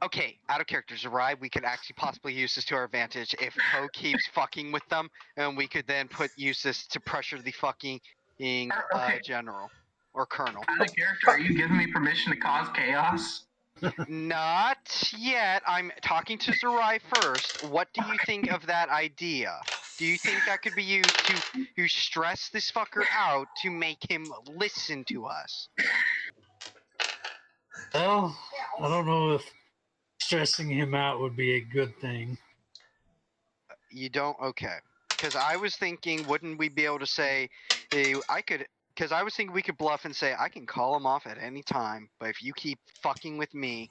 Okay, out of character, Zerai, we could actually possibly use this to our advantage if Poe keeps fucking with them, and we could then use this to pressure the fucking Okay. general or colonel. Out of character, are you giving me permission to cause chaos? Not yet. I'm talking to Zerai first. What do you think of that idea? Do you think that could be used to stress this fucker out to make him listen to us? Well, I don't know if stressing him out would be a good thing. You don't? Okay. Because I was thinking, wouldn't we be able to say, because I was thinking we could bluff and say, I can call him off at any time, but if you keep fucking with me,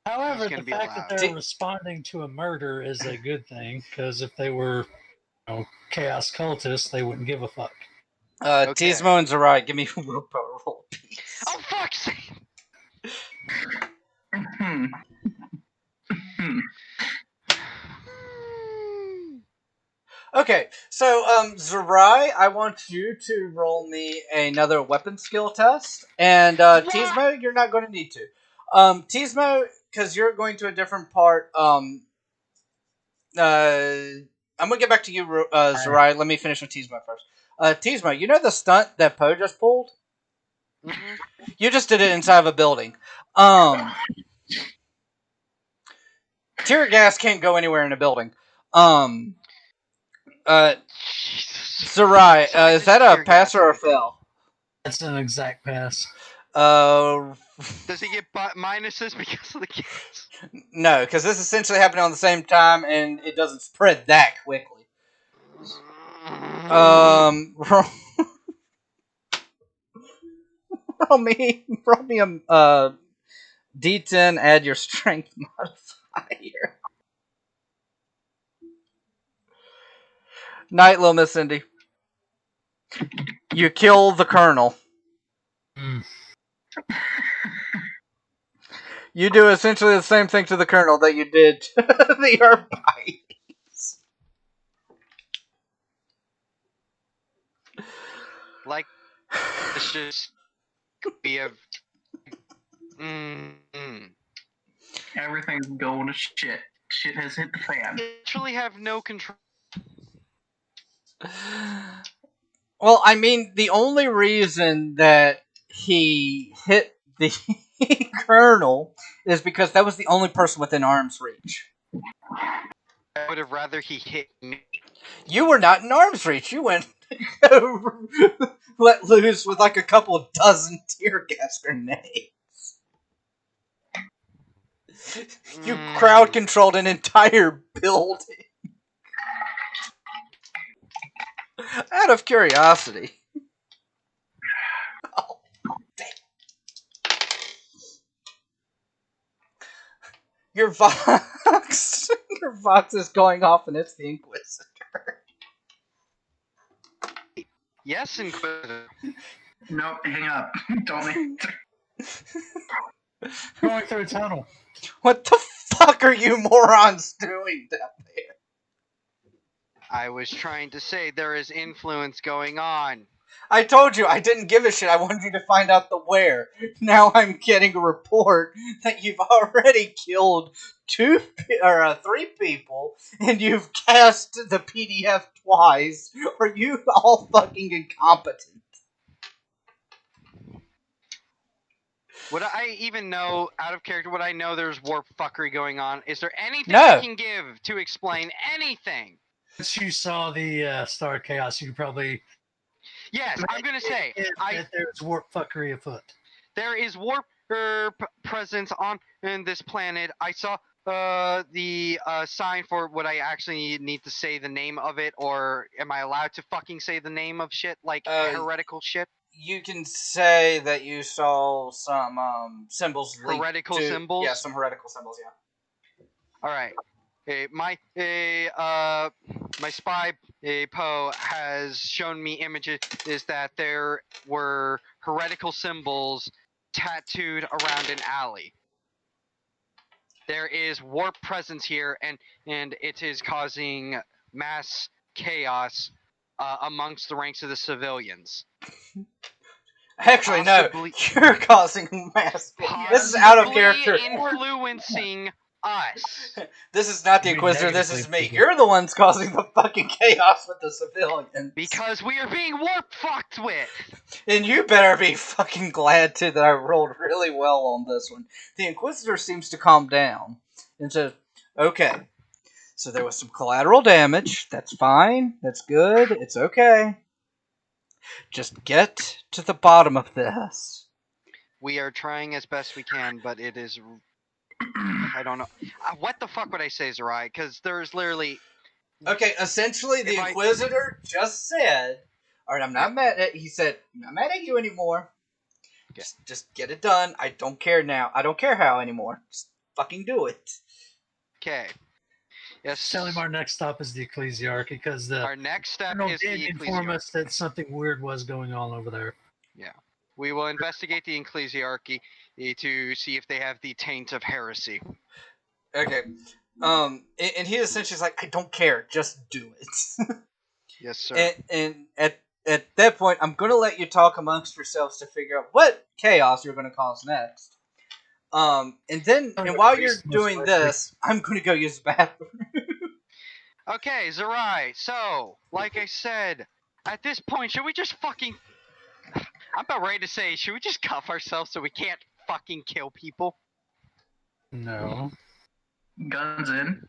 However, gonna the be fact allowed. that they're responding to a murder is a good thing, because if they were, chaos cultists, they wouldn't give a fuck. Okay. Tismo and Zerai, give me a willpower roll, please. Oh, fuck's sake! Hmm. Okay, so Zerai, I want you to roll me another weapon skill test, and Tismo, you're not going to need to. Tismo, because you're going to a different part. I'm gonna get back to you, Zerai. Let me finish with Tismo first. Tismo, you know the stunt that Poe just pulled? Mhm. You just did it inside of a building. Tear gas can't go anywhere in a building. Jesus. Zerai, So I is just that a tear pass gas or a everything. fail? That's an exact pass. Does he get minuses because of the gas? No, because this essentially happened on the same time, and it doesn't spread that quickly. Roll me a D10. Add your strength modifier. Night, little Miss Cindy. You kill the colonel. Mm. You do essentially the same thing to the colonel that you did to the Arbites. Like, it's just we have. Everything's going to shit. Shit has hit the fan. Literally have no control. Well, I mean, the only reason that he hit the colonel is because that was the only person within arm's reach. I would have rather he hit me. You were not in arm's reach. You went let loose with like a couple dozen tear gas grenades. You crowd controlled an entire building. Out of curiosity. Oh, damn. Your Vox is going off and it's the Inquisitor. Yes, Inquisitor. Nope, hang up. Don't answer. Going through a tunnel. What the fuck are you morons doing down there? I was trying to say there is influence going on. I told you I didn't give a shit. I wanted you to find out the where. Now I'm getting a report that you've already killed 3 people, and you've cast the PDF twice. Are you all fucking incompetent? Would I even know, out of character, would I know there's warp fuckery going on? Is there anything No. I can give to explain anything? Once you saw the Star of Chaos, you probably Yes, I'm gonna say that there's warp fuckery afoot. there is warp presence on this planet. I saw the sign for what I actually need to say the name of it, or am I allowed to fucking say the name of shit like heretical shit? You can say that you saw some symbols. Heretical symbols? Yeah, some heretical symbols. Yeah. All right. My spy Poe has shown me images that there were heretical symbols tattooed around an alley. There is warp presence here, and it is causing mass chaos amongst the ranks of the civilians. Actually, Possibly- no. You're causing mass. This is out of character. Influencing us. This is not the Inquisitor. This is me. You're the ones causing the fucking chaos with the civilians. Because we are being warp fucked with. And you better be fucking glad too that I rolled really well on this one. The Inquisitor seems to calm down and says, "Okay, so there was some collateral damage. That's fine. That's good. It's okay. Just get to the bottom of this." We are trying as best we can, but it is. I don't know. What the fuck would I say, Zerai? Because there's literally. Okay, essentially, the Inquisitor just said, "Alright, I'm not mad at." He said, "I'm not mad at you anymore. Okay. Just get it done. I don't care now. I don't care how anymore. Just fucking do it." Okay. Yes. Tell him our next stop is the Ecclesiarchy because the Our next step Colonel is did the inform Ecclesiarchy. us that something weird was going on over there. We will investigate the Ecclesiarchy to see if they have the taint of heresy. Okay. And he essentially is like, "I don't care. Just do it." Yes, sir. And at that point, I'm going to let you talk amongst yourselves to figure out what chaos you're going to cause next. And while you're doing this, I'm going to go use the bathroom. Okay, Zerai. So, like I said, at this point, should we just fucking... I'm about ready to say, should we just cuff ourselves so we can't fucking kill people? No. Guns in.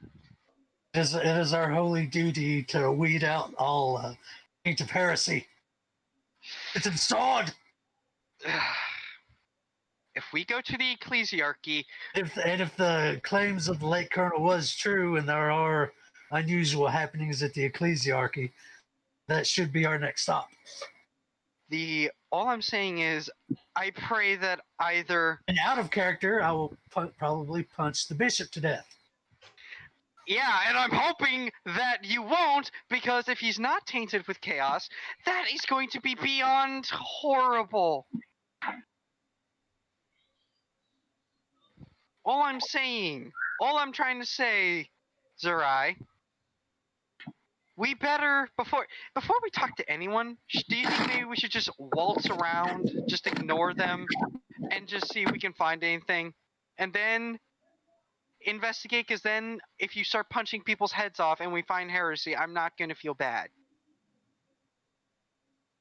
It is our holy duty to weed out all taint of heresy. It's installed! If we go to the Ecclesiarchy... If the claims of the late Colonel was true and there are unusual happenings at the Ecclesiarchy, that should be our next stop. All I'm saying is, I pray that either... And out of character, I will probably punch the bishop to death. Yeah, and I'm hoping that you won't, because if he's not tainted with chaos, that is going to be beyond horrible. All I'm trying to say, Zerai, we better, before we talk to anyone, do you think maybe we should just waltz around, just ignore them, and just see if we can find anything? And then investigate, because then if you start punching people's heads off and we find heresy, I'm not going to feel bad.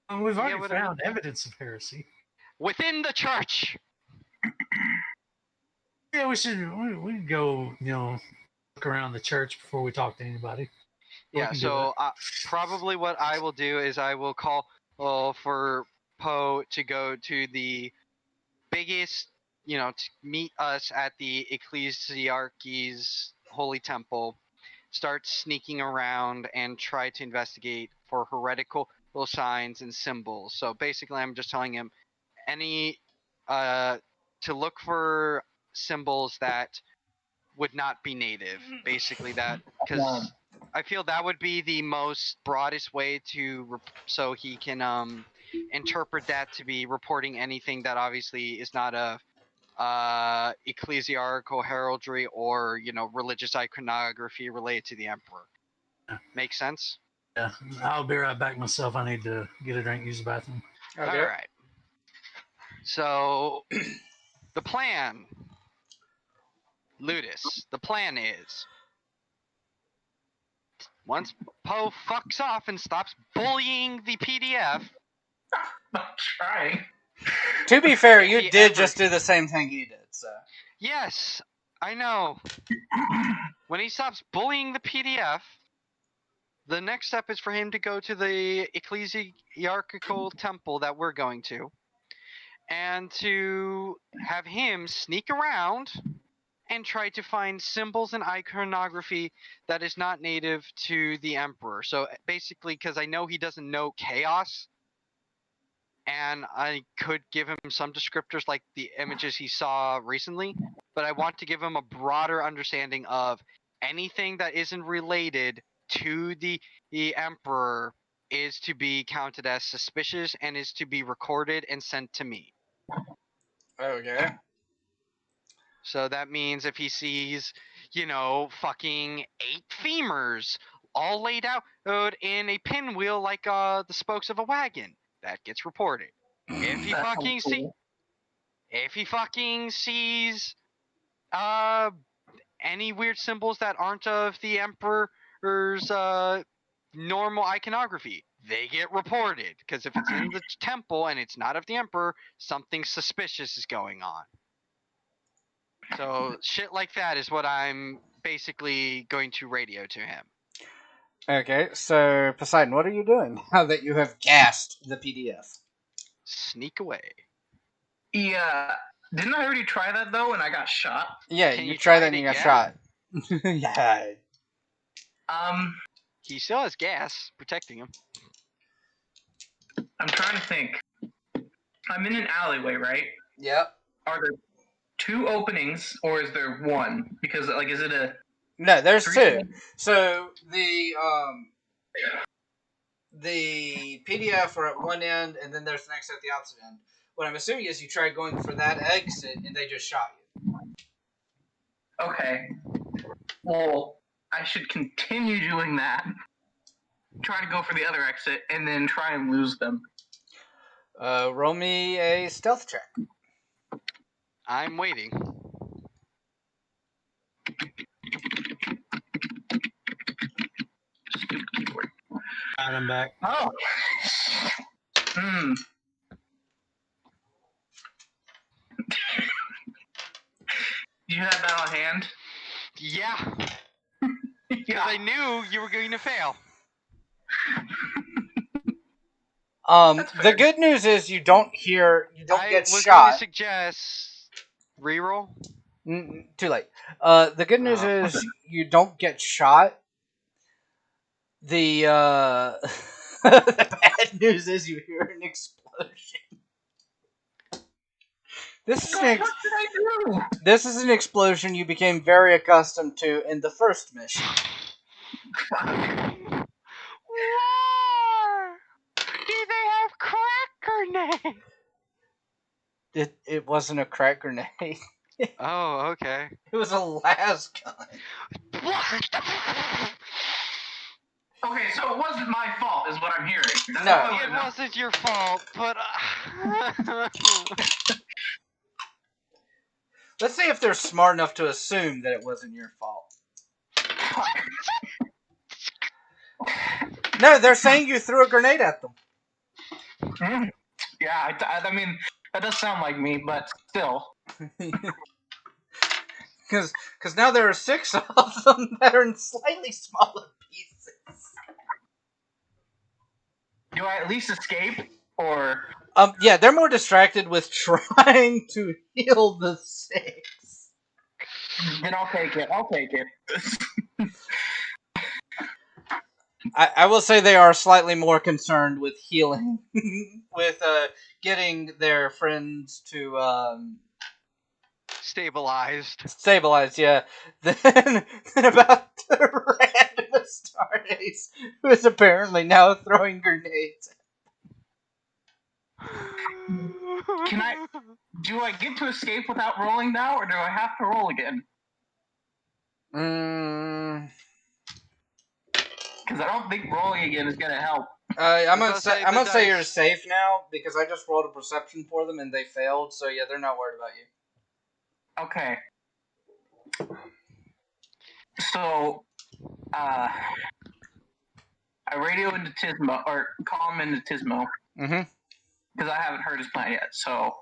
Well, we've already found evidence of heresy. Within the church! Yeah, we can go, look around the church before we talk to anybody. Yeah, so probably what I will do is I will call for Poe to go to the biggest, to meet us at the Ecclesiarchy's holy temple, start sneaking around and try to investigate for heretical signs and symbols. So basically I'm just telling him to look for symbols that would not be native, basically, that, because I feel that would be the most broadest way to so he can interpret that to be reporting anything that obviously is not a ecclesiarchal heraldry or religious iconography related to the emperor. Make sense? Yeah, I'll be right back myself. I need to get a drink, use the bathroom. Okay. All right. So, the plan, Ludus. The plan is once Poe fucks off and stops bullying the PDF. I'm trying. To be fair, If you he did ever- just do the same thing he did, so. Yes, I know. When he stops bullying the PDF, the next step is for him to go to the ecclesiarchical temple that we're going to, and to have him sneak around and try to find symbols and iconography that is not native to the Emperor. So basically, because I know he doesn't know chaos, and I could give him some descriptors like the images he saw recently, but I want to give him a broader understanding of anything that isn't related to the Emperor is to be counted as suspicious and is to be recorded and sent to me. Okay. So that means if he sees, fucking 8 femurs all laid out in a pinwheel like the spokes of a wagon, that gets reported. If he That sounds fucking cool. if he fucking sees any weird symbols that aren't of the Emperor's normal iconography, they get reported. Because if it's in the temple and it's not of the Emperor, something suspicious is going on. So shit like that is what I'm basically going to radio to him. Okay, so Poseidon, what are you doing now that you have gassed the PDF? Sneak away. Yeah. Didn't I already try that though and I got shot? Yeah, Can you you tried try that and it you got again? shot. Yeah. He still has gas protecting him. I'm trying to think. I'm in an alleyway, right? Yep. Are there 2 openings or is there 1? Because is it a No, there's 3 2. So the PDF are at one end, and then there's the next at the opposite end. What I'm assuming is you tried going for that exit, and they just shot you. Okay. Well, I should continue doing that. Try to go for the other exit and then try and lose them. Roll me a stealth check. I'm waiting. Stupid keyboard. Alright, I'm back. Oh. Do you have that on hand? Yeah, because I knew you were going to fail. That's The fair. good news is you don't get I was going shot. to suggest reroll. Too late. The good news is you don't get shot. The the bad news is you hear an explosion. This is God, what did I do? This is an explosion you became very accustomed to in the first mission. Fuck. War! Do they have crack grenades? It wasn't a crack grenade. Oh, okay. It was a las gun. Okay, so it wasn't my fault, is what I'm hearing. That's No. all I wanna It know. wasn't your fault, but Let's see if they're smart enough to assume that it wasn't your fault. No, they're saying you threw a grenade at them. Yeah, I mean, that does sound like me, but still. Because now there are 6 of them that are in slightly smaller pieces. Do I at least escape, or... Yeah, they're more distracted with trying to heal the 6. Then I'll take it. I will say they are slightly more concerned with healing, with getting their friends to stabilized. stabilize, yeah, than about the random Astartes, who is apparently now throwing grenades. Do I get to escape without rolling now, or do I have to roll again? Because I don't think rolling again is gonna help. I'm gonna was gonna say, I'm the gonna say you're dice- safe now because I just rolled a perception for them and they failed. So yeah, they're not worried about you. Okay. So, I radio into Tismo, or call him into Tismo, Mm-hmm. because I haven't heard his plan yet. So,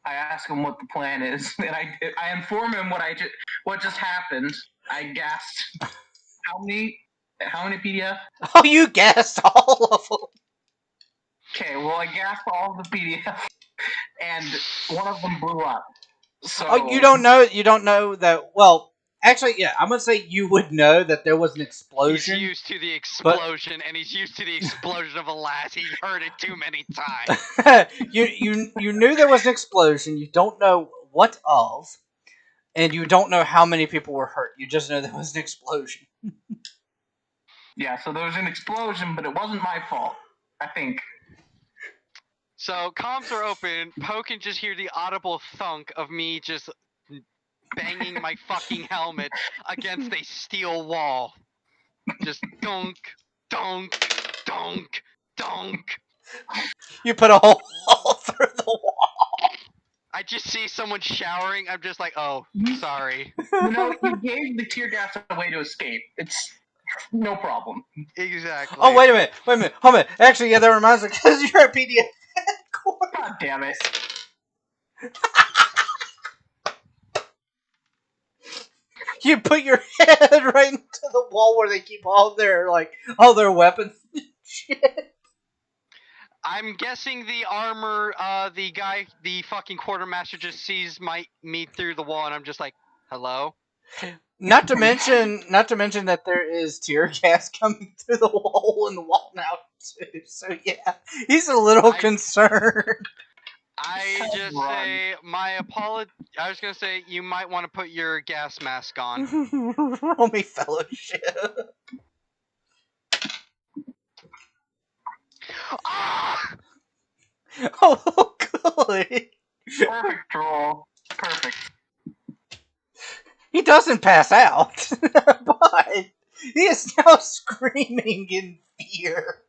I ask him what the plan is, and I inform him what just happened. I gasped. How many PDF? Oh, you guessed all of them. Okay, well, I gasped all of the PDF, and one of them blew up. So, Oh, you don't know that. Well, actually, yeah, I'm gonna say you would know that there was an He's explosion. used to the explosion, and he's used to the explosion of a lass. He's heard it too many times. you knew there was an explosion. You don't know what of, and you don't know how many people were hurt. You just know there was an explosion. yeah, so there was an explosion, but it wasn't my fault, I think. So comms are open. Poe can just hear the audible thunk of me just banging my fucking helmet against a steel wall. Just dunk, dunk, dunk, dunk. You put a hole through the wall. I just see someone showering. I'm just like, oh, sorry. You gave the tear gas a way to escape. It's no problem. Exactly. Oh, wait a minute. Hold a minute. Actually, yeah, that reminds me, because you're at PDF headquarters. God damn it. You put your head right into the wall where they keep all their weapons and shit. I'm guessing the armor, the fucking quartermaster just sees me through the wall, and I'm just like, hello? Not to mention that there is tear gas coming through the hole in the wall now too. So yeah, he's a little concerned. I just say I was gonna say you might want to put your gas mask on. Roll me fellowship. Ah! Oh, good. Perfect roll. Perfect. He doesn't pass out, but he is now screaming in fear.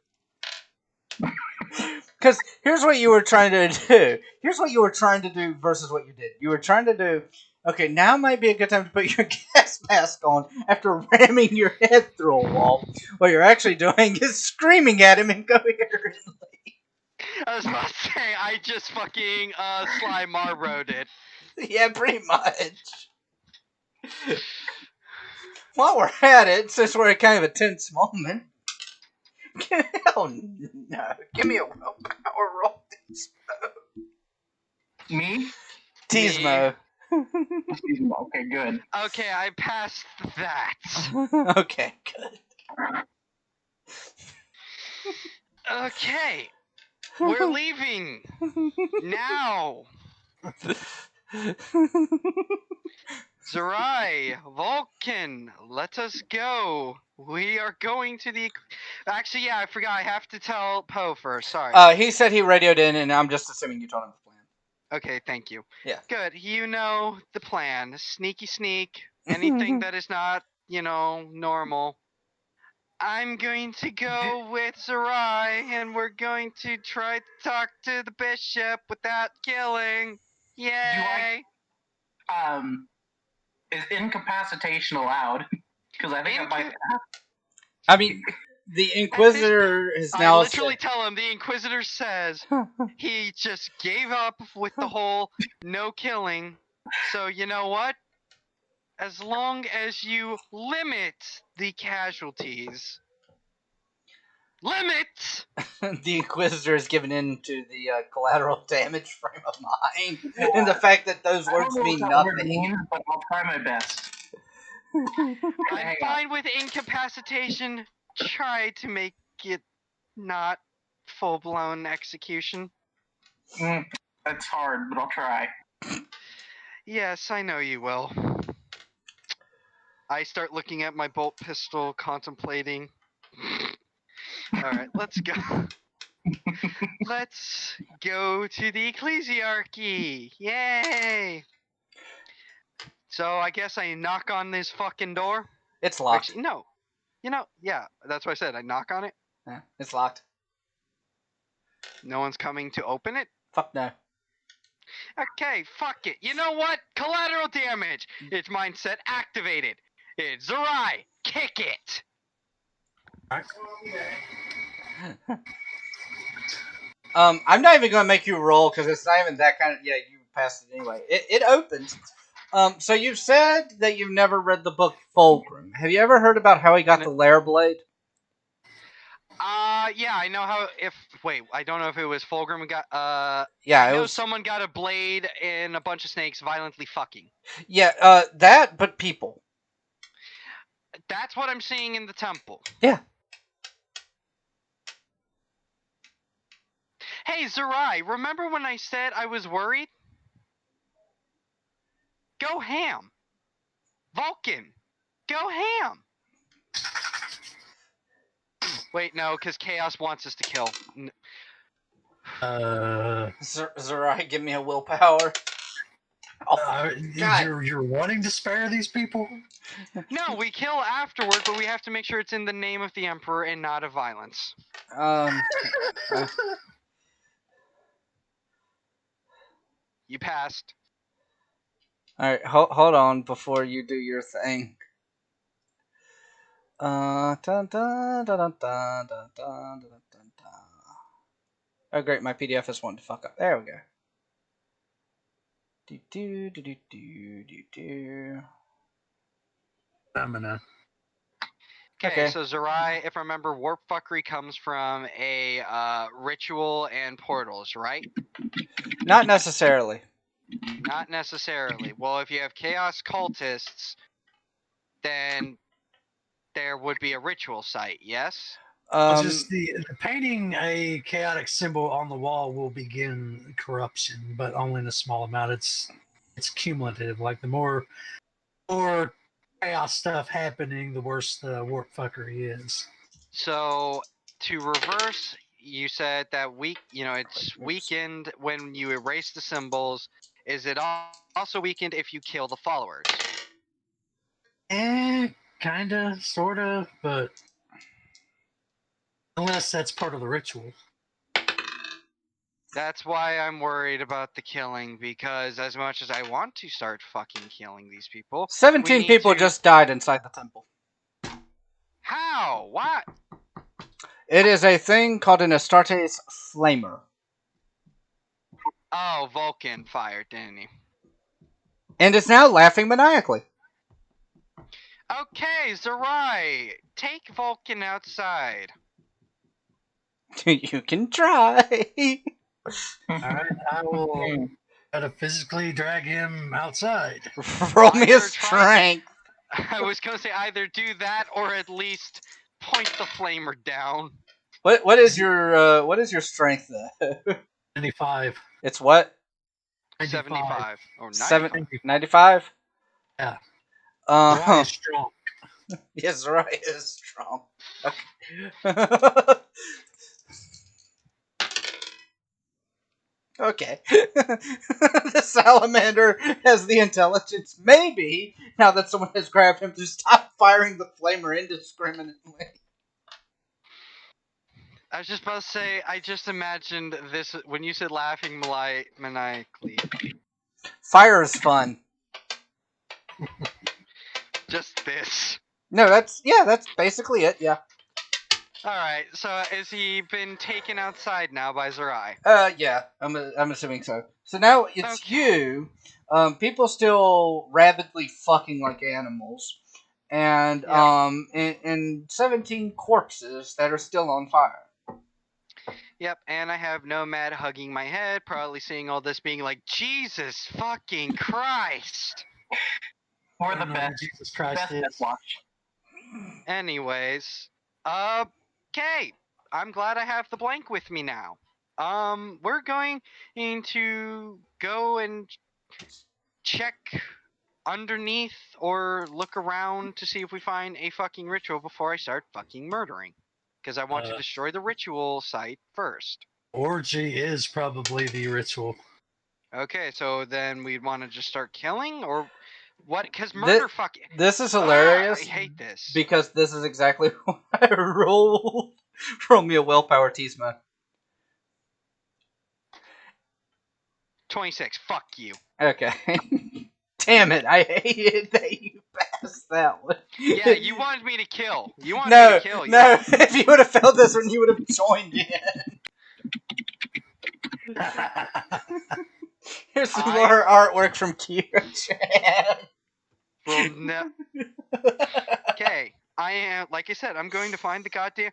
Because here's what you were trying to do. Here's what you were trying to do versus what you did. You were trying to do, okay, now might be a good time to put your gas mask on after ramming your head through a wall. What you're actually doing is screaming at him incoherently. I was about to say, I just fucking Sly Marro'd it. Yeah, pretty much. While we're at it, since we're at kind of a tense moment, hell no. Give me a willpower roll, Me? Tismo. Okay, good. Okay, I passed that. Okay, good. Okay, we're leaving now. Zerai, Vulcan, let us go. We are going to the... Actually, yeah, I forgot. I have to tell Poe first. Sorry. He said he radioed in, and I'm just assuming you told him the plan. Okay, thank you. Yeah. Good. You know the plan. Sneaky sneak. Anything that is not, normal. I'm going to go with Zerai, and we're going to try to talk to the bishop without killing. Yay! Is incapacitation allowed? Because I think I might. I mean, the Inquisitor is I now... literally tell him the Inquisitor says he just gave up with the whole no killing. So you know what? As long as you limit the casualties. Limit! The Inquisitor is given in to the collateral damage frame of mind, and the fact that those words mean nothing. Means, but I'll try my best. I'm fine with incapacitation. Try to make it not full-blown execution. That's hard, but I'll try. Yes, I know you will. I start looking at my bolt pistol, contemplating. Alright, let's go. Let's go to the Ecclesiarchy! Yay! So I guess I knock on this fucking door? It's locked. Actually, no. You know, yeah, that's what I said. I knock on it. Yeah, it's locked. No one's coming to open it. Fuck no. Okay, fuck it. You know what? Collateral damage. Its mindset activated. It's Zerai. Kick it. I'm not even gonna make you roll because it's not even that kind of. Yeah, you passed it anyway. It opens. So you've said that you've never read the book Fulcrum. Have you ever heard about how he got the lair blade? Yeah, I know how. Wait, I don't know if it was Fulgrim got. Yeah, I it know was. someone got a blade and a bunch of snakes violently fucking. Yeah, that, but people. That's what I'm seeing in the temple. Yeah. Hey, Zerai, remember when I said I was worried? Go ham. Vulcan, go ham. Wait, no, because Chaos wants us to kill. Zerai, give me a willpower. Oh, God. You're wanting to spare these people? No, we kill afterward, but we have to make sure it's in the name of the Emperor and not of violence. You passed. Alright, hold on before you do your thing. Dun, dun, dun, dun, dun, dun, dun, dun, dun, dun. Oh great, my PDF is wanting to fuck up. There we go. Do do do do do do do. Stamina. Okay, so Zerai, if I remember, warp fuckery comes from a ritual and portals, right? Not necessarily. Not necessarily. Well, if you have chaos cultists, then there would be a ritual site, yes? Just the painting a chaotic symbol on the wall will begin corruption, but only in a small amount. It's cumulative. Like the more chaos stuff happening, the worse the warp fuckery is. So to reverse, you said that it's weakened when you erase the symbols. Is it also weakened if you kill the followers? Kinda, sorta, but unless that's part of the ritual. That's why I'm worried about the killing, because as much as I want to start fucking killing these people, 17 people just died inside the temple. How? What? It is a thing called an Astartes Flamer. Oh, Vulcan fired, didn't he? And is now laughing maniacally. Okay, Zerai, take Vulcan outside. You can try. Alright, I will try to physically drag him outside. Roll me a strength. I was gonna say either do that or at least point the flamer down. What is your strength then? 95. It's what? 75 or 95. 95? Yeah. Zerai is strong. Yes, Zerai is strong. Okay. Okay. The salamander has the intelligence, maybe, now that someone has grabbed him, to stop firing the flamer indiscriminately. I was just about to say, I just imagined this when you said laughing maniacally. Fire is fun. Just this. No, that's basically it, yeah. Alright, so has he been taken outside now by Zerai? Yeah, I'm assuming so. So now it's you. People still rabidly fucking like animals, and and 17 corpses that are still on fire. Yep, and I have Nomad hugging my head, probably seeing all this, being like, Jesus fucking Christ! Or the best. Jesus Christ is. Deathwatch. Anyways, okay, I'm glad I have the blank with me now. We're going to go and check underneath or look around to see if we find a fucking ritual before I start fucking murdering. Because I want to destroy the ritual site first. Orgy is probably the ritual. Okay, so then we'd want to just start killing, or What? Because murder fucking... This is hilarious. I hate this. Because this is exactly what I rolled. Roll me a willpower, Tisma. 26. Fuck you. Okay. Damn it, I hated that you passed that one. Yeah, you wanted me to kill. You wanted me No, to kill. no, if you would have failed this one, you would have joined in. Here's some more artwork from Kira Chan. Well, no. Okay, I am, like I said, I'm going to find the goddamn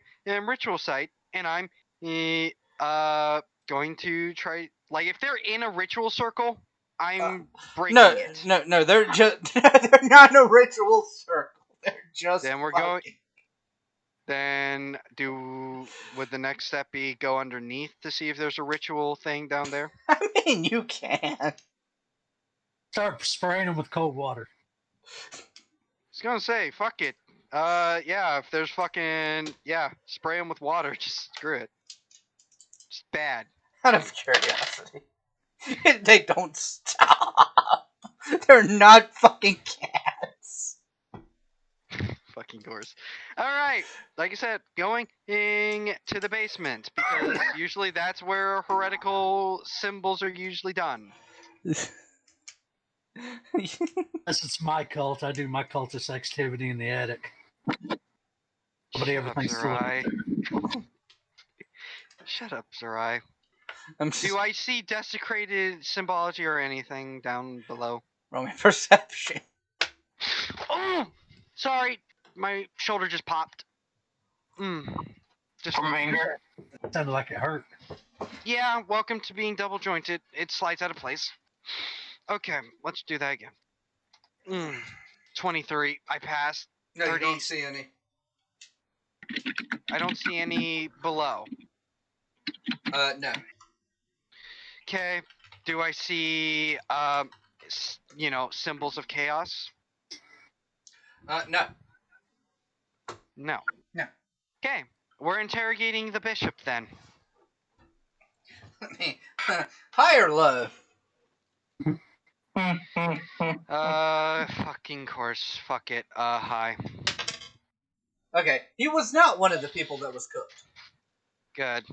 ritual site, and I'm going to try, like, if they're in a ritual circle, I'm breaking it. No, they're just, they're not a ritual circle. They're just Then we're going, then would the next step be go underneath to see if there's a ritual thing down there? I mean, you can. Start spraying them with cold water. I was gonna say, fuck it. Yeah, if there's fucking, spray them with water, just screw it. It's bad. Out of curiosity. They don't stop. They're not fucking cats. Fucking doors. Alright, like I said, going to the basement, because usually that's where heretical symbols are usually done. Unless it's my cult, I do my cultist activity in the attic. But everything's still. Shut up, Zerai. Just... Do I see desecrated symbology or anything down below? Roll me perception. Oh! Sorry, my shoulder just popped. Just From anger. Sounded like it hurt. Yeah, welcome to being double jointed. It slides out of place. Okay, let's do that again. 23. I passed. No, 30. you don't see any. I don't see any below. No. Okay. Do I see, symbols of chaos? No. No. No. Okay. We're interrogating the bishop then. I mean, high or low? Fucking course. Fuck it. High. Okay, he was not one of the people that was cooked. Good.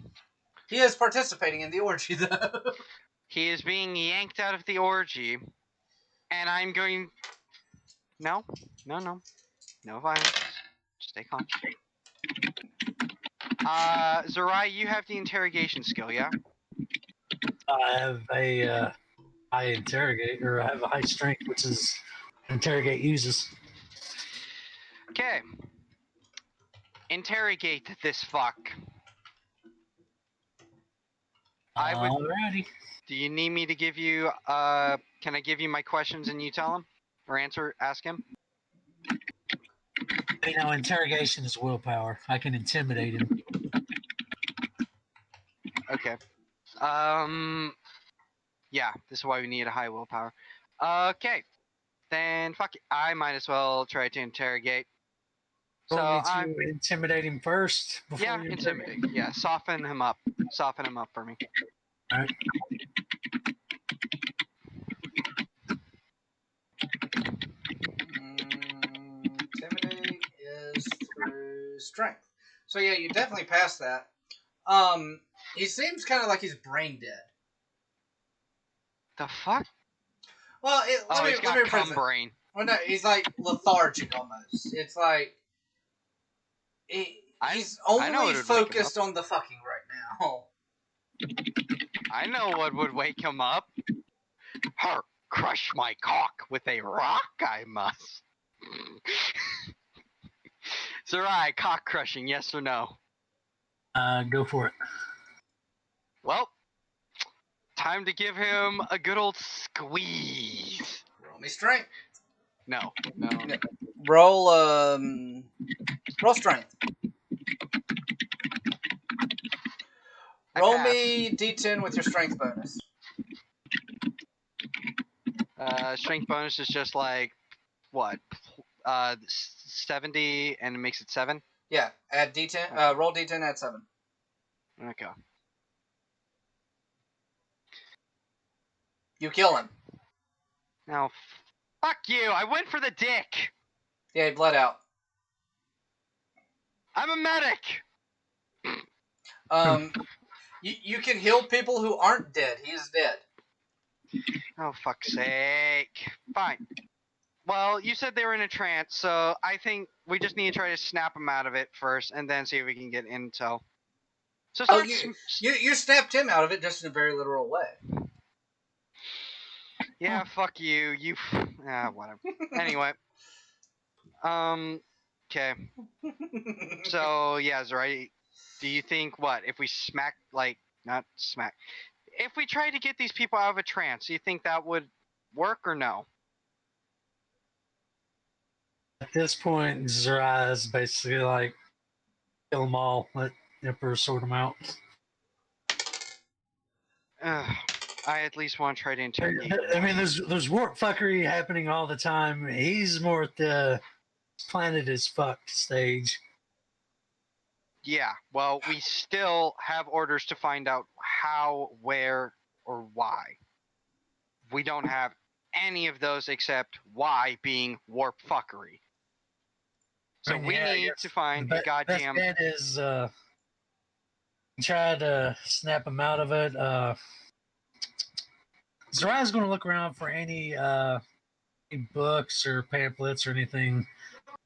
He is participating in the orgy, though. He is being yanked out of the orgy, and I'm going... No violence. Stay calm. Zerai, you have the interrogation skill, yeah? I have a high interrogate, or I have a high strength, which is interrogate uses. Okay. Interrogate this fuck. Alrighty. Do you need me to give you, can I give you my questions and you tell him? Or ask him? You know, interrogation is willpower. I can intimidate him. Okay. Yeah, this is why we need a high willpower. Okay. Then, fuck it. I might as well try to interrogate. So, I'm intimidate him first. Yeah, intimidate. Yeah, soften him up. Soften him up for me. Alright. Intimidate is through strength. So yeah, you definitely passed that. He seems kind of like he's brain dead. The fuck? Well, He's got cum brain. Well, no, he's like lethargic almost. It's like he's only focused on the fucking right now. I know what would wake him up. Crush my cock with a rock, I must. Zerai, cock crushing, yes or no? Go for it. Well, time to give him a good old squeeze. Roll me strength. No. Roll strength. Roll me D10 with your strength bonus. Strength bonus is just like, what? 70 and it makes it 7? Yeah, add D10. Roll D10, add 7. Okay. You kill him. Now, Fuck you! I went for the dick! Yeah, he bled out. I'm a medic! You can heal people who aren't dead. He is dead. Oh, fuck's sake. Fine. Well, you said they were in a trance, so I think we just need to try to snap them out of it first, and then see if we can get intel. So Oh, start. you snapped him out of it just in a very literal way. Yeah, fuck you. You. Whatever. Anyway. Okay. So, yeah, Zerai, do you think what? If we not smack. If we try to get these people out of a trance, do you think that would work or no? At this point, Zerai is basically like, kill them all, let Emperor sort them out. I at least want to try to interrogate him. I mean, there's warp fuckery happening all the time. He's more at the planet is fucked stage. Yeah, well, we still have orders to find out how, where, or why. We don't have any of those except why being warp fuckery. So I mean, we yeah, I need guess to find a goddamn. Best bet is try to snap him out of it. Zarai's going to look around for any books or pamphlets or anything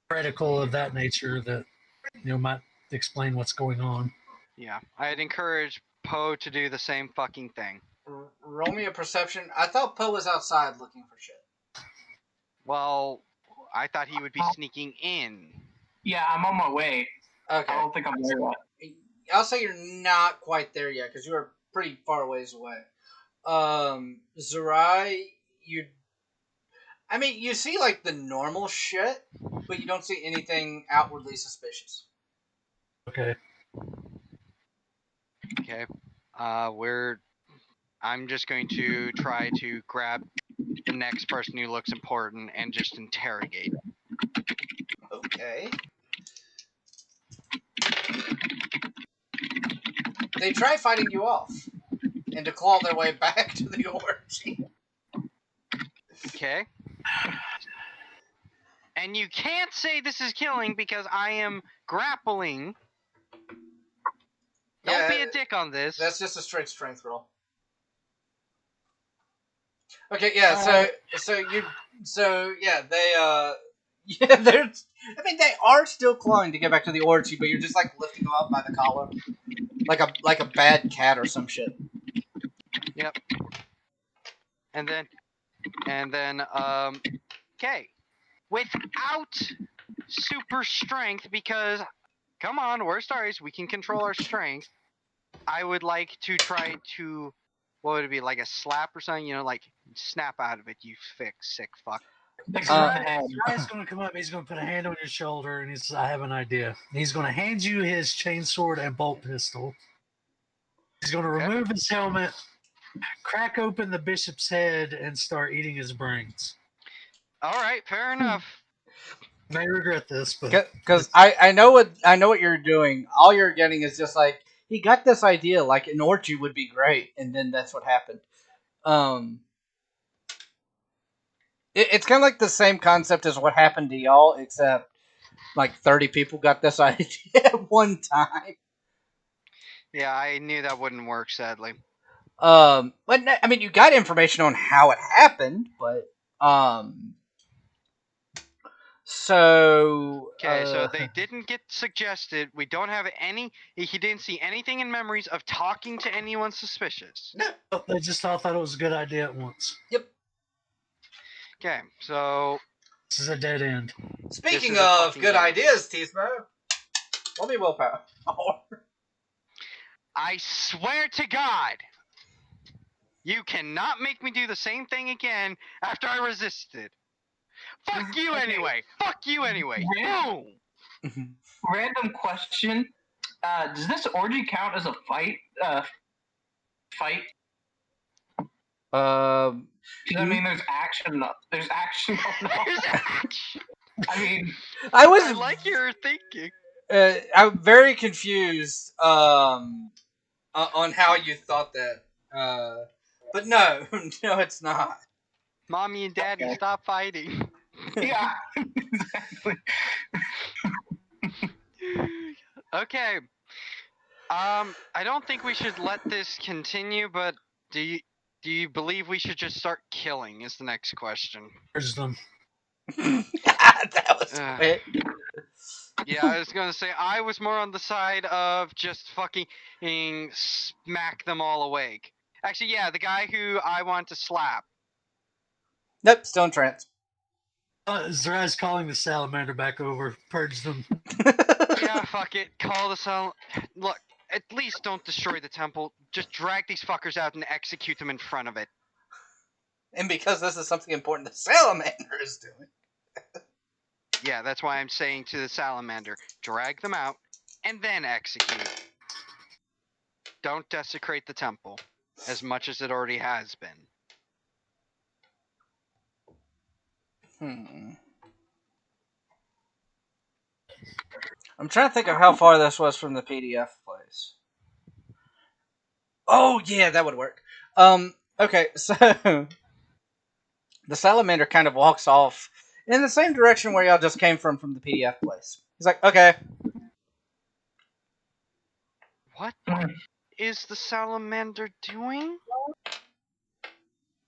critical of that nature that might explain what's going on. Yeah, I'd encourage Poe to do the same fucking thing. Roll me a perception. I thought Poe was outside looking for shit. Well, I thought he would be sneaking in. Yeah, I'm on my way. Okay. I don't think I'm there yet. I'll say you're not quite there yet because you are pretty far ways away. Zerai, you see like the normal shit, but you don't see anything outwardly suspicious. Okay. Okay. I'm just going to try to grab the next person who looks important and just interrogate. Okay. They try fighting you off and to claw their way back to the orgy. Okay. And you can't say this is killing because I am grappling. Don't be a dick on this. That's just a straight strength roll. Okay, yeah, they are still clawing to get back to the orgy, but you're just like lifting them up by the collar. Like a bad cat or some shit. Yep. And then okay. Without super strength, because come on, we're stars, we can control our strength. I would like to try to, what would it be, like a slap or something? Like snap out of it, you sick fuck. Guy's going to come up, he's going to put a hand on your shoulder, and he says, I have an idea. He's going to hand you his chainsword and bolt pistol. He's going to remove his helmet, crack open the bishop's head, and start eating his brains. All right, fair enough. May regret this, but because I know what you're doing. All you're getting is just like he got this idea, like an orgy would be great, and then that's what happened. It's kind of like the same concept as what happened to y'all, except like 30 people got this idea at one time. Yeah, I knew that wouldn't work, sadly. But I mean, you got information on how it happened, but so so they didn't get suggested. We don't have any. He didn't see anything in memories of talking to anyone suspicious. No, they just all thought it was a good idea at once. Yep. Okay, so this is a dead end. Speaking of good ideas, Tismo, let me willpower. I swear to God, you cannot make me do the same thing again after I resisted. Fuck you anyway. Fuck you anyway. Boom. Random question. Does this orgy count as a fight? I mean, there's action. There's action. I mean, I like your thinking. I'm very confused on how you thought that. But no, no, it's not. Mommy and Daddy, Okay. stop fighting. Yeah, exactly. Okay. I don't think we should let this continue, but do you believe we should just start killing? Is the next question. Purge them. That was quick. Yeah, I was gonna say I was more on the side of just fucking smack them all awake. Actually, yeah, the guy who I want to slap. Nope, still in trance. Zarai's calling the salamander back over. Purge them. Yeah, fuck it. Call the cell. Look, at least don't destroy the temple. Just drag these fuckers out and execute them in front of it. And because this is something important the salamander is doing. Yeah, that's why I'm saying to the salamander, drag them out and then execute. Don't desecrate the temple as much as it already has been. I'm trying to think of how far this was from the PDF place. Oh, yeah, that would work. Okay, so the salamander kind of walks off in the same direction where y'all just came from the PDF place. He's like, okay. What is the salamander doing?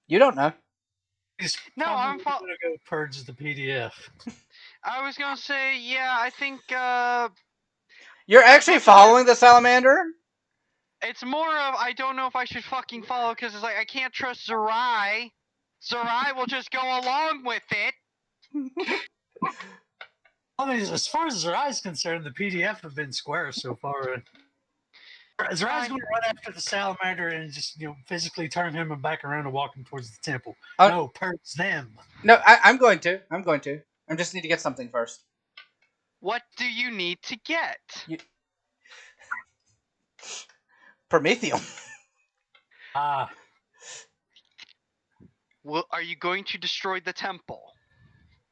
You don't know. He's No, I'm probably gonna go purge the PDF. I was gonna say, yeah, I think, You're actually following the salamander? it's more of, I don't know if I should fucking follow, because it's like, I can't trust Zerai. Zerai will just go along with it. I mean, as far as Zarai's concerned, the PDF have been square so far. Zarai's going to run after the salamander and just, physically turn him back around and walk him towards the temple. No, purge them. No, I'm going to. I just need to get something first. What do you need to get? Prometheum. Well, are you going to destroy the temple?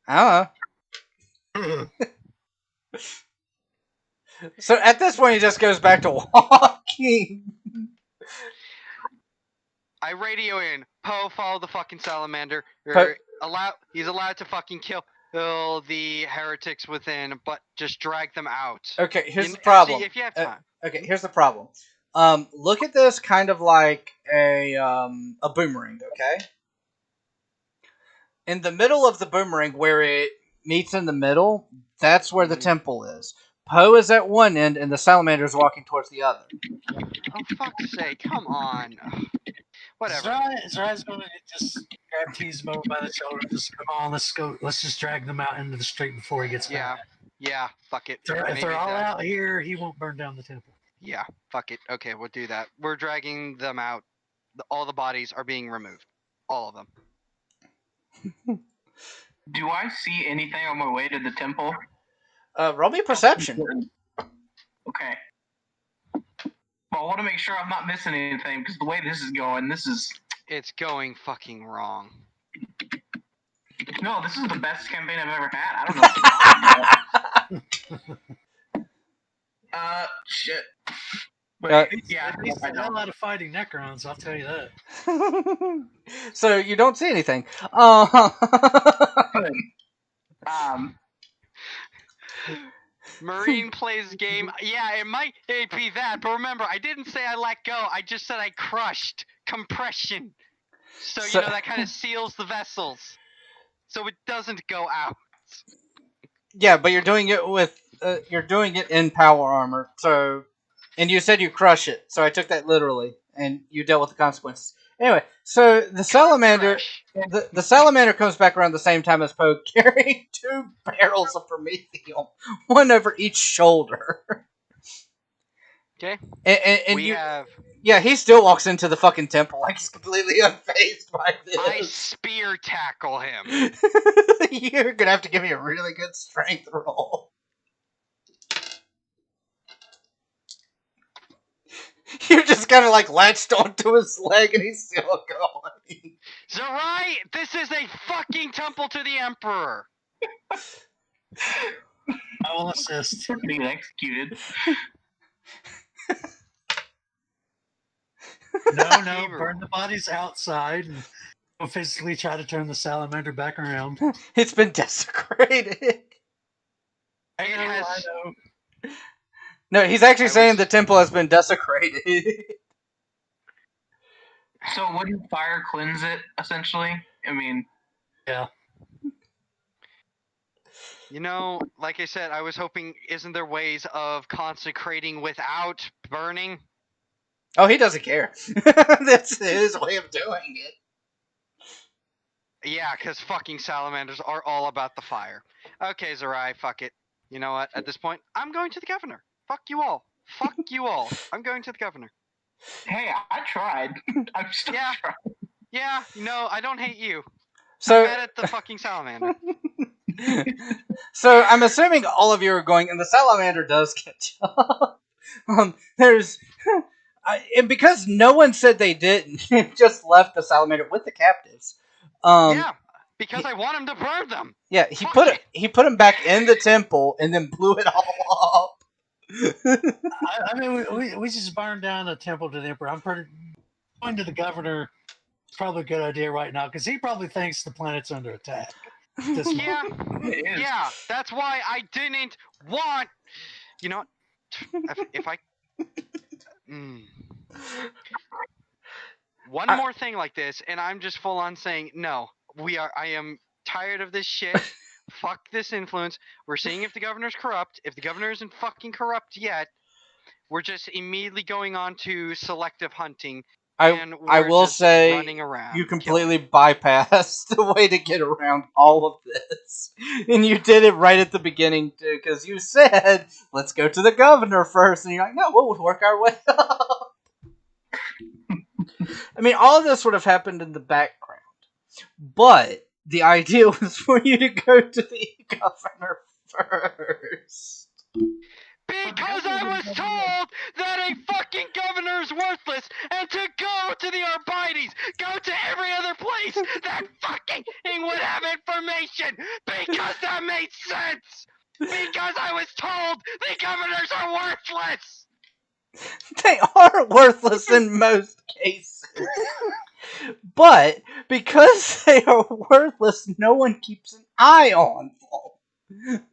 I don't know. So at this point, he just goes back to walking. I radio in. Poe, follow the fucking salamander. He's allowed to fucking kill the heretics within, but just drag them out. Okay, here's the problem. Actually, if you have time. Okay, here's the problem. Look at this kind of like a boomerang, okay? In the middle of the boomerang, where it meets in the middle, that's where the temple is. Poe is at one end, and the salamander is walking towards the other. Oh, fuck's sake, come on. Whatever. Zarai's going to just grab Tizmo by the shoulder and just, come on, let's go. Let's just drag them out into the street before he gets back. Yeah, fuck it. If they're all out here, he won't burn down the temple. Yeah, fuck it. Okay, we'll do that. We're dragging them out. All the bodies are being removed. All of them. Do I see anything on my way to the temple? Roll me perception. Okay. Well, I want to make sure I'm not missing anything, because the way this is going, It's going fucking wrong. No, this is the best campaign I've ever had. I don't know what you're talking about. Shit. Wait, yeah, At least there's a lot of fighting Necrons, I'll tell you that. So you don't see anything. Marine plays game. Yeah, it might be that, but remember, I didn't say I let go. I just said I crushed compression. So that kind of seals the vessels, so it doesn't go out. Yeah, but you're doing it with you're doing it in power armor. So, and you said you crush it, so I took that literally, and you dealt with the consequences. Anyway, so the salamander, the salamander comes back around the same time as Poe, carrying 2 barrels of promethium, one over each shoulder. Okay. And we have. Yeah, he still walks into the fucking temple like he's completely unfazed by this. I spear tackle him. You're gonna have to give me a really good strength roll. You're just kind of like latched onto his leg and he's still going. Zerai, this is a fucking temple to the Emperor. I will assist. being executed. No, burn the bodies outside and I'll physically try to turn the salamander back around. It's been desecrated. I It know, has- I know. No, he's actually I saying was- the temple has been desecrated. So wouldn't fire cleanse it, essentially? I mean, Yeah. You know, like I said, I was hoping, isn't there ways of consecrating without burning? Oh, he doesn't care. That's his way of doing it. Yeah, because fucking salamanders are all about the fire. Okay, Zerai, fuck it. You know what? At this point, I'm going to the governor. Fuck you all. Fuck you all. I'm going to the governor. hey, I tried. I'm still Yeah. trying. Yeah, no, I don't hate you. I'm So, mad at the fucking salamander. so I'm assuming all of you are going, and the salamander does catch up. There's, and because no one said they didn't, it just left the salamander with the captives. Yeah, because I want him to burn them. Yeah, he Fuck put it. he put him back in the temple and then blew it all up. I mean, we just burned down the temple to the emperor. I'm pretty going to the governor. It's probably a good idea right now because he probably thinks the planet's under attack. This Yeah, It is. yeah, that's why I didn't want. You know what? If I. Mm. One I- more thing like this, and I'm just full on saying no. I am tired of this shit. Fuck this influence. We're seeing if the governor's corrupt. If the governor isn't fucking corrupt yet, we're just immediately going on to selective hunting. And I we're will just say running around. you killing. completely bypassed the way to get around all of this, and you did it right at the beginning too, because you said let's go to the governor first, and you're like, no, we'll work our way up. I mean, all of this would have happened in the background, but the idea was for you to go to the governor first. Because I was told that a fucking governor is worthless and to go to the Arbites, go to every other place that fucking would have information because that made sense. Because I was told the governors are worthless. They are worthless in most cases. But because they are worthless, no one keeps an eye on them.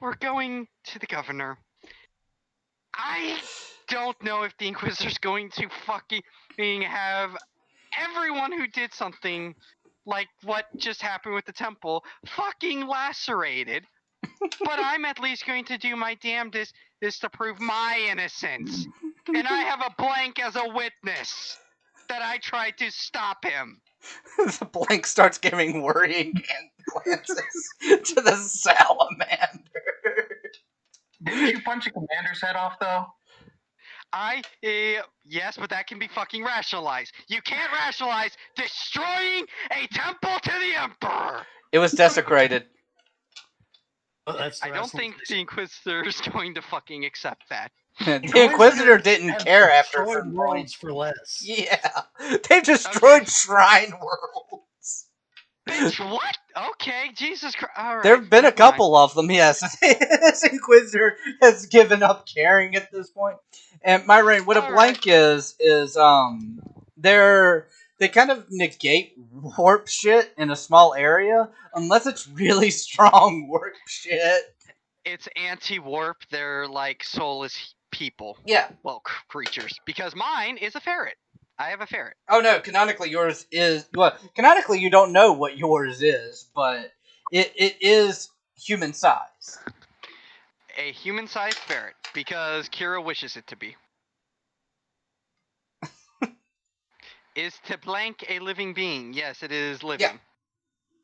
We're going to the governor. I don't know if the Inquisitor's going to fucking have everyone who did something like what just happened with the temple fucking lacerated. But I'm at least going to do my damnedest to prove my innocence. And I have a blank as a witness that I tried to stop him. The blank starts giving worrying glances to the salamander. Didn't you punch a commander's head off, though? Yes, but that can be fucking rationalized. You can't rationalize destroying a temple to the Emperor! It was desecrated. Well, that's the I don't wrestling think the Inquisitor is going to fucking accecept that. The Inquisitor didn't have care after a destroyed certain point. worlds for less. Yeah, they destroyed Okay. Shrine Worlds. Bitch, what? Okay, Jesus Christ. Alright. There have been a never mind. couple of them, yes. This Inquisitor has given up caring at this point. And Myrain, what a Alright. blank is they kind of negate warp shit in a small area unless it's really strong warp shit. It's anti-warp. They're like soulless people. Yeah. Well, creatures. Because mine is a ferret. I have a ferret. Oh no, canonically yours is... Well, canonically you don't know what yours is, but it is human size. A human-sized ferret. Because Kira wishes it to be. Is to blank a living being? Yes, it is living. Yeah.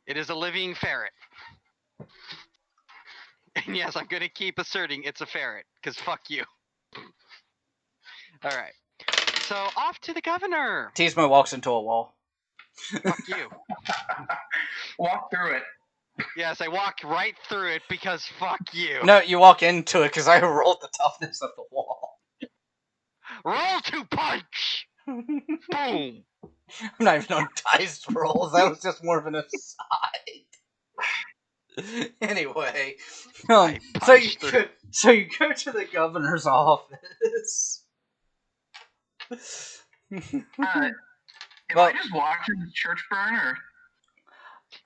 It is a living ferret. And yes, I'm gonna keep asserting it's a ferret, because fuck you. Alright. So, off to the governor! Tismo walks into a wall. Fuck you. Walk through it. Yes, I walk right through it because fuck you. No, you walk into it because I rolled the toughness of the wall. Roll to punch! Boom! I'm not even on dice rolls. That was just more of an aside. Anyway, I so punched through. you go to the governor's office. Am Well- I just watching the church burn, or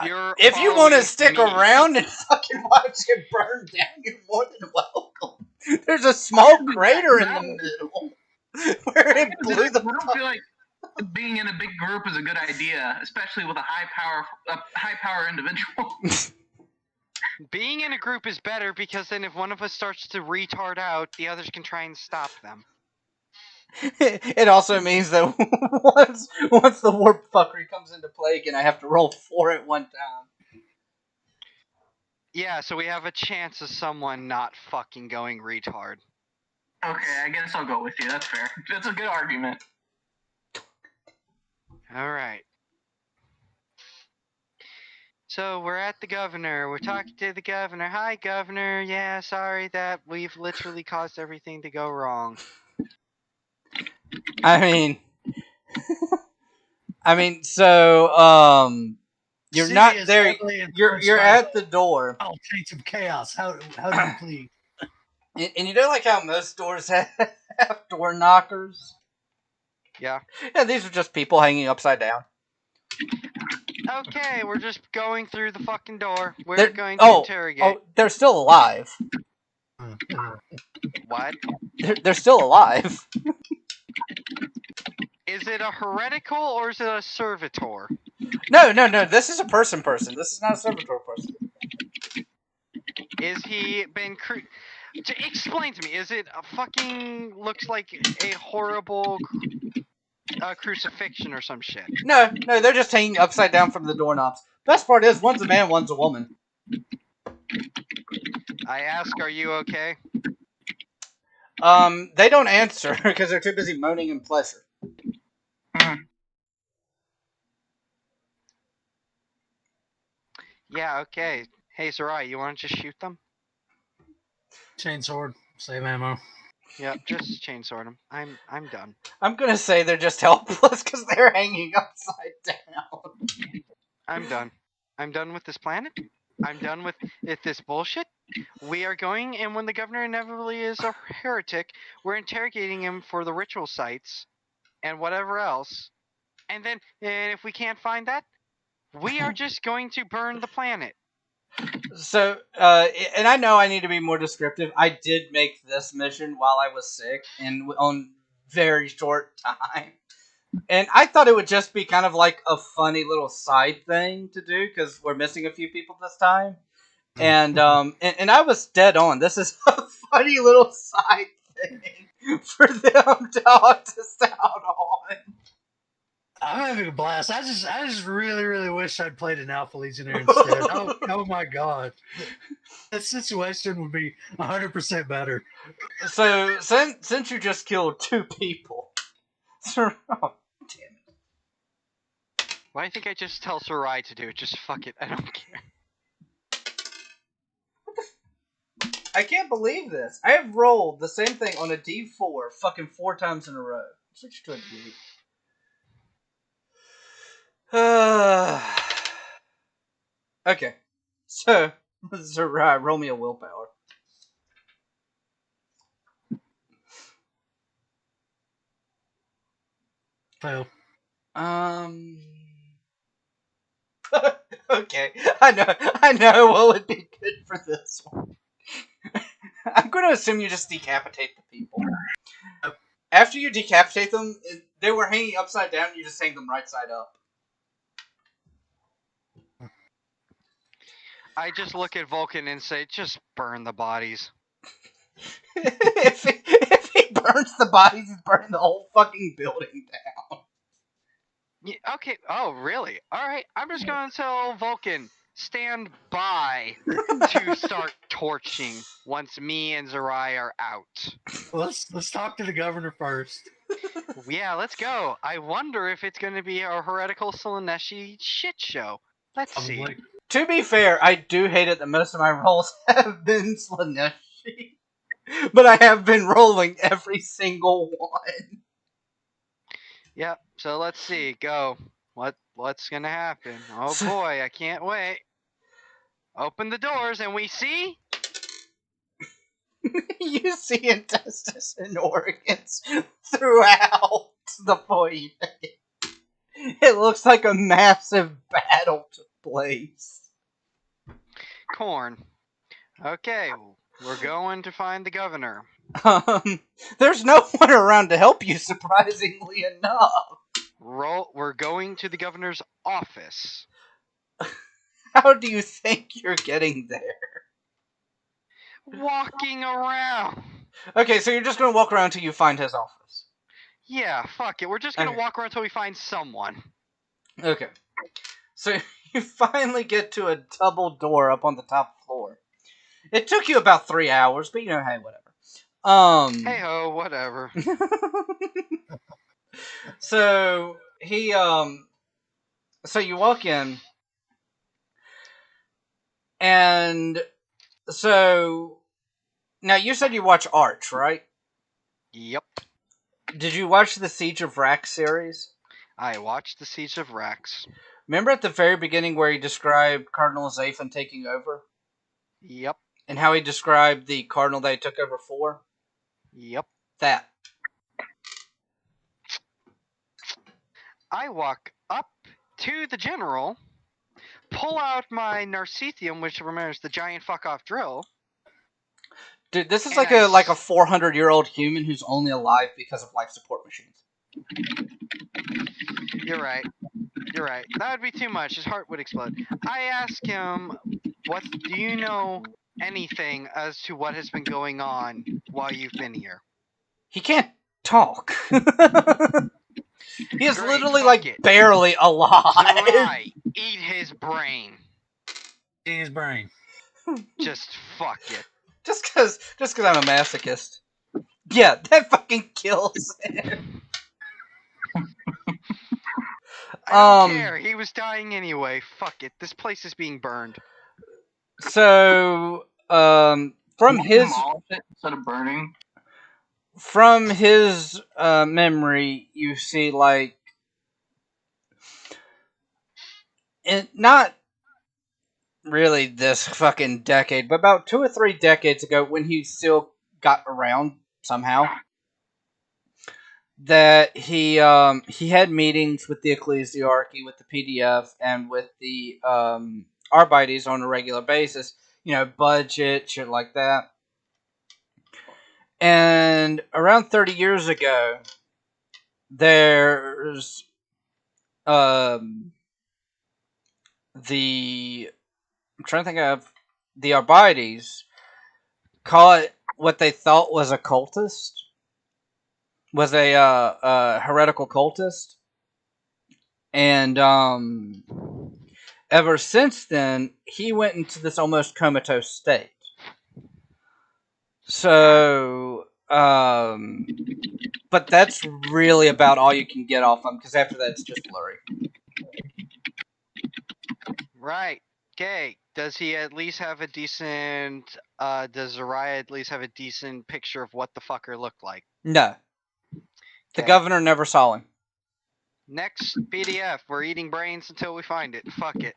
You're If you want to following stick me. around and fucking watch it burn down, you're more than welcome. There's a small crater in the middle where it blew the. I don't feel like being in a big group is a good idea, especially with a high power individual. Being in a group is better because then if one of us starts to retard out, the others can try and stop them. It also means that once the warp fuckery comes into play again, I have to roll 4 at one time. Yeah, so we have a chance of someone not fucking going retard. Okay, I guess I'll go with you. That's fair. That's a good argument. Alright. So we're at the governor. We're talking to the governor. Hi, governor. Yeah, sorry that we've literally caused everything to go wrong. I mean, so you're City not is there. heavily You're influenced by at the door, all taints of chaos. How do you plead? and you know like how most doors have door knockers. Yeah. Yeah, these are just people hanging upside down. Okay, we're just going through the fucking door. We're They're- going to oh, interrogate. Oh, they're still alive. What? They're still alive. Is it a heretical or is it a servitor? No. This is a person. This is not a servitor person. Is he been explain to me, is it a fucking looks like a horrible crucifixion or some shit? No, they're just hanging upside down from the doorknobs. Best part is, one's a man, one's a woman. I ask, are you okay? They don't answer because they're too busy moaning in pleasure. Yeah, okay. Hey, Sarai, you want to just shoot them? Chainsword, save ammo. Yep, just chainsword them. I'm done. I'm gonna say they're just helpless because they're hanging upside down. I'm done. I'm done with this planet. I'm done with this bullshit. We are going, and when the governor inevitably is a heretic, we're interrogating him for the ritual sites and whatever else. And then, if we can't find that, we are just going to burn the planet. So, and I know I need to be more descriptive. I did make this mission while I was sick and on very short time. And I thought it would just be kind of like a funny little side thing to do because we're missing a few people this time. And I was dead on. This is a funny little side thing for them to artist out on. I'm having a blast. I just really, really wish I'd played an Alpha Legionnaire instead. Oh my god. That situation would be 100% better. So, since you just killed 2 people... oh, damn it. Why do you think I just tell Sarai to do it? Just fuck it. I don't care. I can't believe this. I have rolled the same thing on a D4 fucking 4 times in a row. Switch to a D. Okay. So, Sarai, roll me a willpower. Fail. Okay. I know what would be good for this one. I'm going to assume you just decapitate the people. After you decapitate them, they were hanging upside down, you just hang them right side up. I just look at Vulcan and say, just burn the bodies. if he burns the bodies, he's burning the whole fucking building down. Yeah, okay. Oh, really? All right. I'm just going to tell Vulcan, stand by to start torching once me and Sarai are out. Let's talk to the governor first. Yeah, let's go. I wonder if it's going to be a heretical Slaneshi shit show. Let's see. Probably. To be fair, I do hate it that most of my rolls have been Slaneshi. But I have been rolling every single one. Yep. So let's see. Go. What's gonna happen? Oh boy, I can't wait. Open the doors and we see. You see intestines and organs throughout. to the point. It looks like a massive battle took place. Corn. Okay, we're going to find the governor. There's no one around to help you, surprisingly enough. We're going to the governor's office. How do you think you're getting there? Walking around. Okay, so you're just gonna walk around till you find his office. Yeah, fuck it. We're just gonna Okay. walk around until we find someone. Okay. So you finally get to a double door up on the top floor. It took you about 3 hours, but hey, whatever. Hey ho, whatever. So he so you walk in, and so now you said you watch Arch, right? Yep. Did you watch the Siege of Rax series? I watched the Siege of Rax. Remember at the very beginning where he described Cardinal Zaphon taking over? Yep. And how he described the cardinal they took over for? Yep. That. I walk up to the general, pull out my Narcithium, which remembers the giant fuck off drill. Dude, this is And like a 400-year-old human who's only alive because of life support machines. You're right. You're right. That would be too much. His heart would explode. I ask him, do you know anything as to what has been going on while you've been here? He can't talk. He is Great, literally fuck it. barely alive. Right. Eat his brain. In his brain. Just fuck it. Just cause I'm a masochist. Yeah, that fucking kills him. I don't care. He was dying anyway. Fuck it. This place is being burned. So, from his Demolish it instead of burning. From his memory, you see not really this fucking decade, but about 2 or 3 decades ago, when he still got around somehow, that he had meetings with the ecclesiarchy, with the PDF, and with the Arbites on a regular basis. Budget, shit like that. And around 30 years ago, there's I'm trying to think of the Arbites caught what they thought was a cultist, was a heretical cultist, and ever since then he went into this almost comatose state. So, but that's really about all you can get off him, because after that it's just blurry. Right. Okay. Does he at least have a decent, does Zariah at least have a decent picture of what the fucker looked like? No. The Okay. governor never saw him. Next PDF. We're eating brains until we find it. Fuck it.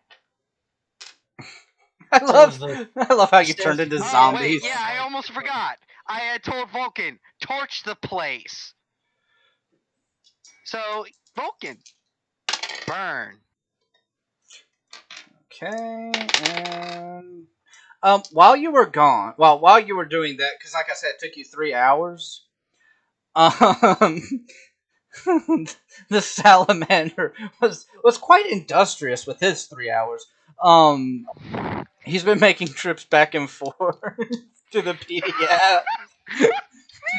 I love how you turned into Oh, wait. zombies. Yeah, I almost forgot. I had told Vulcan, torch the place. So, Vulcan, burn. Okay, and while you were gone, while you were doing that, because like I said, it took you 3 hours. The salamander was quite industrious with his 3 hours. He's been making trips back and forth to the PDF,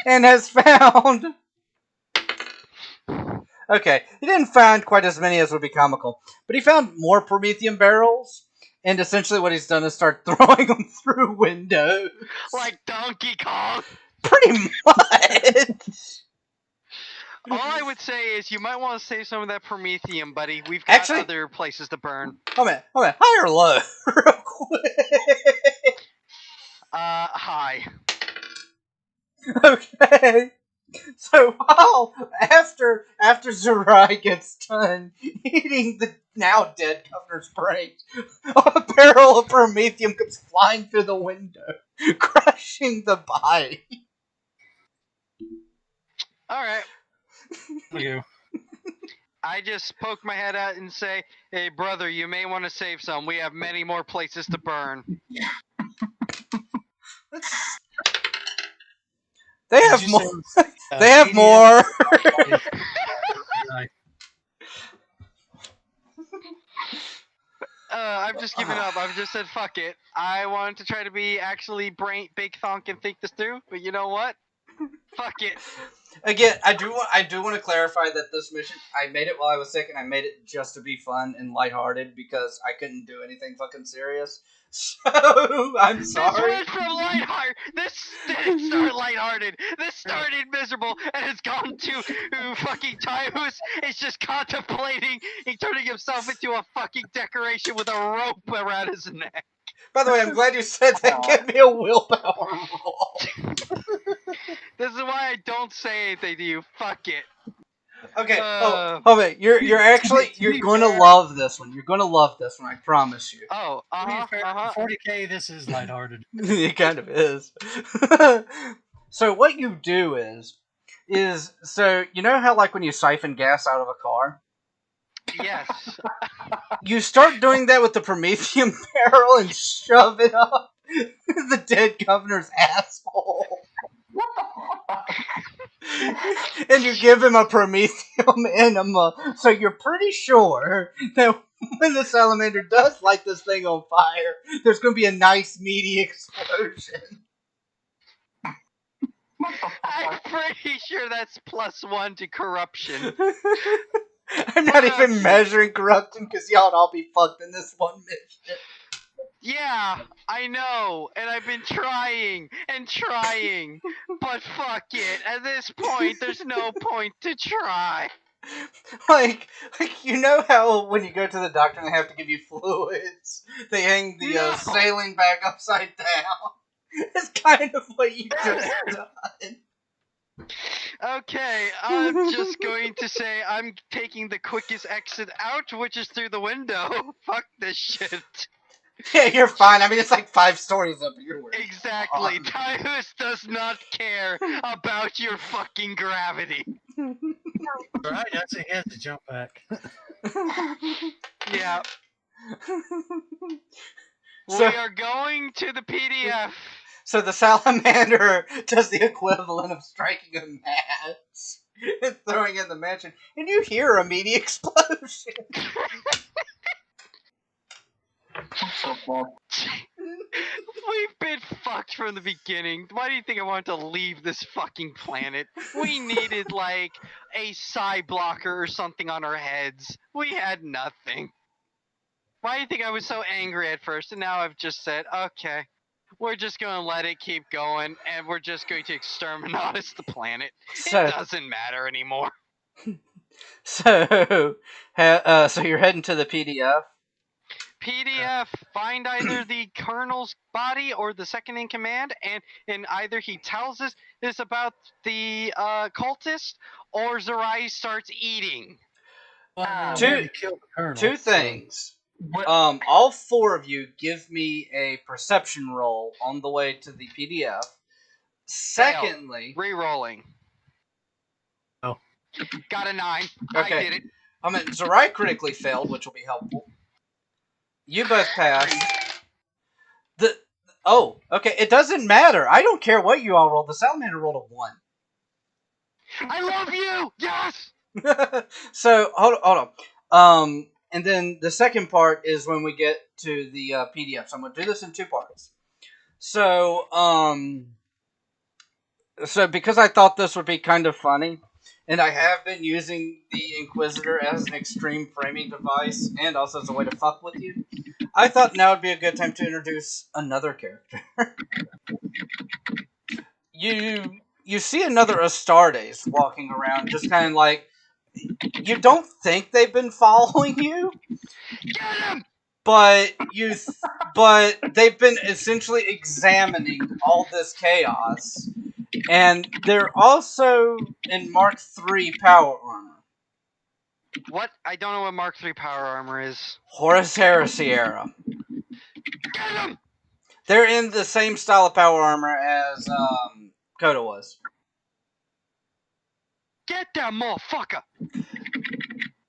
and has found. Okay, he didn't find quite as many as would be comical, but he found more Promethean barrels, and essentially what he's done is start throwing them through windows. Like Donkey Kong. Pretty much. All I would say is you might want to save some of that Prometheum, buddy. We've got other places to burn. Hold on. High or low? Real quick. High. Okay. So after Zerai gets done eating the now dead governor's brains, a barrel of Prometheum comes flying through the window, crushing the body. Alright. You. I just poke my head out and say, "Hey, brother, you may want to save some. We have many more places to burn." They Did have you more. say, They have PDF? more. I've just given up. I've just said, "Fuck it." I wanted to try to be actually big thonk and think this through, but you know what? Fuck it. Again, I do want to clarify that this mission, I made it while I was sick, and I made it just to be fun and lighthearted because I couldn't do anything fucking serious. So I'm sorry. This went from lighthearted. This didn't start lighthearted. This started miserable, and it's gone to fucking Tyus is just contemplating turning himself into a fucking decoration with a rope around his neck. By the way, I'm glad you said that. Give me a willpower roll. This is why I don't say anything to you. Fuck it. Okay. Wait. You're going to love this one. You're going to love this one. I promise you. Oh, To be fair, 40K, this is lighthearted. It kind of is. So what you do is so you know how like when you siphon gas out of a car, Yes. you start doing that with the Prometheum barrel and shove it up the dead governor's asshole. And you give him a Prometheum enema, so you're pretty sure that when the salamander does light this thing on fire, there's going to be a nice meaty explosion. I'm pretty sure that's +1 to corruption. I'm not even measuring corruption because y'all all be fucked in this one mission. Yeah, I know, and I've been trying and trying, but fuck it. At this point, there's no point to try. Like you know how when you go to the doctor and they have to give you fluids, they hang the saline bag upside down. It's kind of what you just done. Okay, I'm just going to say I'm taking the quickest exit out, which is through the window. Fuck this shit. Yeah, you're fine. I mean, it's like 5 stories up here. Exactly. Tyus does not care about your fucking gravity. Right, that's he has to jump back. Yeah. So- We are going to the PDF. So the salamander does the equivalent of striking a match and throwing in the match, and you hear a meaty explosion. So far. We've been fucked from the beginning. Why do you think I wanted to leave this fucking planet? We needed, like, a psi blocker or something on our heads. We had nothing. Why do you think I was so angry at first, and now I've just said, okay, we're just going to let it keep going, and we're just going to exterminate the planet. So- It doesn't matter anymore. So you're heading to the PDF. PDF, find either the colonel's body or the second in command, and either he tells us this about the cultist, or Zerai starts eating. Well, Two- we already killed the colonel, Two so- things. What? All 4 of you give me a perception roll on the way to the PDF. Secondly, Rerolling. Oh. Got a 9. Okay. I did it. I mean, Zerai critically failed, which will be helpful. You both passed. Okay, it doesn't matter. I don't care what you all rolled. The salamander rolled a 1. I love you! Yes! So hold on. And then the second part is when we get to the PDF. So I'm going to do this in 2 parts. So because I thought this would be kind of funny, and I have been using the Inquisitor as an extreme framing device and also as a way to fuck with you, I thought now would be a good time to introduce another character. You see another Astartes walking around, just kind of like, you don't think they've been following you, Get him! but they've been essentially examining all this chaos, and they're also in Mark III power armor. What? I don't know what Mark III power armor is. Horus Heresy era. Get him! They're in the same style of power armor as Coda was. Get Get that motherfucker!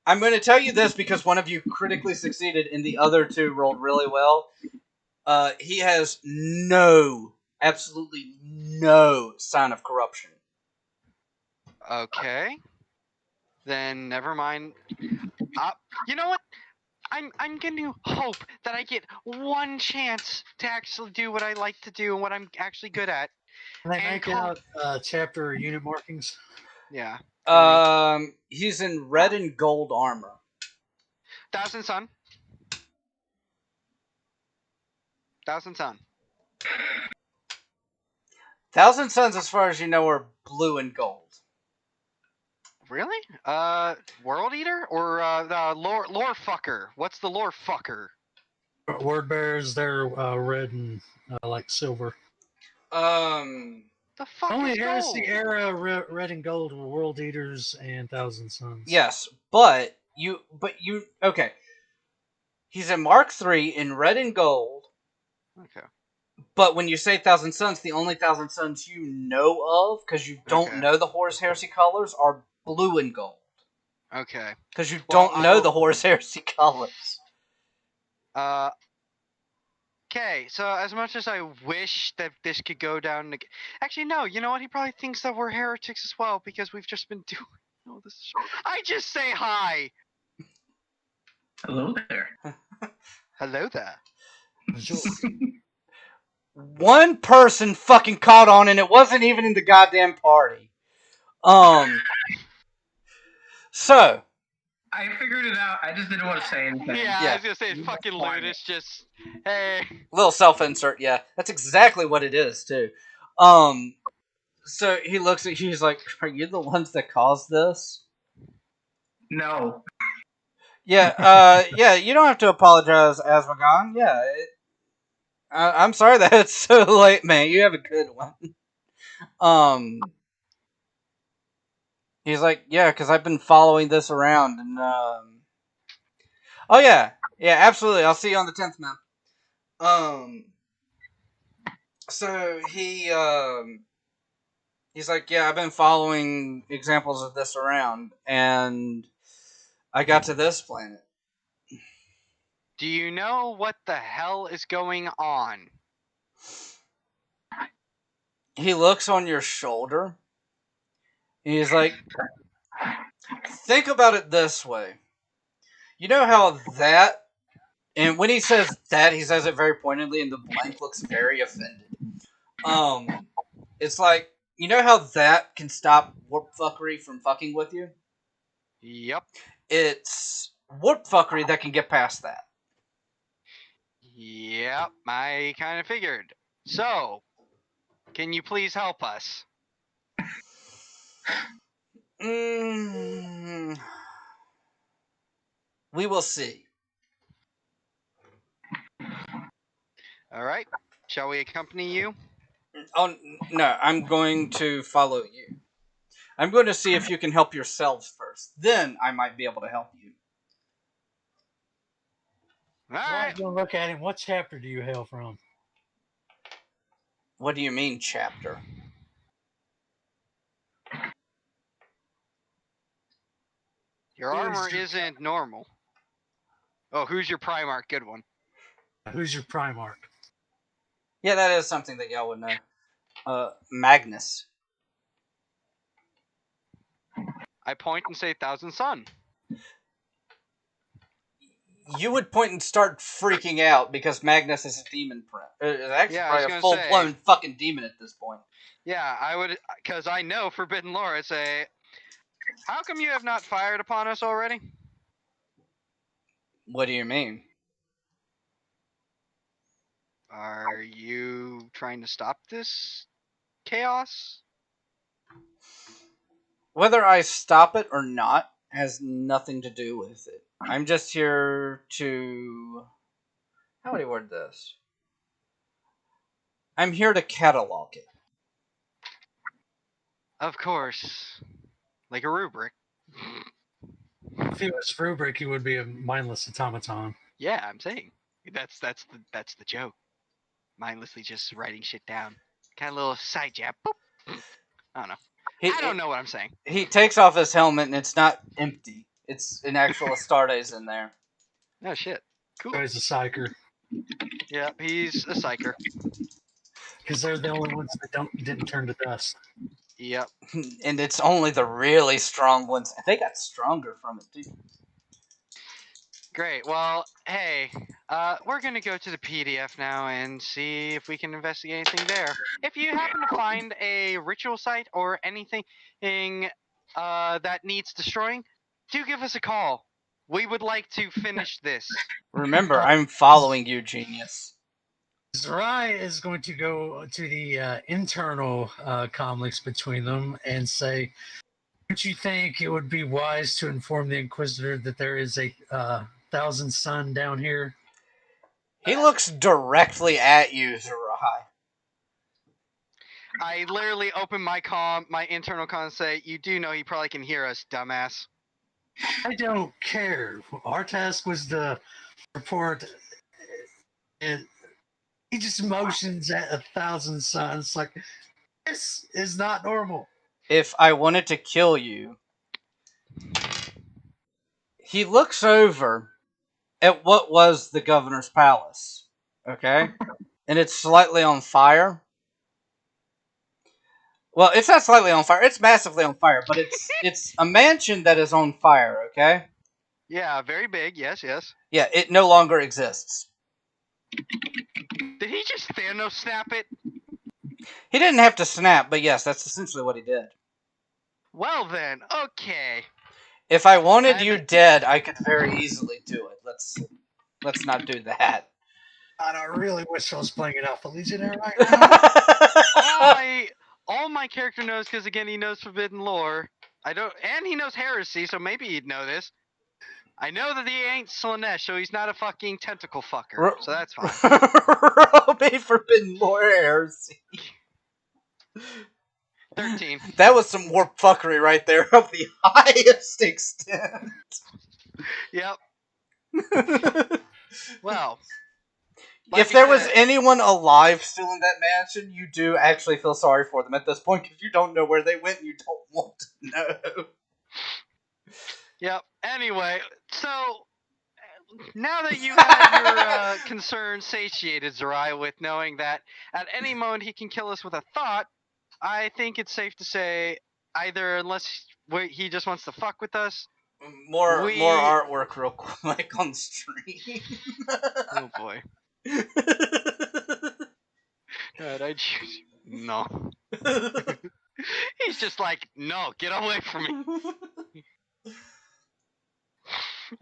I'm going to tell you this because one of you critically succeeded and the other two rolled really well. He has absolutely no sign of corruption. Okay. Then never mind. You know what? I'm going to hope that I get one chance to actually do what I like to do and what I'm actually good at. Can they And make call- out chapter or unit markings? Yeah. He's in red and gold armor. Thousand Sun. Thousand Suns, as far as you know, are blue and gold. Really? World Eater or the lore fucker? What's the lore fucker? Word bearers, they're red and like silver. The fuck Only is Heresy gold? era red and gold were World Eaters and Thousand Suns. Yes, but you okay. He's a Mark III in red and gold. Okay. But when you say Thousand Suns, the only Thousand Suns you know of, because you don't Okay. know the Horus Heresy colors, are blue and gold. Okay. Because you Well, don't know the Horus Heresy colors. Okay, so as much as I wish that this could go down... Actually, no, you know what? He probably thinks that we're heretics as well, because we've just been doing all this shit. I just say hi! Hello there. Hello there. One person fucking caught on, and it wasn't even in the goddamn party. So... I figured it out. I just didn't want to say anything. Yeah, Yeah. I was gonna say, fucking Ludus, just... Hey. Little self-insert, yeah. That's exactly what it is, too. So he looks at you, he's like, are you the ones that caused this? No. Yeah, yeah, you don't have to apologize, Asmagon. Yeah, I'm sorry that it's so late, man. You have a good one. He's like, yeah, because I've been following this around, and, oh, yeah. Yeah, absolutely. I'll see you on the 10th, man. So he's like, yeah, I've been following examples of this around, and I got to this planet. Do you know what the hell is going on? He looks on your shoulder. He's like, think about it this way. You know how that, and when he says that, he says it very pointedly, and the blank looks very offended. It's like, you know how that can stop warp fuckery from fucking with you? Yep. It's warp fuckery that can get past that. Yep, I kind of figured. So, can you please help us? We will see. Alright, shall we accompany you? Oh, no, I'm going to follow you. I'm going to see if you can help yourselves first. Then I might be able to help you. I'm Alright. going to look at him. What chapter do you hail from? What do you mean, chapter? Your armor isn't normal. Oh, who's your Primarch? Good one. Who's your Primarch? Yeah, that is something that y'all would know. Magnus. I point and say Thousand Sun. You would point and start freaking out because Magnus is a demon prince. It's actually Yeah, I was probably a gonna full-blown fucking demon at this point. Yeah, I would, because I know Forbidden Lore. I'd say, how come you have not fired upon us already? What do you mean? Are you trying to stop this chaos? Whether I stop it or not has nothing to do with it. I'm just here to... How would I word this? I'm here to catalog it. Of course. Like a rubric. If he was Rubric, he would be a mindless automaton. Yeah, I'm saying. That's the joke. Mindlessly just writing shit down. Kind of little side jab. Boop. I don't know. I don't know what I'm saying. He takes off his helmet and it's not empty. It's an actual Astartes in there. No shit. Cool. He's a psyker. Yeah, he's a psyker. Because they're the only ones that didn't turn to dust. Yep. And it's only the really strong ones. They got stronger from it, too. Great. Well, hey, we're gonna go to the PDF now and see if we can investigate anything there. If you happen to find a ritual site or anything that needs destroying, do give us a call. We would like to finish this. Remember, I'm following you, genius. Zerai is going to go to the internal conflicts between them and say, don't you think it would be wise to inform the Inquisitor that there is a thousand sun down here? He looks directly at you, Zerai. I literally open my internal comm, and say, "You do know he probably can hear us, dumbass." I don't care. Our task was to report. And he just motions at 1,000 suns like, this is not normal. If I wanted to kill you, he looks over at what was the governor's palace, okay? And it's slightly on fire. Well, it's not slightly on fire, it's massively on fire, but it's a mansion that is on fire, okay? Yeah, very big. Yes, yes. Yeah, it no longer exists. Did he just Thanos snap it? He didn't have to snap, but yes, that's essentially what he did. Well then, okay. If I wanted you dead, I could very easily do it. Let's not do that. God, I really wish I was playing an Alpha Legionnaire right now. all my character knows, because again he knows forbidden lore. And he knows heresy, so maybe he'd know this. I know that he ain't Slanesh, so he's not a fucking tentacle fucker, so that's fine. Robbie forbidden lore heresy. 13. That was some warp fuckery right there of the highest extent. Yep. Well, if there was anyone alive still in that mansion, you do actually feel sorry for them at this point because you don't know where they went and you don't want to know. Yep. Anyway, so now that you have your concerns satiated, Zerai, with knowing that at any moment he can kill us with a thought, I think it's safe to say either unless he just wants to fuck with us. More artwork real quick on stream. Oh boy. God, I choose you. No. He's just like, no, get away from me.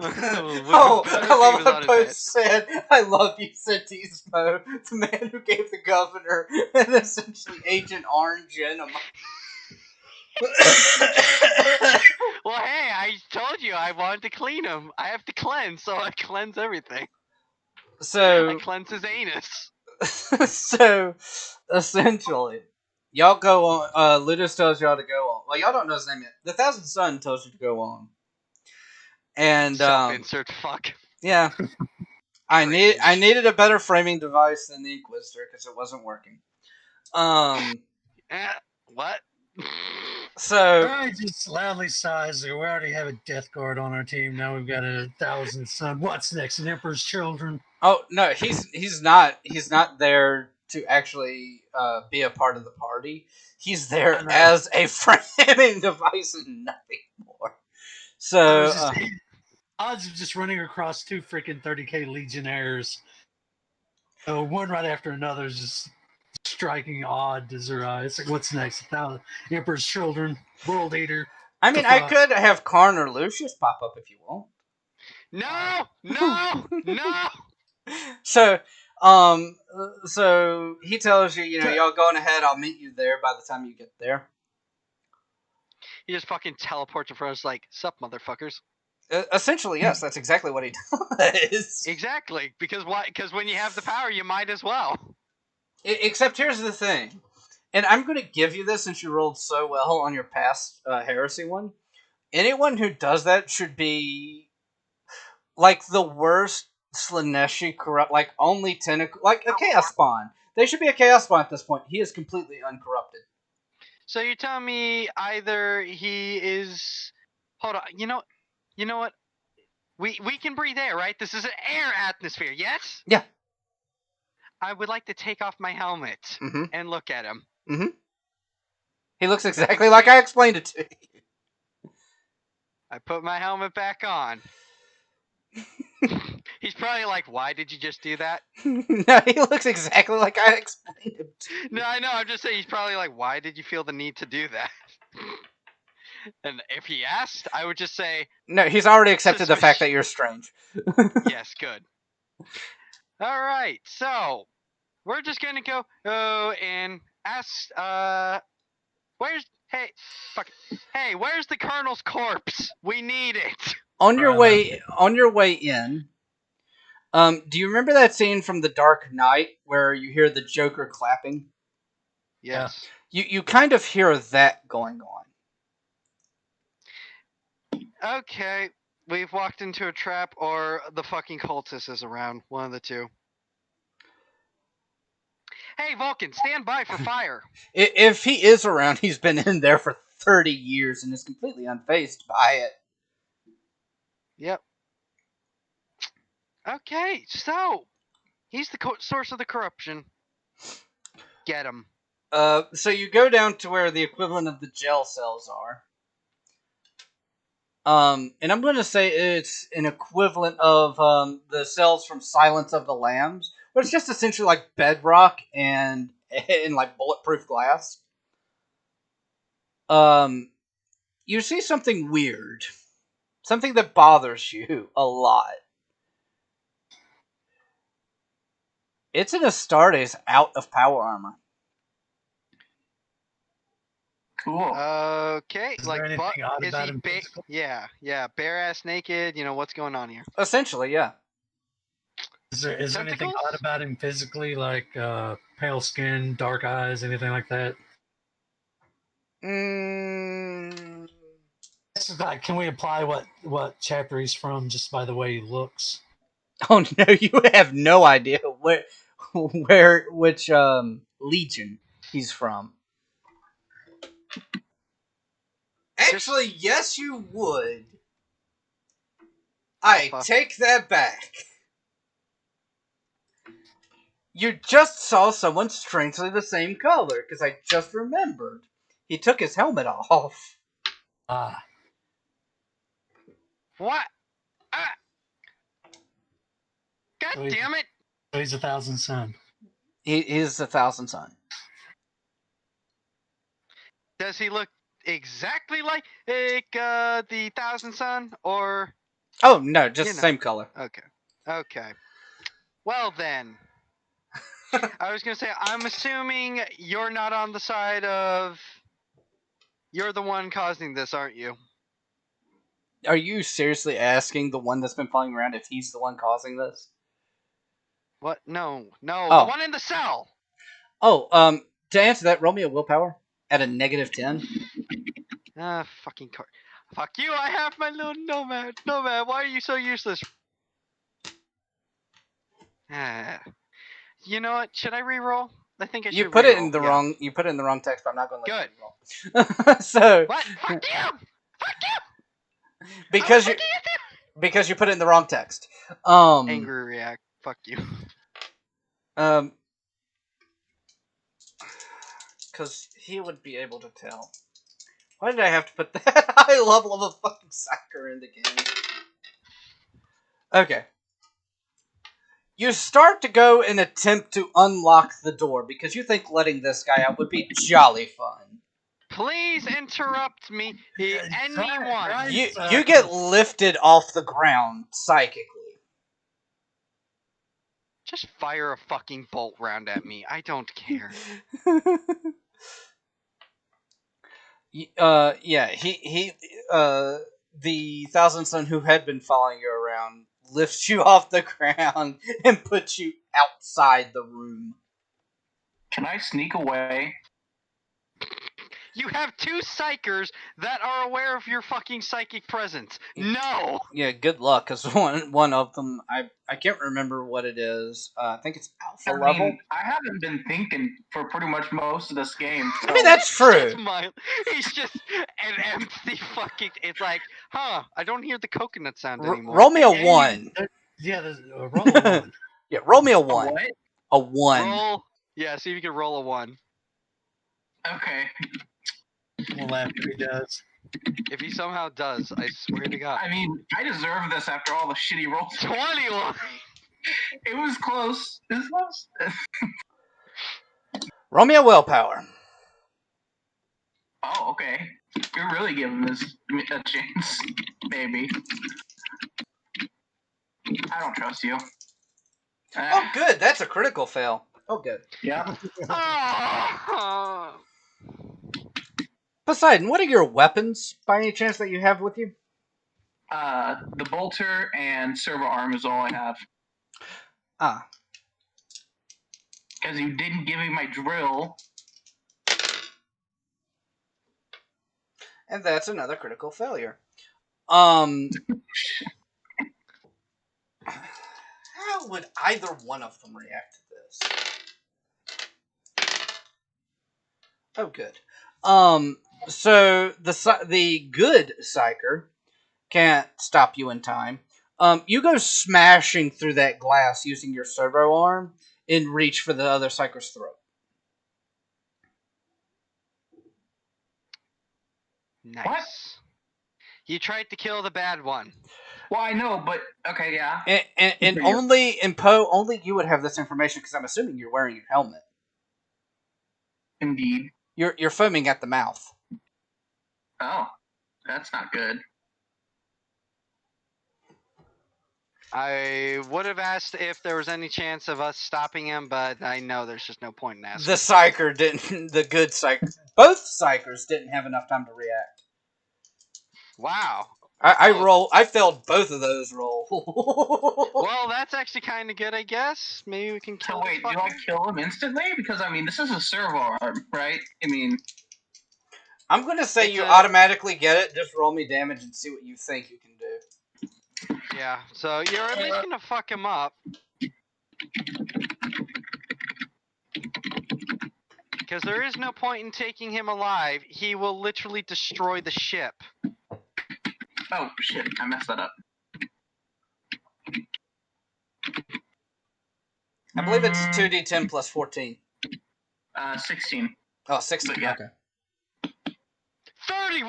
Oh, I love what Post said. I love you, Satismo, the man who gave the governor an essentially Agent Orange enema. Well, hey, I told you I wanted to clean him. I have to cleanse, so I cleanse everything. So I cleanse his anus. So, essentially, y'all go on. Ludus tells y'all to go on. Well, y'all don't know his name yet. The Thousand Sun tells you to go on. And self-insert fuck. Yeah, I needed a better framing device than the Inquisitor because it wasn't working. What? So I just loudly sighs. We already have a Death Guard on our team. Now we've got a 1,000 Sun. What's next? An Emperor's Children? Oh no, he's not there to actually be a part of the party. He's there as a framing device and nothing more. So odds of just running across 2 freaking 30k Legionnaires. So one right after another is just striking odd to Zerai. It's like, what's next? Emperor's Children, World Eater. I mean, I could have Karn or Lucius pop up if you want. No. So he tells you, y'all going ahead. I'll meet you there by the time you get there. He just fucking teleports in front of us like, sup, motherfuckers. Essentially, yes, that's exactly what he does. Exactly, because why? Because when you have the power, you might as well. Except here's the thing, and I'm going to give you this since you rolled so well on your past heresy one. Anyone who does that should be like the worst Slaneshi corrupt, like only tentacle, like a Chaos Spawn. They should be a Chaos Spawn at this point. He is completely uncorrupted. So you're telling me either he is. Hold on. You know what? We can breathe air, right? This is an air atmosphere. Yes. Yeah. I would like to take off my helmet Mm-hmm. and look at him. Mm-hmm. He looks exactly like I explained it to you. I put my helmet back on. He's probably like, "Why did you just do that?" No, he looks exactly like I explained it to you. No, I know. I'm just saying he's probably like, "Why did you feel the need to do that?" And if he asked, I would just say, No, he's already accepted the fact that you're strange. "Yes, good." All right, so we're just gonna go and ask. Where's the Colonel's corpse? We need it. On your way in, do you remember that scene from The Dark Knight where you hear the Joker clapping? Yes. You kind of hear that going on. Okay, we've walked into a trap, or the fucking cultist is around. One of the two. Hey, Vulcan, stand by for fire. If he is around, he's been in there for 30 years and is completely unfazed by it. Yep. Okay, so he's the source of the corruption. Get him. So you go down to where the equivalent of the jail cells are. And I'm going to say it's an equivalent of the cells from Silence of the Lambs, but it's just essentially like bedrock and like bulletproof glass. You see something weird, something that bothers you a lot. It's an Astartes out of power armor. Cool. Okay, Is there anything odd is about he him physically? yeah, bare ass naked. What's going on here? Essentially, yeah. Is there anything Tentacles? odd about him physically, like pale skin, dark eyes, anything like that? Can we apply what chapter he's from just by the way he looks? Oh no, you have no idea which legion he's from. Actually, yes, you would. I take that back. You just saw someone strangely the same color, because I just remembered. He took his helmet off. Ah, What? God damn it! so he's a Thousand Sun. He's a Thousand Sun. Does he look exactly like the Thousand Sun, or? Oh no, just the same color. Okay. Well then, I was gonna say, I'm assuming you're not on the side of. You're the one causing this, aren't you? Are you seriously asking the one that's been following around if he's the one causing this? What? No, Oh. the one in the cell. Oh, to answer that, roll me a willpower at a -10. Fucking fuck you! I have my little nomad. Nomad, why are you so useless? You know what? Should I re-roll? I think I should. You put it in the wrong. You put it in the wrong text, but I'm not going to let you re-roll. So. What? Fuck you! Fuck you! Because you put it in the wrong text. Angry react. Fuck you. Because he would be able to tell. Why did I have to put that high level of a fucking sucker in the game? Okay. You start to go and attempt to unlock the door because you think letting this guy out would be jolly fun. Please interrupt me, anyone. You get lifted off the ground psychically. Just fire a fucking bolt round at me. I don't care. Yeah, the Thousand Sun who had been following you around lifts you off the ground and puts you outside the room. Can I sneak away? You have 2 psychers that are aware of your fucking psychic presence. No! Yeah, good luck, because one of them, I can't remember what it is. I think it's alpha level. I haven't been thinking for pretty much most of this game. I mean, that's true. He's just an empty fucking. It's like, I don't hear the coconut sound anymore. Roll me a 1. Yeah, roll a 1. Yeah, roll me a 1. What? A 1. Roll. Yeah, see if you can roll a 1. Okay. Well, after he does. If he somehow does, I swear to God. I mean, I deserve this after all the shitty rolls. 21! It was close. It was close. Roll me a willpower. Oh, okay. You're really giving this a chance, baby. I don't trust you. Oh, good. That's a critical fail. Oh, good. Yeah. Poseidon, what are your weapons, by any chance, that you have with you? The bolter and servo arm is all I have. Ah. Because you didn't give me my drill. And that's another critical failure. How would either one of them react to this? Oh, good. So the good psyker can't stop you in time. You go smashing through that glass using your servo arm in reach for the other psyker's throat. Nice. What? You tried to kill the bad one. Well, I know, but okay, yeah. And only you would have this information because I'm assuming you're wearing your helmet. Indeed. You're foaming at the mouth. Oh, that's not good. I would have asked if there was any chance of us stopping him, but I know there's just no point in asking. The psyker didn't. The good psyker. Both psychers didn't have enough time to react. Wow. I failed both of those rolls. Well, that's actually kind of good, I guess. Maybe we can kill. So wait, do I kill him instantly? Because I mean, this is a servo arm, right? I mean, I'm gonna say you automatically get it. Just roll me damage and see what you think you can do. Yeah. So you're at least gonna fuck him up. Because there is no point in taking him alive. He will literally destroy the ship. oh shit, I messed that up. I believe it's 2d10 plus 14. 16. Oh, 16. Yeah. Okay. 30.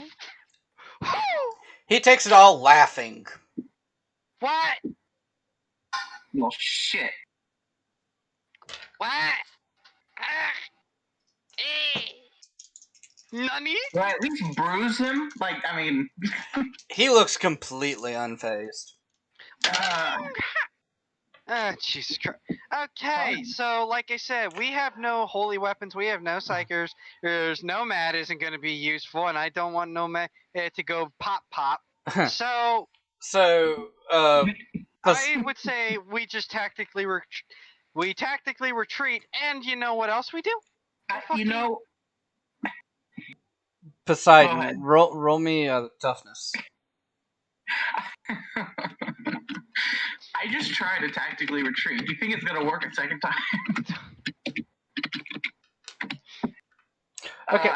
He takes it all laughing. What? Well, shit. What? Nani? Do I at least bruise him? Like, I mean... He looks completely unfazed. Jesus Christ. Okay, so like I said, we have no holy weapons. We have no psychers. There's no mat isn't going to be useful, and I don't want no mat to go pop. So I would say we just tactically retreat, and you know what else we do? you know... Poseidon, roll me toughness. I just tried to tactically retreat. Do you think it's gonna work a second time? Okay.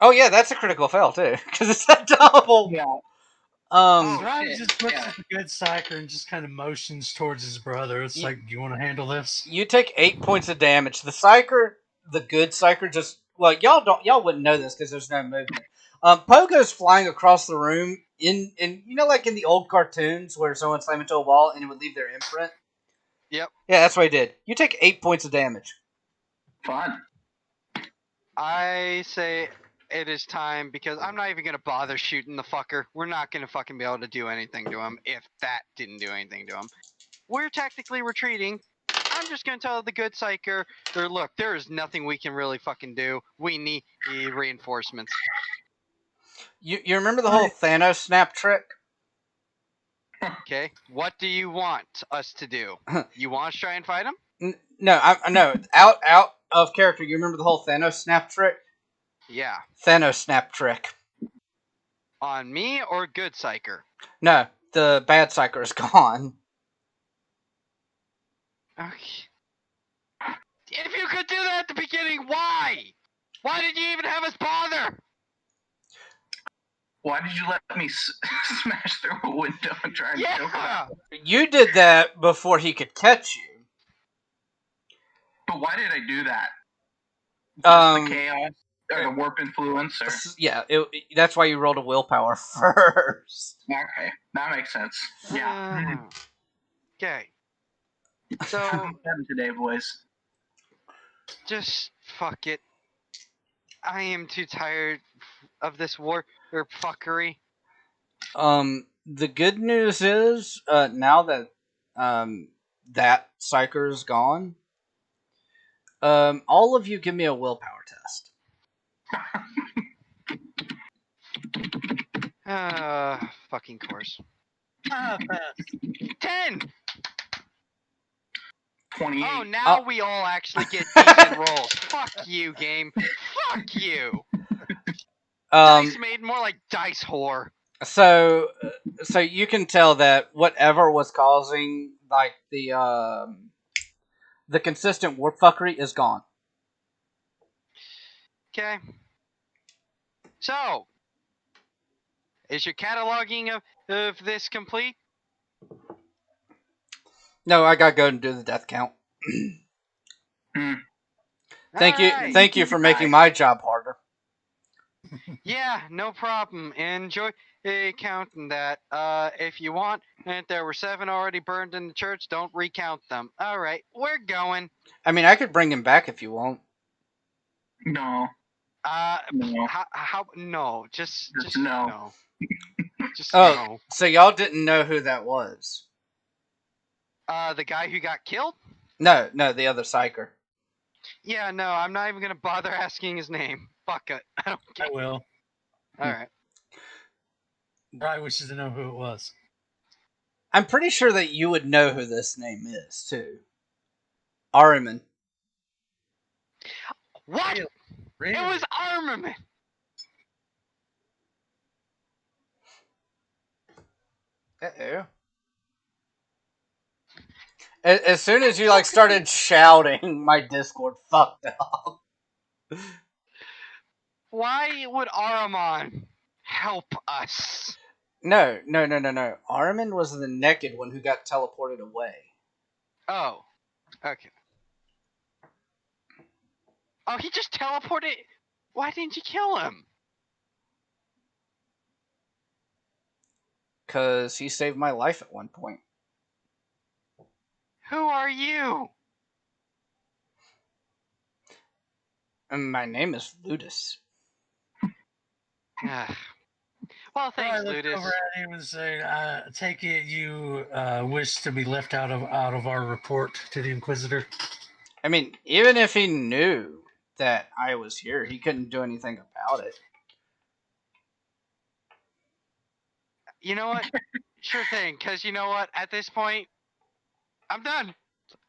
Oh yeah, that's a critical fail too, because it's that double. Yeah. Ryan shit. just looks at the good psyker and just kind of motions towards his brother. It's like, do you want to handle this? You take 8 points of damage. The good psyker, just y'all wouldn't know this because there's no movement. Pogo's flying across the room in like in the old cartoons where someone slammed into a wall and it would leave their imprint. Yep. Yeah, that's what he did. You take 8 points of damage. Fun. I say it is time because I'm not even going to bother shooting the fucker. We're not going to fucking be able to do anything to him if that didn't do anything to him. We're tactically retreating. I'm just going to tell the good psyker, look, there is nothing we can really fucking do. We need reinforcements. You remember the whole Thanos snap trick? Okay, what do you want us to do? You want us to try and fight him? No, I know. Out of character. You remember the whole Thanos snap trick? Yeah. Thanos snap trick. On me or good psyker? No, the bad psyker is gone. Okay. If you could do that at the beginning, why? Why did you even have us bother? Why did you let me smash through a window and try and choke him Yeah. out? You did that before he could catch you. But why did I do that? Just the chaos or the warp influence? Or... Yeah, that's why you rolled a willpower first. Okay, that makes sense. Yeah. Okay. So Seven today, boys. just fuck it. I am too tired of this war or fuckery. The good news is, now that that psyker's gone, all of you give me a willpower test. Fucking course. Ah, 10! 28. Oh, now we all actually get decent rolls. Fuck you, game. Fuck you. Dice made more like dice whore. So you can tell that whatever was causing like the consistent warp fuckery is gone. Okay. So, is your cataloging of this complete? No, I gotta go and do the death count. Thank Alright. you for making my job harder. Yeah, no problem. Enjoy counting that. If you want, if there were 7 already burned in the church, don't recount them. Alright, we're going. I mean, I could bring him back if you want. No. No. How no, just no. no. Just Oh, no. so y'all didn't know who that was? The guy who got killed? No, the other psyker. Yeah, no, I'm not even gonna bother asking his name. Fuck it. I don't care. I will. Alright. Probably wishes to know who it was. I'm pretty sure that you would know who this name is, too. Ahriman. What? Really? It was armament! Uh-oh. As soon as you like started shouting, my Discord fucked up. Why would Ahriman help us? No. Ahriman was the naked one who got teleported away. Oh. Okay. Oh, he just teleported? Why didn't you kill him? Because he saved my life at one point. Who are you? And my name is Ludus. Well, thanks, I look Ludus. over at him and say, "Take it you wish to be left out of our report to the Inquisitor." I mean, even if he knew that I was here, he couldn't do anything about it. You know what? Sure thing, because you know what? At this point, I'm done.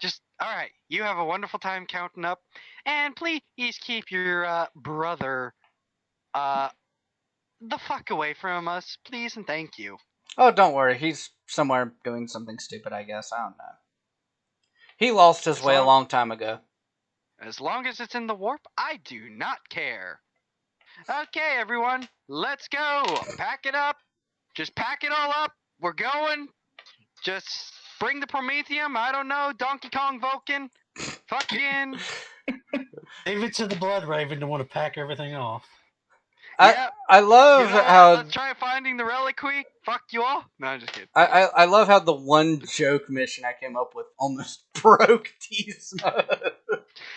Just, alright, you have a wonderful time counting up, and please keep your brother the fuck away from us, please, and thank you. Oh, don't worry. He's somewhere doing something stupid, I guess. I don't know. He lost his way a long time ago. As long as it's in the warp, I do not care. Okay, everyone, let's go. Pack it up. Just pack it all up. We're going. Just bring the Prometheum. I don't know. Donkey Kong Vulcan. Fucking. Leave it to the Blood Raven to want to pack everything off. I love how. Let's try finding the reliquary. Fuck you all. No, I'm just kidding. I love how the one joke mission I came up with almost broke T-Smoke.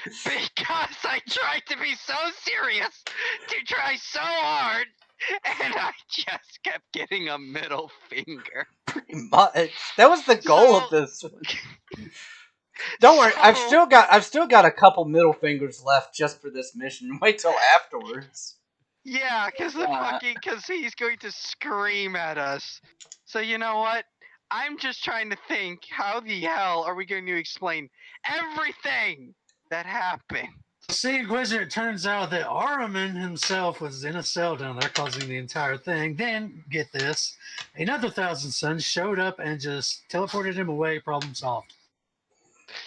Because I tried to be so serious, to try so hard, and I just kept getting a middle finger. Pretty much. That was the goal of this one. Don't worry, I've still got a couple middle fingers left just for this mission. Wait till afterwards. Yeah, because he's going to scream at us. So you know what? I'm just trying to think, how the hell are we going to explain everything that happened? See, Inquisitor, it turns out that Ahriman himself was in a cell down there causing the entire thing. Then, get this, another Thousand Sons showed up and just teleported him away, problem solved.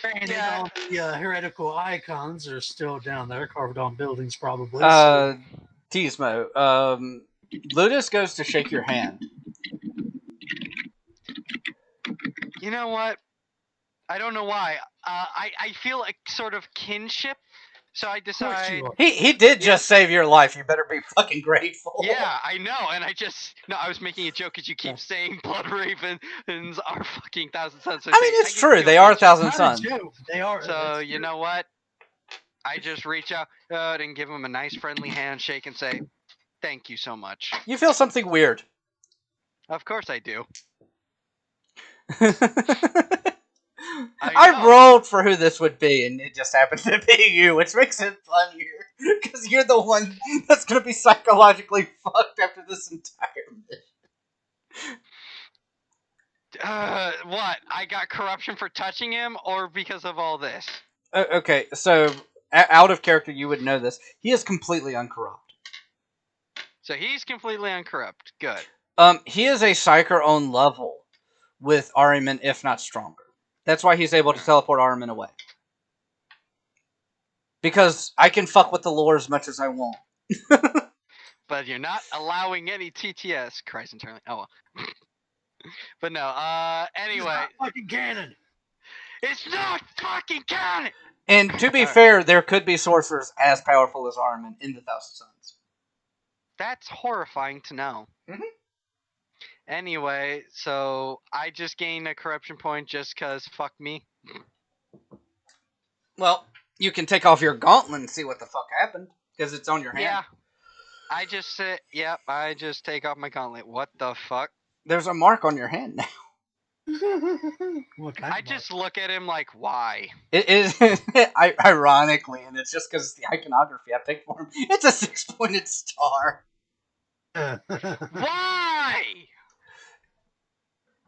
Granted, Yeah. all the heretical icons are still down there, carved on buildings probably. Tismo, Ludus goes to shake your hand. You know what? I don't know why. I feel a sort of kinship, so I Of course decide. you are. He did just save your life. You better be fucking grateful. Yeah, I know, and I was making a joke because you keep saying Blood Ravens are fucking Thousand Sons. So I mean, it's true. They are Thousand Not a Sons. joke. They are. So It's you know what? I just reach out and give him a nice friendly handshake and say, "Thank you so much." You feel something weird. Of course I do. I rolled for who this would be, and it just happened to be you, which makes it funnier. Because you're the one that's going to be psychologically fucked after this entire mission. What? I got corruption for touching him, or because of all this? Okay, so out of character, you would know this. He is completely uncorrupt. So he's completely uncorrupt. Good. He is a Psyker on level with Ahriman, if not stronger. That's why he's able to teleport Ahriman away. Because I can fuck with the lore as much as I want. But you're not allowing any TTS. Christ internally. Oh well. But no. Anyway. not fucking canon. It's not fucking canon. And to be fair, there could be sorcerers as powerful as Ahriman in the Thousand Sons. That's horrifying to know. Mhm. Anyway, so I just gained a corruption point just cause fuck me. Well, you can take off your gauntlet and see what the fuck happened, because it's on your hand. Yeah. I just sit. Yep. I just take off my gauntlet. What the fuck? There's a mark on your hand now. What kind I of just look at him like, why? It is, ironically, and it's just because it's the iconography I picked for him. It's a 6-pointed star. Why?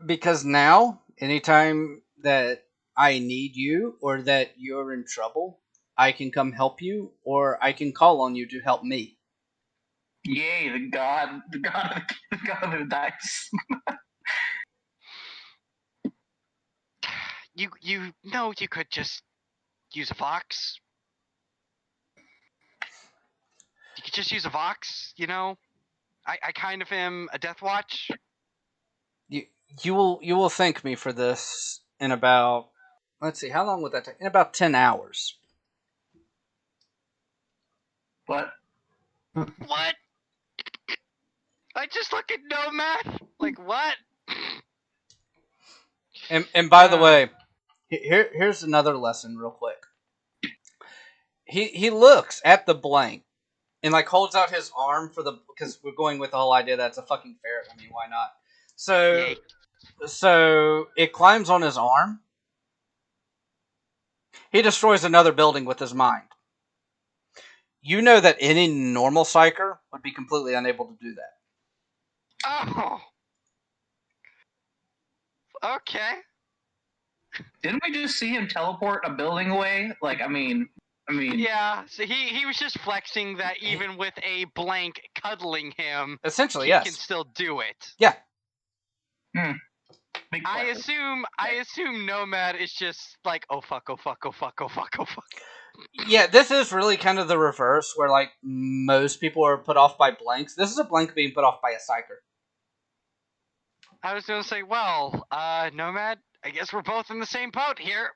Because now, anytime that I need you, or that you're in trouble, I can come help you, or I can call on you to help me. Yay, the god of the dice. You know you could just use a Vox. You could just use a Vox, you know? I kind of am a Deathwatch. You will thank me for this in about, let's see, how long would that take? In about 10 hours. What? What? I just look at Nomad. Like, what? And by the way, here's another lesson real quick. He looks at the blank and like holds out his arm for the, because we're going with the whole idea that it's a fucking ferret. I mean, why not? Yay. So it climbs on his arm. He destroys another building with his mind. You know that any normal psyker would be completely unable to do that. Oh. Okay. Didn't we just see him teleport a building away? Like, I mean. Yeah, so he was just flexing that even with a blank cuddling him, Essentially, he yes. can still do it. Yeah. Big I flex. assume Nomad is just like, oh fuck, oh fuck, oh fuck, oh fuck, oh fuck. Yeah, this is really kind of the reverse, where like most people are put off by blanks. This is a blank being put off by a psyker. I was gonna say, well, Nomad, I guess we're both in the same boat here.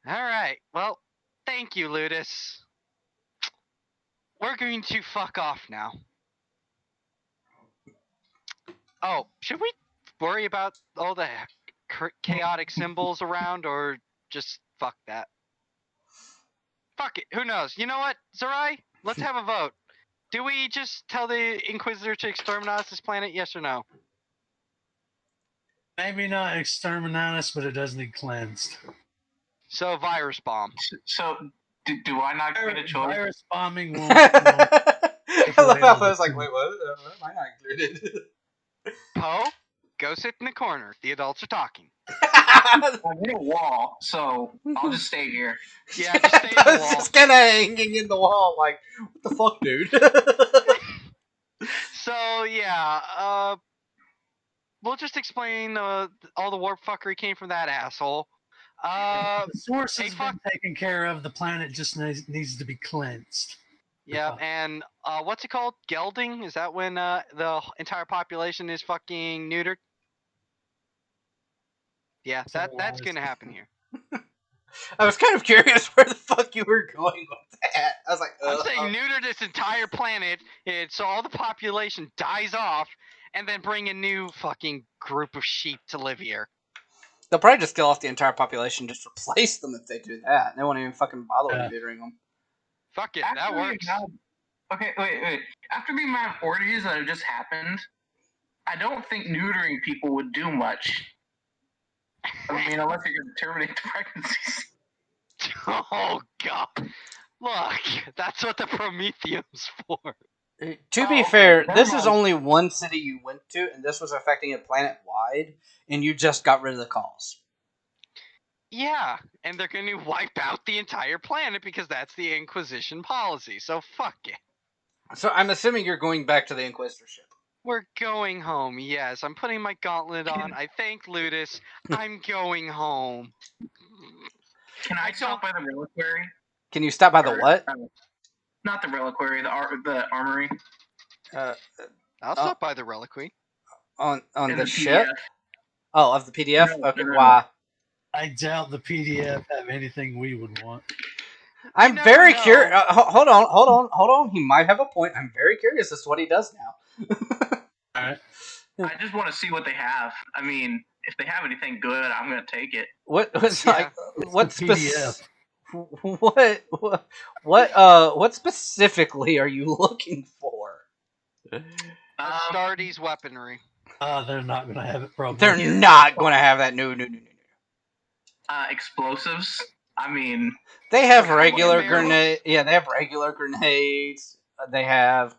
Alright, well, thank you, Ludus. We're going to fuck off now. Oh, should we worry about all the chaotic symbols around, or just fuck that? Fuck it, who knows? You know what, Zerai? Let's have a vote. Do we just tell the Inquisitor to exterminate this planet, yes or no? Maybe not exterminatus, but it does need cleansed. So, virus bomb. So, do I not get a choice? Virus bombing won't. I love how I was like, wait, what? Am I not included? Poe, go sit in the corner. The adults are talking. I'm in a wall, so I'll just stay here. Yeah, just stay in the It's wall. just kind of hanging in the wall, like, what the fuck, dude? So yeah, we'll just explain all the warp fuckery came from that asshole. The source hey, has fuck. been taken care of. The planet just needs to be cleansed. Yeah, and what's it called? Gelding? Is that when the entire population is fucking neutered? Yeah, that's gonna happen here. I was kind of curious where the fuck you were going with that. I was like, I'm saying neuter this entire planet, so all the population dies off, and then bring a new fucking group of sheep to live here. they'll probably just kill off the entire population, just replace them if they do that. They won't even fucking bother with neutering them. Fuck it, that works. Okay, wait. After the amount of orgies that have just happened, I don't think neutering people would do much. I mean, unless you're going to terminate the pregnancies. Oh god. Look, that's what the Prometheum's for. To be okay, fair, never this is mind. only one city you went to, and this was affecting it planet-wide, and you just got rid of the calls. Yeah, and they're going to wipe out the entire planet because that's the Inquisition policy, so fuck it. So I'm assuming you're going back to the Inquisitor ship. We're going home, yes. I'm putting my gauntlet on. I thank Ludus. I'm going home. Can I stop by the reliquary? Can you stop by the what? Not the reliquary, the armory. I'll stop by the reliquary. On In the the ship? PDF. Oh, of the PDF? No, Okay, no. why? I doubt the PDF have anything we would want. I'm never very know. curious. Hold on. He might have a point. I'm very curious as to what he does now. Alright. I just want to see what they have. I mean, if they have anything good, I'm going to take it. What's Yeah, like what the PDF. what specifically are you looking for? Astartes weaponry. They're not going to have it probably. They're not going to have that. No. Explosives. I mean, They have Like regular barrels? grenades. Yeah, they have regular grenades. They have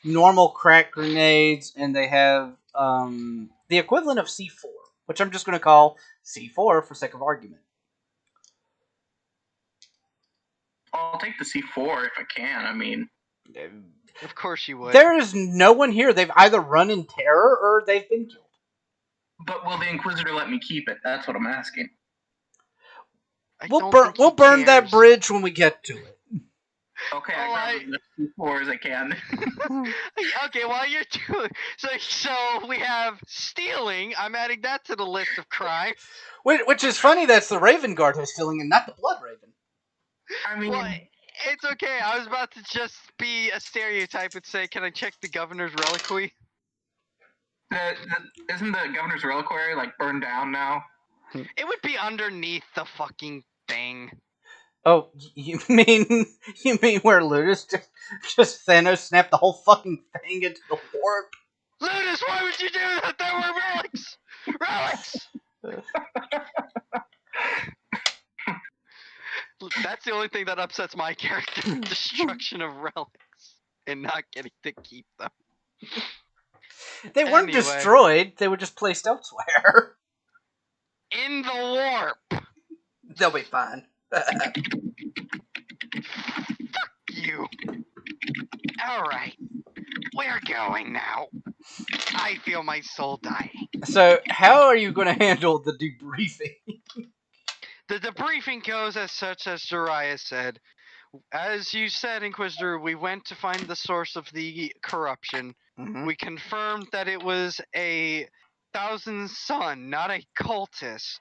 normal crack grenades, and they have the equivalent of C4, which I'm just going to call C4 for sake of argument. I'll take the C4 if I can. I mean, Of course you would. There is no one here. They've either run in terror or they've been killed. but will the Inquisitor let me keep it? That's what I'm asking. I don't We'll think he burn that cares. bridge when we get to it. Okay, Well, I grab as much C4 as I can. Okay, while you're doing so we have stealing. I'm adding that to the list of crimes. Which is funny. That's the Raven Guard who's stealing, and not the Blood Raven. I mean, Well, it's okay. I was about to just be a stereotype and say, "Can I check the governor's reliquary?" isn't the Governor's reliquary like burned down now? It would be underneath the fucking thing. Oh, you mean where Ludus just Thanos snapped the whole fucking thing into the warp? Ludus, why would you do that? There were relics. Relics. That's the only thing that upsets my character: destruction of relics and not getting to keep them. They weren't Anyway. destroyed. They were just placed elsewhere. In the warp. They'll be fine. You. All right. We're going now. I feel my soul dying. So, how are you going to handle the debriefing? The debriefing goes as such as Jiraiya said. As you said, Inquisitor, we went to find the source of the corruption. Mm-hmm. We confirmed that it was a Thousand Sun, not a cultist,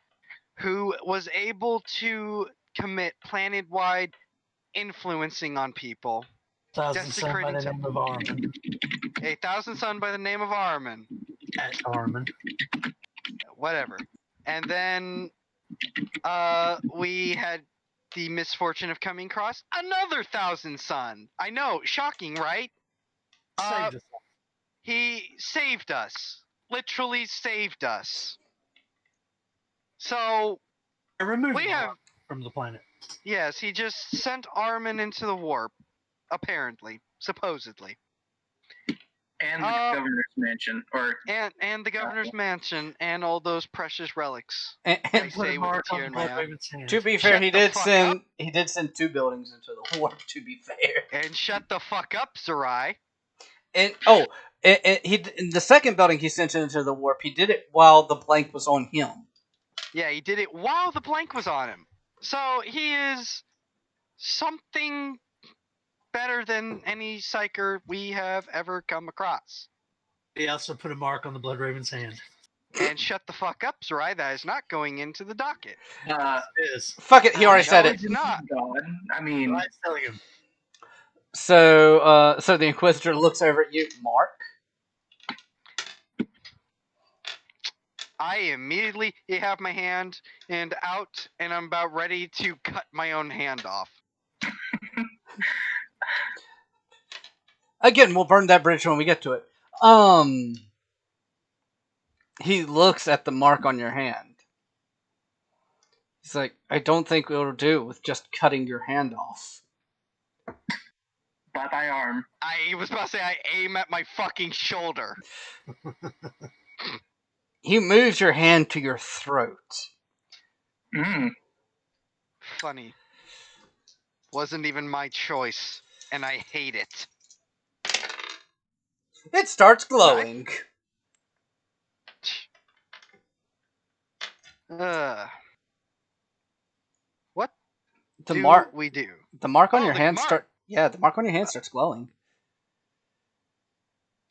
who was able to commit planet-wide influencing on people. Thousand Sun by the name of Armin. A Thousand Sun by the name of Armin. At Armin. Whatever. And then we had the misfortune of coming across another Thousand Sun. I know, shocking, right? Saved us. He saved us. Literally saved us. So, I removed we him have... from the planet. Yes, he just sent Armin into the warp. Apparently. Supposedly. And the governor's mansion, or And the governor's mansion and all those precious relics. And, I Put say a with a mark tear on in my eye. Bloodraven's hand. to be fair, Shut he the did fuck send 2 buildings into the warp. To be fair, And shut the fuck up, Zerai. and in the second building he sent into the warp. He did it while the blank was on him. Yeah, he did it while the blank was on him. So he is something better than any psyker we have ever come across. He also put a mark on the Bloodraven's hand. And shut the fuck up, Zerai. That is not going into the docket. It is. Fuck it, he already No, said it. it's not. God, I mean, I'm telling him. So the Inquisitor looks over at you, Mark. I immediately have my hand and out, and I'm about ready to cut my own hand off. Again, we'll burn that bridge when we get to it. He looks at the mark on your hand. He's like, I don't think it'll do with just cutting your hand off. but I arm. I was about to say I aim at my fucking shoulder. He moves your hand to your throat. Funny. Wasn't even my choice, and I hate it. It starts glowing. What The do mark we do? the mark on Oh, your the hand mark. the mark on your hand starts glowing.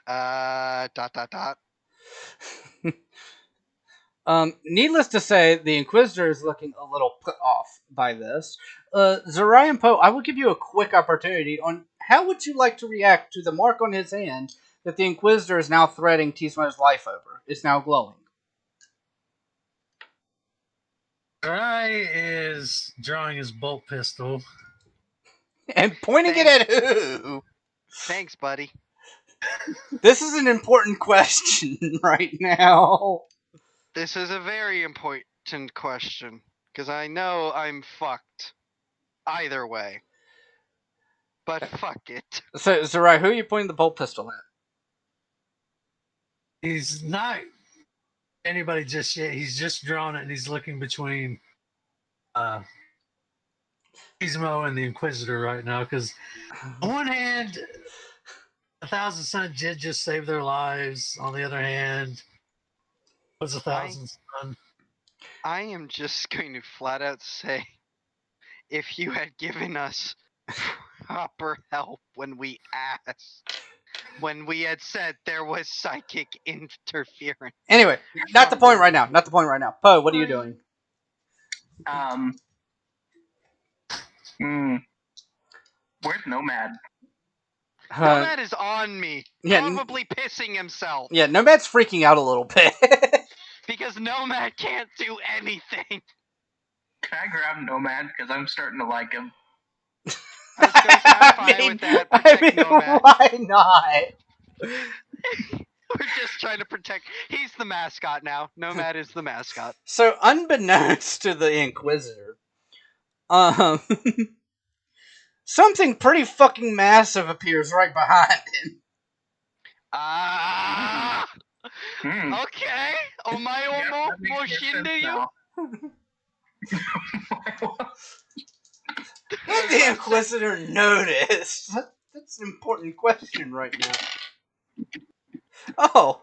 Dot. Needless to say, the Inquisitor is looking a little put off by this. Zerai and Poe, I will give you a quick opportunity on how would you like to react to the mark on his hand that the Inquisitor is now threading Tismo's life over. It's now glowing. Rai is drawing his bolt pistol. And pointing it at who? Thanks, buddy. This is an important question right now. This is a very important question, because I know I'm fucked. Either way. But fuck it. So, Zerai, who are you pointing the bolt pistol at? He's not anybody just yet. He's just drawn it and he's looking between Gizmo and the Inquisitor right now. Because on one hand, 1,000 Suns did just save their lives. On the other hand, was 1,000 Suns. I am just going to flat out say, if you had given us proper help when we asked, when we had said there was psychic interference. Anyway, not the point right now. Not the point right now. Poe, what are you doing? Where's Nomad? Nomad is on me, yeah, probably pissing himself. Yeah, Nomad's freaking out a little bit. Because Nomad can't do anything. Can I grab Nomad? Because I'm starting to like him. I was gonna say, I'm fine with that. Protect Nomad. Why not? We're just trying to protect. He's the mascot now. Nomad is the mascot. So, unbeknownst to the Inquisitor, something pretty fucking massive appears right behind him. Ah. Okay. Omae omo moshindeyu. Did the Inquisitor notice? That's an important question right now. Oh,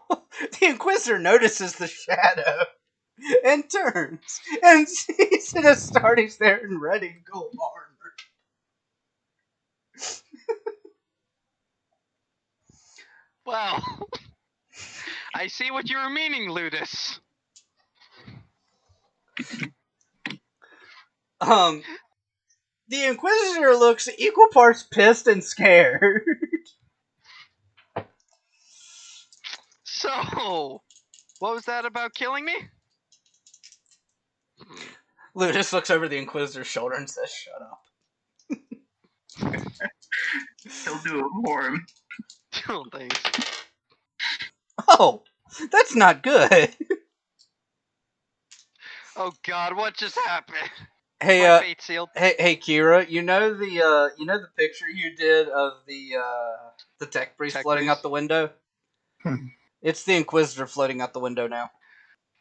the Inquisitor notices the shadow and turns and sees an Astartes there in red and gold armor. Well, I see what you were meaning, Ludus. The Inquisitor looks equal parts pissed and scared. So, what was that about killing me? Ludus looks over the Inquisitor's shoulder and says, "Shut up." He'll do it for him. Oh, thanks. Oh, that's not good. Oh God, what just happened? Hey, My fate sealed. hey, Kira. You know the picture you did of the tech priest Tech floating priest? out the window. It's the Inquisitor floating out the window now.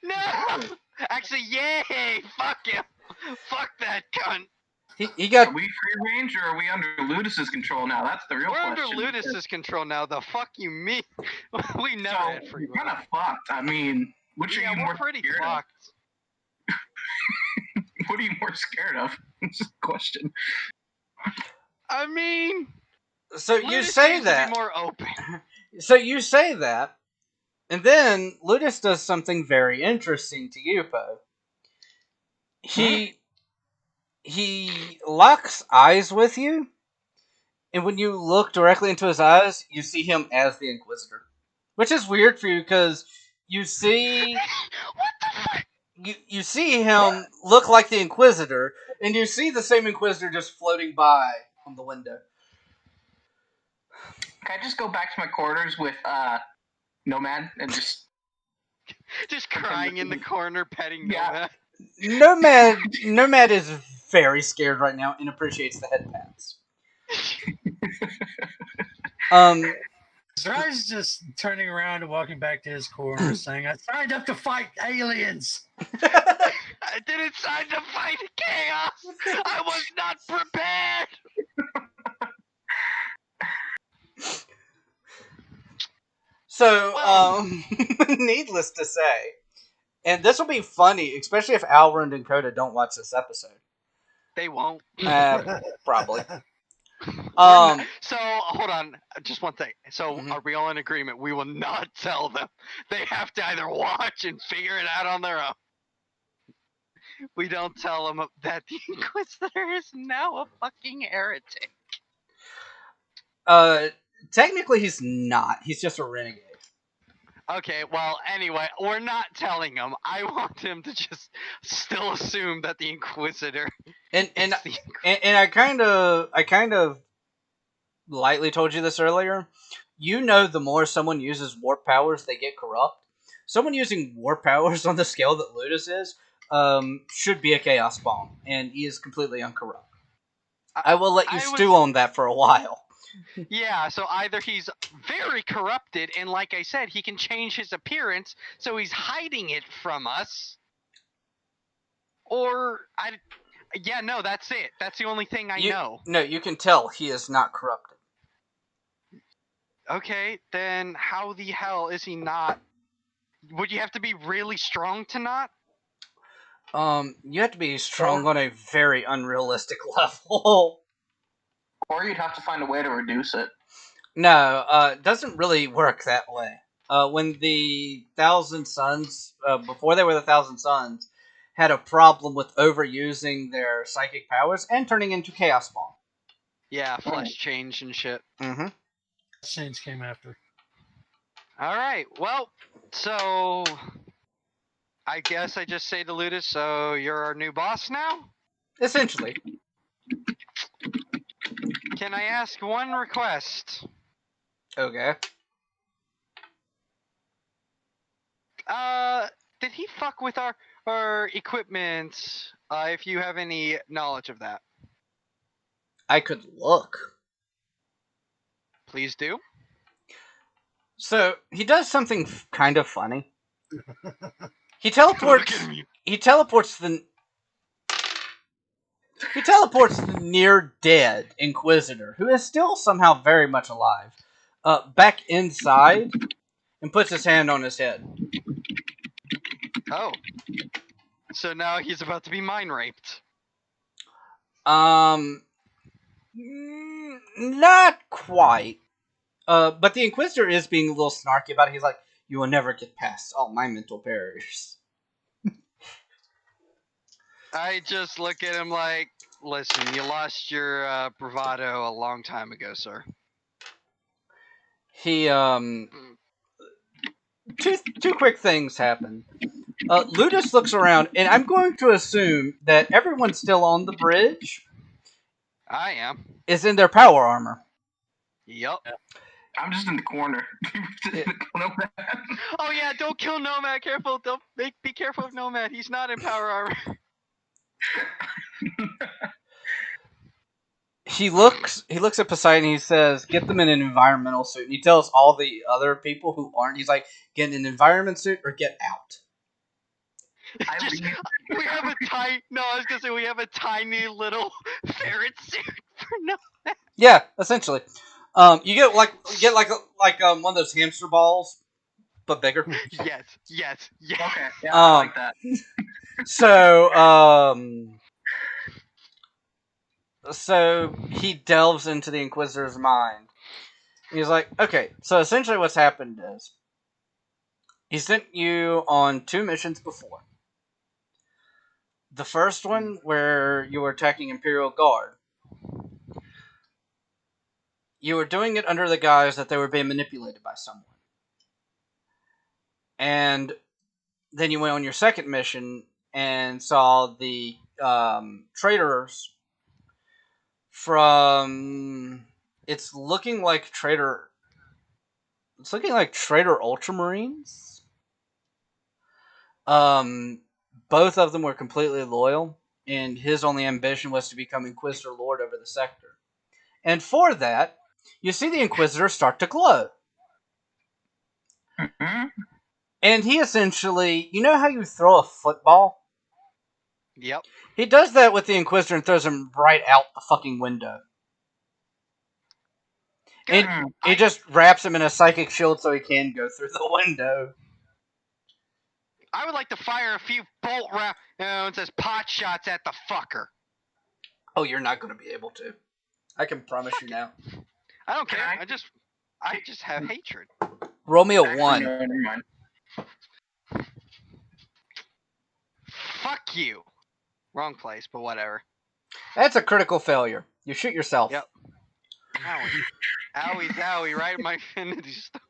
No! Actually, yay! Fuck him! Fuck that cunt! He got Are we free range or are we under Ludus's control now? That's the real We're question. under Ludus's control now. The fuck you mean? We never So had free we're kind will. of fucked. I mean, which Yeah, are you we're more pretty scared fucked. of? What are you more scared of? That's the question. I mean, so you Ludus say seems that. to be more open. So you say that, and then Ludus does something very interesting to you, Poe. He locks eyes with you, and when you look directly into his eyes, you see him as the Inquisitor, which is weird for you because you see What the fuck? you see him look like the Inquisitor, and you see the same Inquisitor just floating by on the window. Can I just go back to my quarters with Nomad and just Just crying in the corner, petting Yeah. Nomad. Nomad is very scared right now and appreciates the head pats. Zrai's just turning around and walking back to his corner saying, I signed up to fight aliens! I didn't sign to fight chaos! I was not prepared! So, needless to say, and this will be funny, especially if Alrund and Coda don't watch this episode. They won't. Probably. So, hold on. Just one thing. So, Mhm. are we all in agreement? We will not tell them. They have to either watch and figure it out on their own. We don't tell them that the Inquisitor is now a fucking heretic. Technically he's not. He's just a renegade. Okay, well, anyway, we're not telling him. I want him to just still assume that the Inquisitor And is the and I kind of lightly told you this earlier. You know, the more someone uses warp powers, they get corrupt. Someone using warp powers on the scale that Ludus is, should be a chaos bomb, and he is completely uncorrupt. I will let you stew on that for a while. Yeah, so either he's very corrupted, and like I said, he can change his appearance, so he's hiding it from us. Or, yeah, no, that's it. That's the only thing I know. No, you can tell he is not corrupted. Okay, then how the hell is he not? Would you have to be really strong to not? You have to be strong on a very unrealistic level. Or you'd have to find a way to reduce it. No, it doesn't really work that way. When the Thousand Suns, before they were the Thousand Suns, had a problem with overusing their psychic powers and turning into Chaos Bomb. Yeah, flesh change and shit. Mm-hmm. Change came after. Alright, well, so I guess I just say to Ludus, so you're our new boss now? Essentially. Can I ask one request? Okay. Did he fuck with our equipment, if you have any knowledge of that? I could look. Please do. So, he does something kind of funny. He teleports the near dead Inquisitor, who is still somehow very much alive, back inside and puts his hand on his head. Oh. So now he's about to be mind raped. Not quite. But the Inquisitor is being a little snarky about it. He's like, you will never get past all my mental barriers. I just look at him like, listen, you lost your bravado a long time ago, sir. He, two quick things happen. Ludus looks around, and I'm going to assume that everyone still on the bridge I am. is in their power armor. Yep. I'm just in the corner. Oh yeah, don't kill Nomad. Careful. Be careful of Nomad. He's not in power armor. he looks at Poseidon. He says, "Get them in an environmental suit." And he tells all the other people who aren't. He's like, "Get in an environment suit or get out." Just, we have a tiny. No, I was gonna say we have a tiny little ferret suit for no. Yeah, essentially. You get like one of those hamster balls, but bigger. Yes. Okay, yeah, I like that. So he delves into the Inquisitor's mind. He's like, okay, so essentially what's happened is he sent you on 2 missions before. The first one, where you were attacking Imperial Guard, you were doing it under the guise that they were being manipulated by someone. And then you went on your second mission and saw the traitors from... It's looking like traitor Ultramarines. Both of them were completely loyal, and his only ambition was to become Inquisitor Lord over the sector. And for that, you see the Inquisitor start to glow. Mm-hmm. And he essentially... You know how you throw a football? Yep. He does that with the Inquisitor and throws him right out the fucking window. He just wraps him in a psychic shield so he can go through the window. I would like to fire a few bolt rounds as pot shots at the fucker. Oh, you're not going to be able to. I can promise you now. I don't care. I just have hatred. Roll me a Actually, 1. no, never mind. Fuck you. Wrong place, but whatever. That's a critical failure. You shoot yourself. Yep. Owie, right in my infinity stone.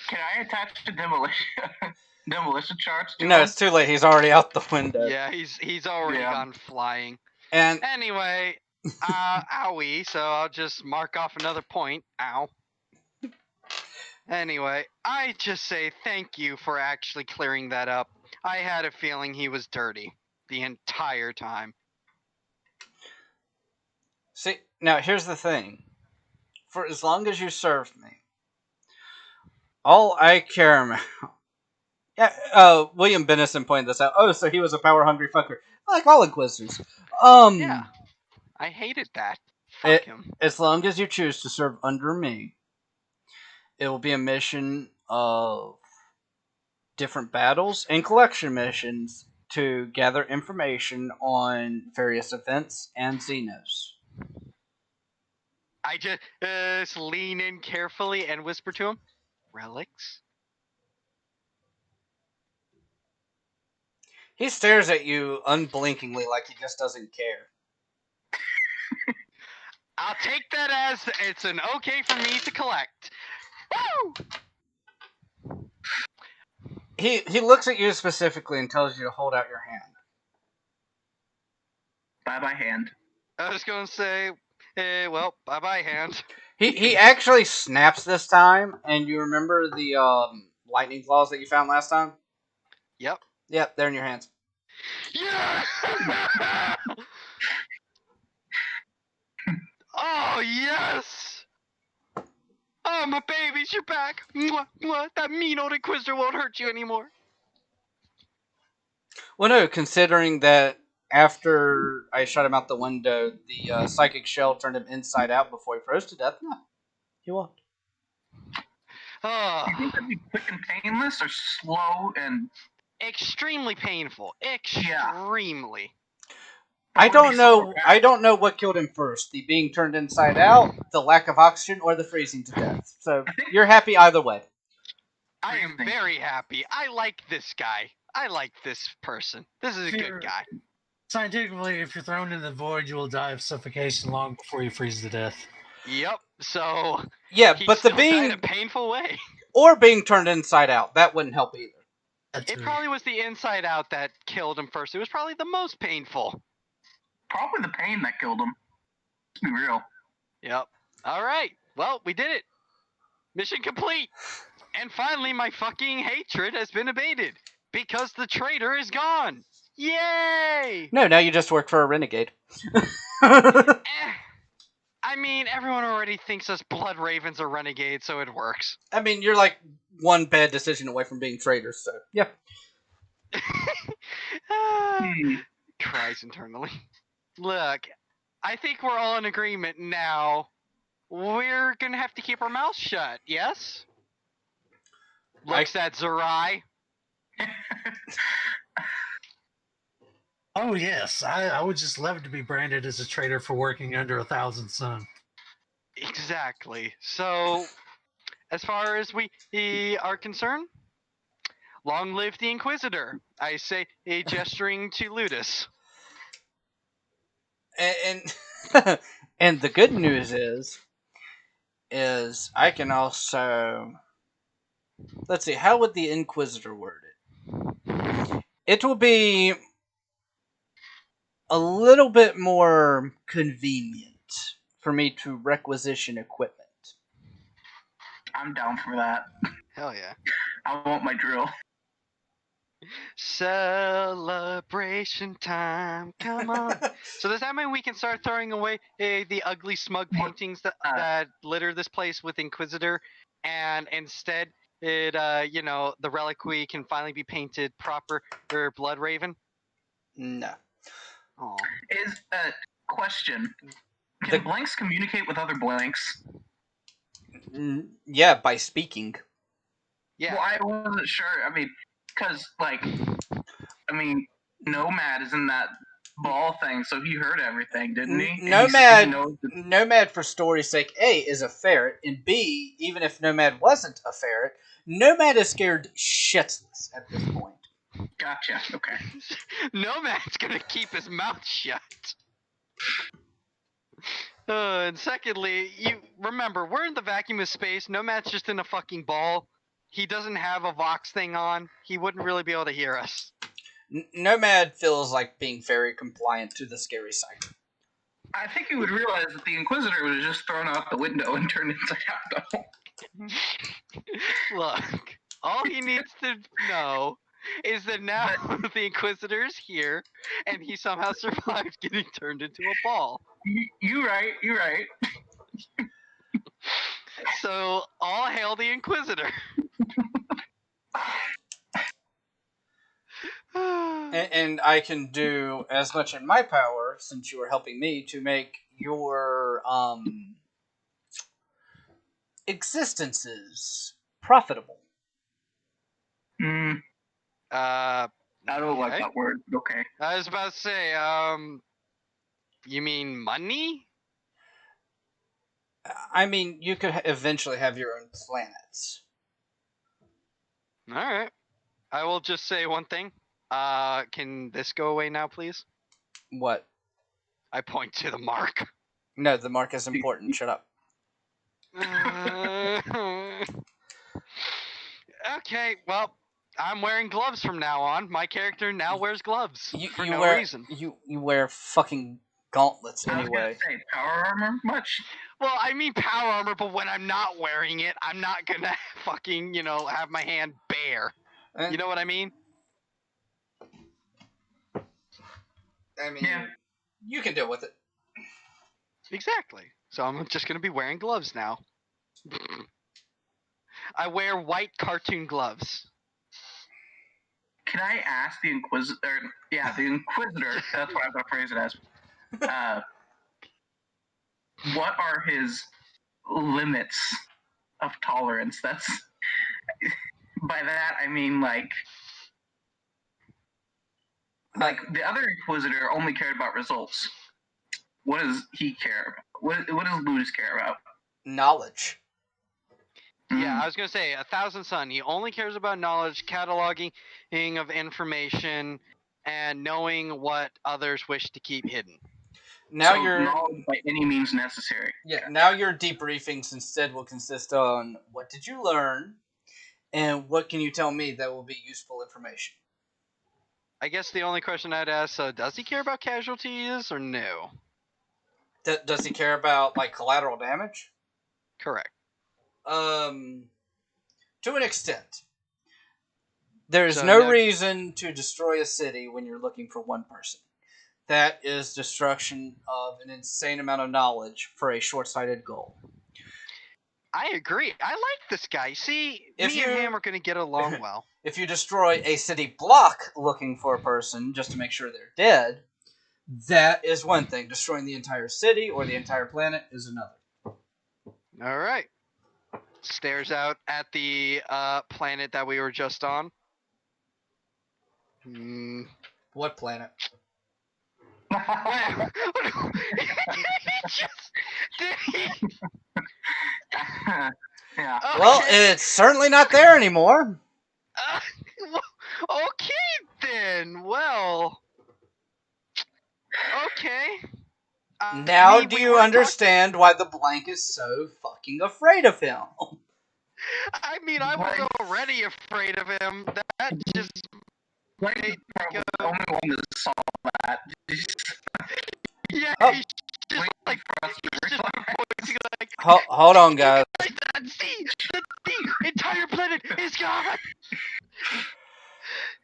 Can I attach the demolition charge to No, him? it's too late. He's already out the window. Yeah, he's already gone flying. And Anyway, owie, so I'll just mark off another point. Ow. Anyway, I just say thank you for actually clearing that up. I had a feeling he was dirty the entire time. see, now here's the thing. For as long as you served me, all I care about... Yeah, William Bennison pointed this out. Oh, so he was a power-hungry fucker. Like all Inquisitors. Yeah. I hated that. Fuck him. As long as you choose to serve under me, it will be a mission of different battles and collection missions to gather information on various events and Xenos. I just lean in carefully and whisper to him, relics? He stares at you unblinkingly like he just doesn't care. I'll take that as it's an okay for me to collect. Woo! He looks at you specifically and tells you to hold out your hand. Bye-bye hand. I was gonna say, well, bye-bye hand. He actually snaps this time, and you remember the lightning claws that you found last time? Yep. Yep, they're in your hands. Yeah! Oh, yes! Oh, my babies, you're back! Mwah, mwah. That mean old Inquisitor won't hurt you anymore. Well, no, considering that after I shot him out the window, the psychic shell turned him inside out before he froze to death. No, he won't. Oh. Do you think that'd be quick and painless, or slow and... Extremely painful. Extremely. I don't know what killed him first, the being turned inside out, the lack of oxygen, or the freezing to death. So you're happy either way. I am very happy. I like this guy. I like this person. This is a good guy. Scientifically, if you're thrown in the void, you will die of suffocation long before you freeze to death. Yep. So yeah, he but still the being died a painful way. Or being turned inside out, that wouldn't help either. It probably was the inside out that killed him first. It was probably the most painful. Probably the pain that killed him. Let's be real. Yep. All right. Well, we did it. Mission complete. And finally, my fucking hatred has been abated because the traitor is gone. Yay! No, now you just work for a renegade. Eh. I mean, everyone already thinks us Blood Ravens are renegades, so it works. I mean, you're like one bad decision away from being traitors, so yeah. Cries internally. Look, I think we're all in agreement now. We're gonna have to keep our mouths shut, yes? Looks at Zerai. Oh yes, I would just love to be branded as a traitor for working under 1,000 Sun. Exactly. So, as far as we are concerned, long live the Inquisitor. I say, gesturing to Ludus. And and the good news is I can also, let's see, how would the Inquisitor word it? It will be a little bit more convenient for me to requisition equipment. I'm down for that. Hell yeah. I want my drill. Celebration time, come on. So does that mean we can start throwing away the ugly smug paintings that litter this place with Inquisitor, and instead it the reliquary can finally be painted proper or Blood Raven? No. Oh. Is a question. Can The- blanks communicate with other blanks? Yeah, by speaking. Yeah. Well, I wasn't sure. I mean, because, Nomad is in that ball thing, so he heard everything, didn't he? Nomad, for story's sake, A, is a ferret, and B, even if Nomad wasn't a ferret, Nomad is scared shitless at this point. Gotcha, okay. Nomad's gonna keep his mouth shut. And secondly, you remember, we're in the vacuum of space. Nomad's just in a fucking ball. He doesn't have a Vox thing on. He wouldn't really be able to hear us. Nomad feels like being very compliant to the scary side. I think you would realize that the Inquisitor was just thrown out the window and turned inside out, though. Look, all he needs to know is that now the Inquisitor's here, and he somehow survived getting turned into a ball. You right. So, all hail the Inquisitor. And I can do as much in my power, since you are helping me, to make your existences profitable. I don't like that word. Okay. I was about to say, you mean money? I mean, you could eventually have your own planets. Alright. I will just say one thing. Can this go away now, please? What? I point to the mark. No, the mark is important. Shut up. Okay, well, I'm wearing gloves from now on. My character now wears gloves for no reason. You wear fucking gauntlets I was anyway. gonna say, power armor? Much? Well, I mean power armor, but when I'm not wearing it, I'm not gonna fucking, have my hand bare. You know what I mean? I mean, Yeah. You can deal with it. Exactly. So I'm just gonna be wearing gloves now. I wear white cartoon gloves. Can I ask the Inquisitor? Yeah, the Inquisitor. That's what I'm gonna phrase it as. What are his limits of tolerance? That's by that I mean like the other Inquisitor only cared about results. What does he care about? What does Ludus care about? Knowledge. Yeah, I was gonna say 1,000 Sun. He only cares about knowledge, cataloging of information, and knowing what others wish to keep hidden. Now so your knowledge by any means necessary. Yeah. Now your debriefings instead will consist on what did you learn, and what can you tell me that will be useful information. I guess the only question I'd ask: does he care about casualties or no? Does he care about like collateral damage? Correct. To an extent. There's So no no- reason to destroy a city when you're looking for one person. That is destruction of an insane amount of knowledge for a short-sighted goal. I agree. I like this guy. See, If me and you- him are gonna get along well. If you destroy a city block looking for a person just to make sure they're dead, that is one thing. Destroying the entire city or the entire planet is another. All right. Stares out at the planet that we were just on. Hmm. What planet? Wait, did he? Yeah. Well, Okay. it's certainly not there anymore. Okay then. Well. Okay. Now me, do we you were understand why the blank is so fucking afraid of him? I mean, I was already afraid of him. That just Blake's Hey, probably the only one that saw that. yeah. Oh. He's just like pointing like. Hold on, guys. See, the entire planet is gone.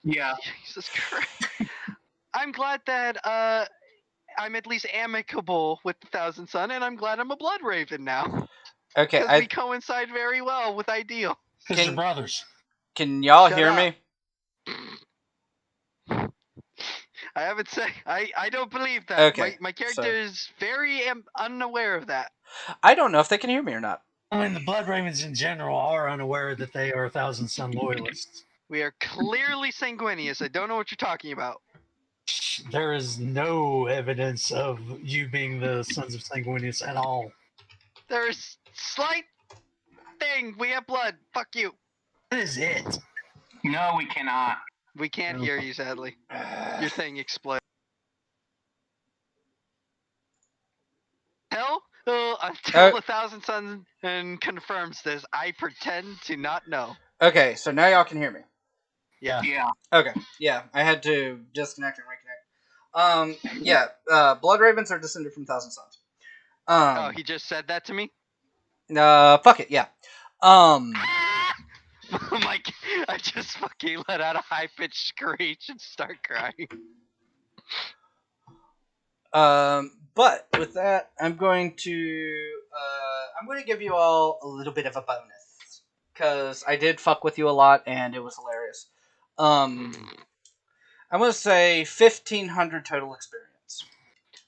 Yeah. Jesus Christ. I'm glad that I'm at least amicable with the Thousand Sun, and I'm glad I'm a Blood Raven now. Okay, Because we coincide very well with Ideal. Because they're brothers. can y'all Shut hear up. me? I haven't said. I don't believe that. Okay, My character so- is very unaware of that. I don't know if they can hear me or not. I mean, the Blood Ravens in general are unaware that they are Thousand Sun loyalists. We are clearly sanguineous. I don't know what you're talking about. There is no evidence of you being the Sons of Sanguinius at all. There's slight thing. We have blood. Fuck you. That is it. No, we cannot. We can't hear you, sadly. Your thing exploded. Hell, until the Thousand Suns and confirms this, I pretend to not know. Okay, so now y'all can hear me. Yeah. Yeah. Okay, yeah, I had to disconnect and reconnect. Yeah, Blood Ravens are descended from Thousand Suns. Oh, he just said that to me? Fuck it, yeah. Like, I just fucking let out a high-pitched screech and start crying. But with that, I'm going to give you all a little bit of a bonus because I did fuck with you a lot and it was hilarious. I'm gonna say 1,500 total experience.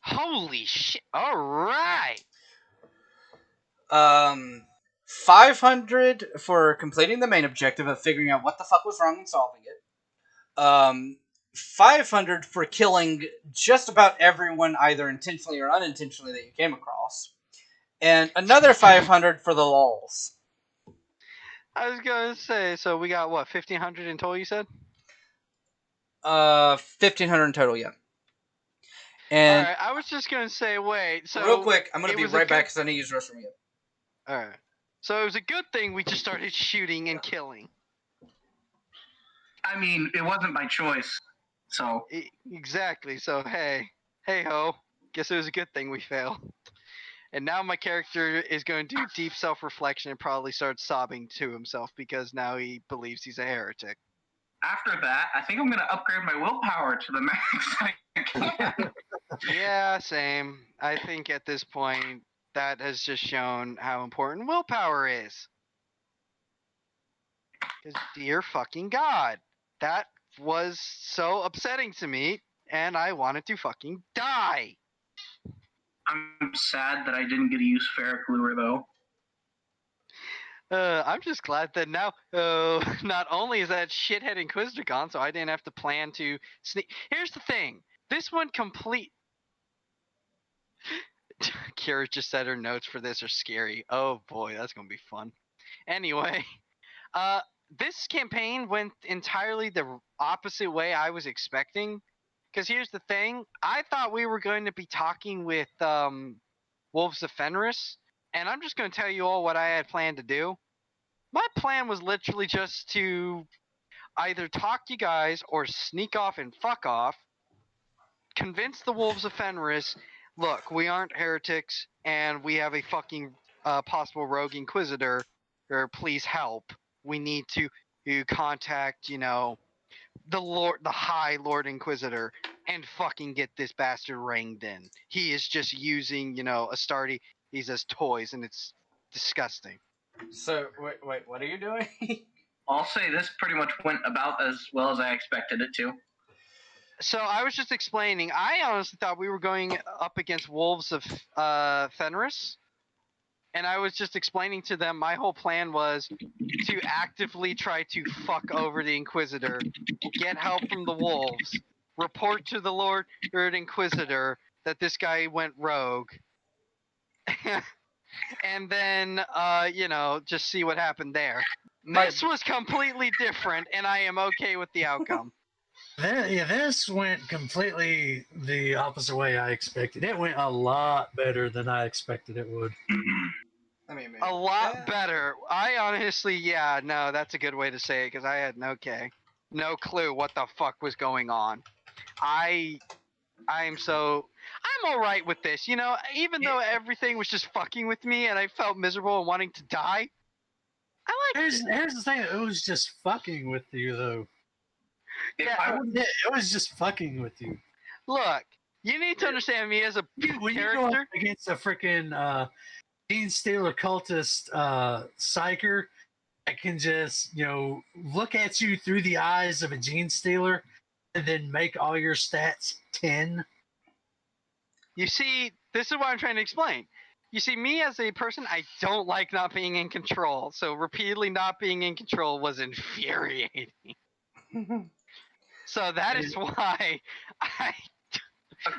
Holy shit! All right. 500 for completing the main objective of figuring out what the fuck was wrong and solving it. 500 for killing just about everyone, either intentionally or unintentionally, that you came across. And another 500 for the lulls. I was gonna say, so we got what, 1,500 in total? You said. 1,500 in total, yeah. And Alright, I was just gonna say, wait, so... real quick, I'm gonna it be was a right back good- because I need to use the restroom again. Alright. So it was a good thing we just started shooting and killing. I mean, it wasn't by choice. So. Exactly, so hey ho, guess it was a good thing we failed. And now my character is going to do deep self-reflection and probably start sobbing to himself because now he believes he's a heretic. After that, I think I'm gonna upgrade my willpower to the max I can. Yeah, same. I think at this point, that has just shown how important willpower is. Because dear fucking god, that was so upsetting to me, and I wanted to fucking die. I'm sad that I didn't get to use ferric lure though. I'm just glad that now, not only is that shithead Inquisitor gone, so I didn't have to plan to sneak. Here's the thing. This one complete... Kira just said her notes for this are scary. Oh boy, that's gonna be fun. Anyway, this campaign went entirely the opposite way I was expecting. Because here's the thing. I thought we were going to be talking with Wolves of Fenris. And I'm just going to tell you all what I had planned to do. My plan was literally just to either talk to you guys or sneak off and fuck off. Convince the Wolves of Fenris, look, we aren't heretics and we have a fucking possible rogue inquisitor. Or please help. We need to contact, the High Lord Inquisitor. and fucking get this bastard ranged in. He is just using, Astarte. He's as toys, and it's disgusting. So wait, what are you doing? I'll say this pretty much went about as well as I expected it to. So I was just explaining. I honestly thought we were going up against wolves of Fenris, and I was just explaining to them my whole plan was to actively try to fuck over the Inquisitor, get help from the wolves, report to the Lord Inquisitor that this guy went rogue, and then just see what happened there. This was completely different, and I am okay with the outcome. This went completely the opposite way I expected. It went a lot better than I expected it would. I mean, maybe A lot better. I honestly, that's a good way to say it, because I had no clue what the fuck was going on. I'm all right with this, even though everything was just fucking with me and I felt miserable and wanting to die. I like it. Here's the thing, it was just fucking with you, though. It was just fucking with you. Look, you need to understand me as a When character. you go up against a freaking Gene Stealer cultist psyker that can just, look at you through the eyes of a Gene Stealer and then make all your stats 10. You see, this is what I'm trying to explain. You see, me as a person, I don't like not being in control. So repeatedly not being in control was infuriating. So that is why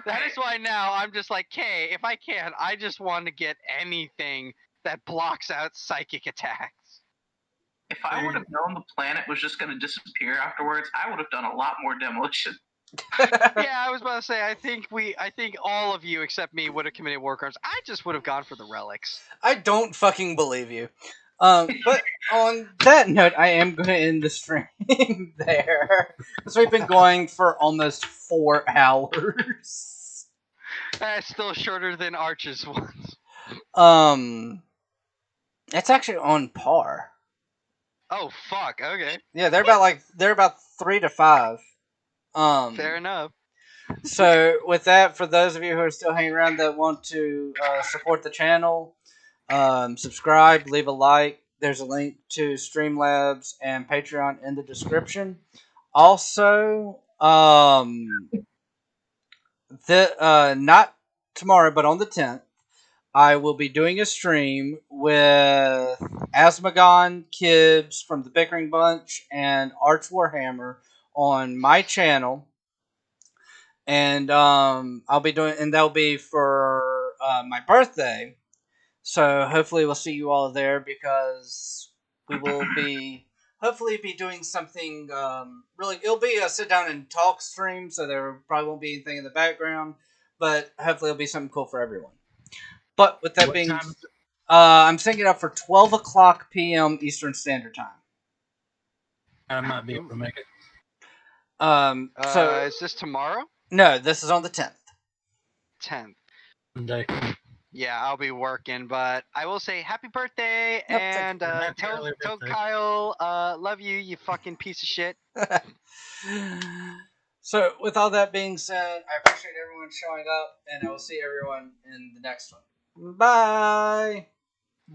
that is why now I'm just like, okay, if I can, I just want to get anything that blocks out psychic attacks. If I would have known the planet was just going to disappear afterwards, I would have done a lot more demolition. Yeah, I was about to say, I think all of you except me would have committed war crimes. I just would have gone for the relics. I don't fucking believe you. But on that note, I am going to end the stream there. Because we've been going for almost 4 hours. That's still shorter than Arch's ones. It's actually on par. Oh, fuck, okay. Yeah, they're about 3 to 5. Fair enough. So, with that, for those of you who are still hanging around that want to support the channel, subscribe, leave a like. There's a link to Streamlabs and Patreon in the description. Also, not tomorrow, but on the 10th, I will be doing a stream with Asmagon, Kibbs from the Bickering Bunch, and Arch Warhammer on my channel. And I'll be doing, and that'll be for my birthday. So hopefully we'll see you all there, because we will be hopefully be doing something really. It'll be a sit down and talk stream, so there probably won't be anything in the background, but hopefully it'll be something cool for everyone. But with that being, I'm setting it up for 12 o'clock p.m. Eastern Standard Time. I might be able to make it. So is this tomorrow? No, this is on the 10th. 10th. Monday. Yeah, I'll be working, but I will say happy birthday, and tell Kyle, love you, you fucking piece of shit. So, with all that being said, I appreciate everyone showing up, and I will see everyone in the next one. Bye!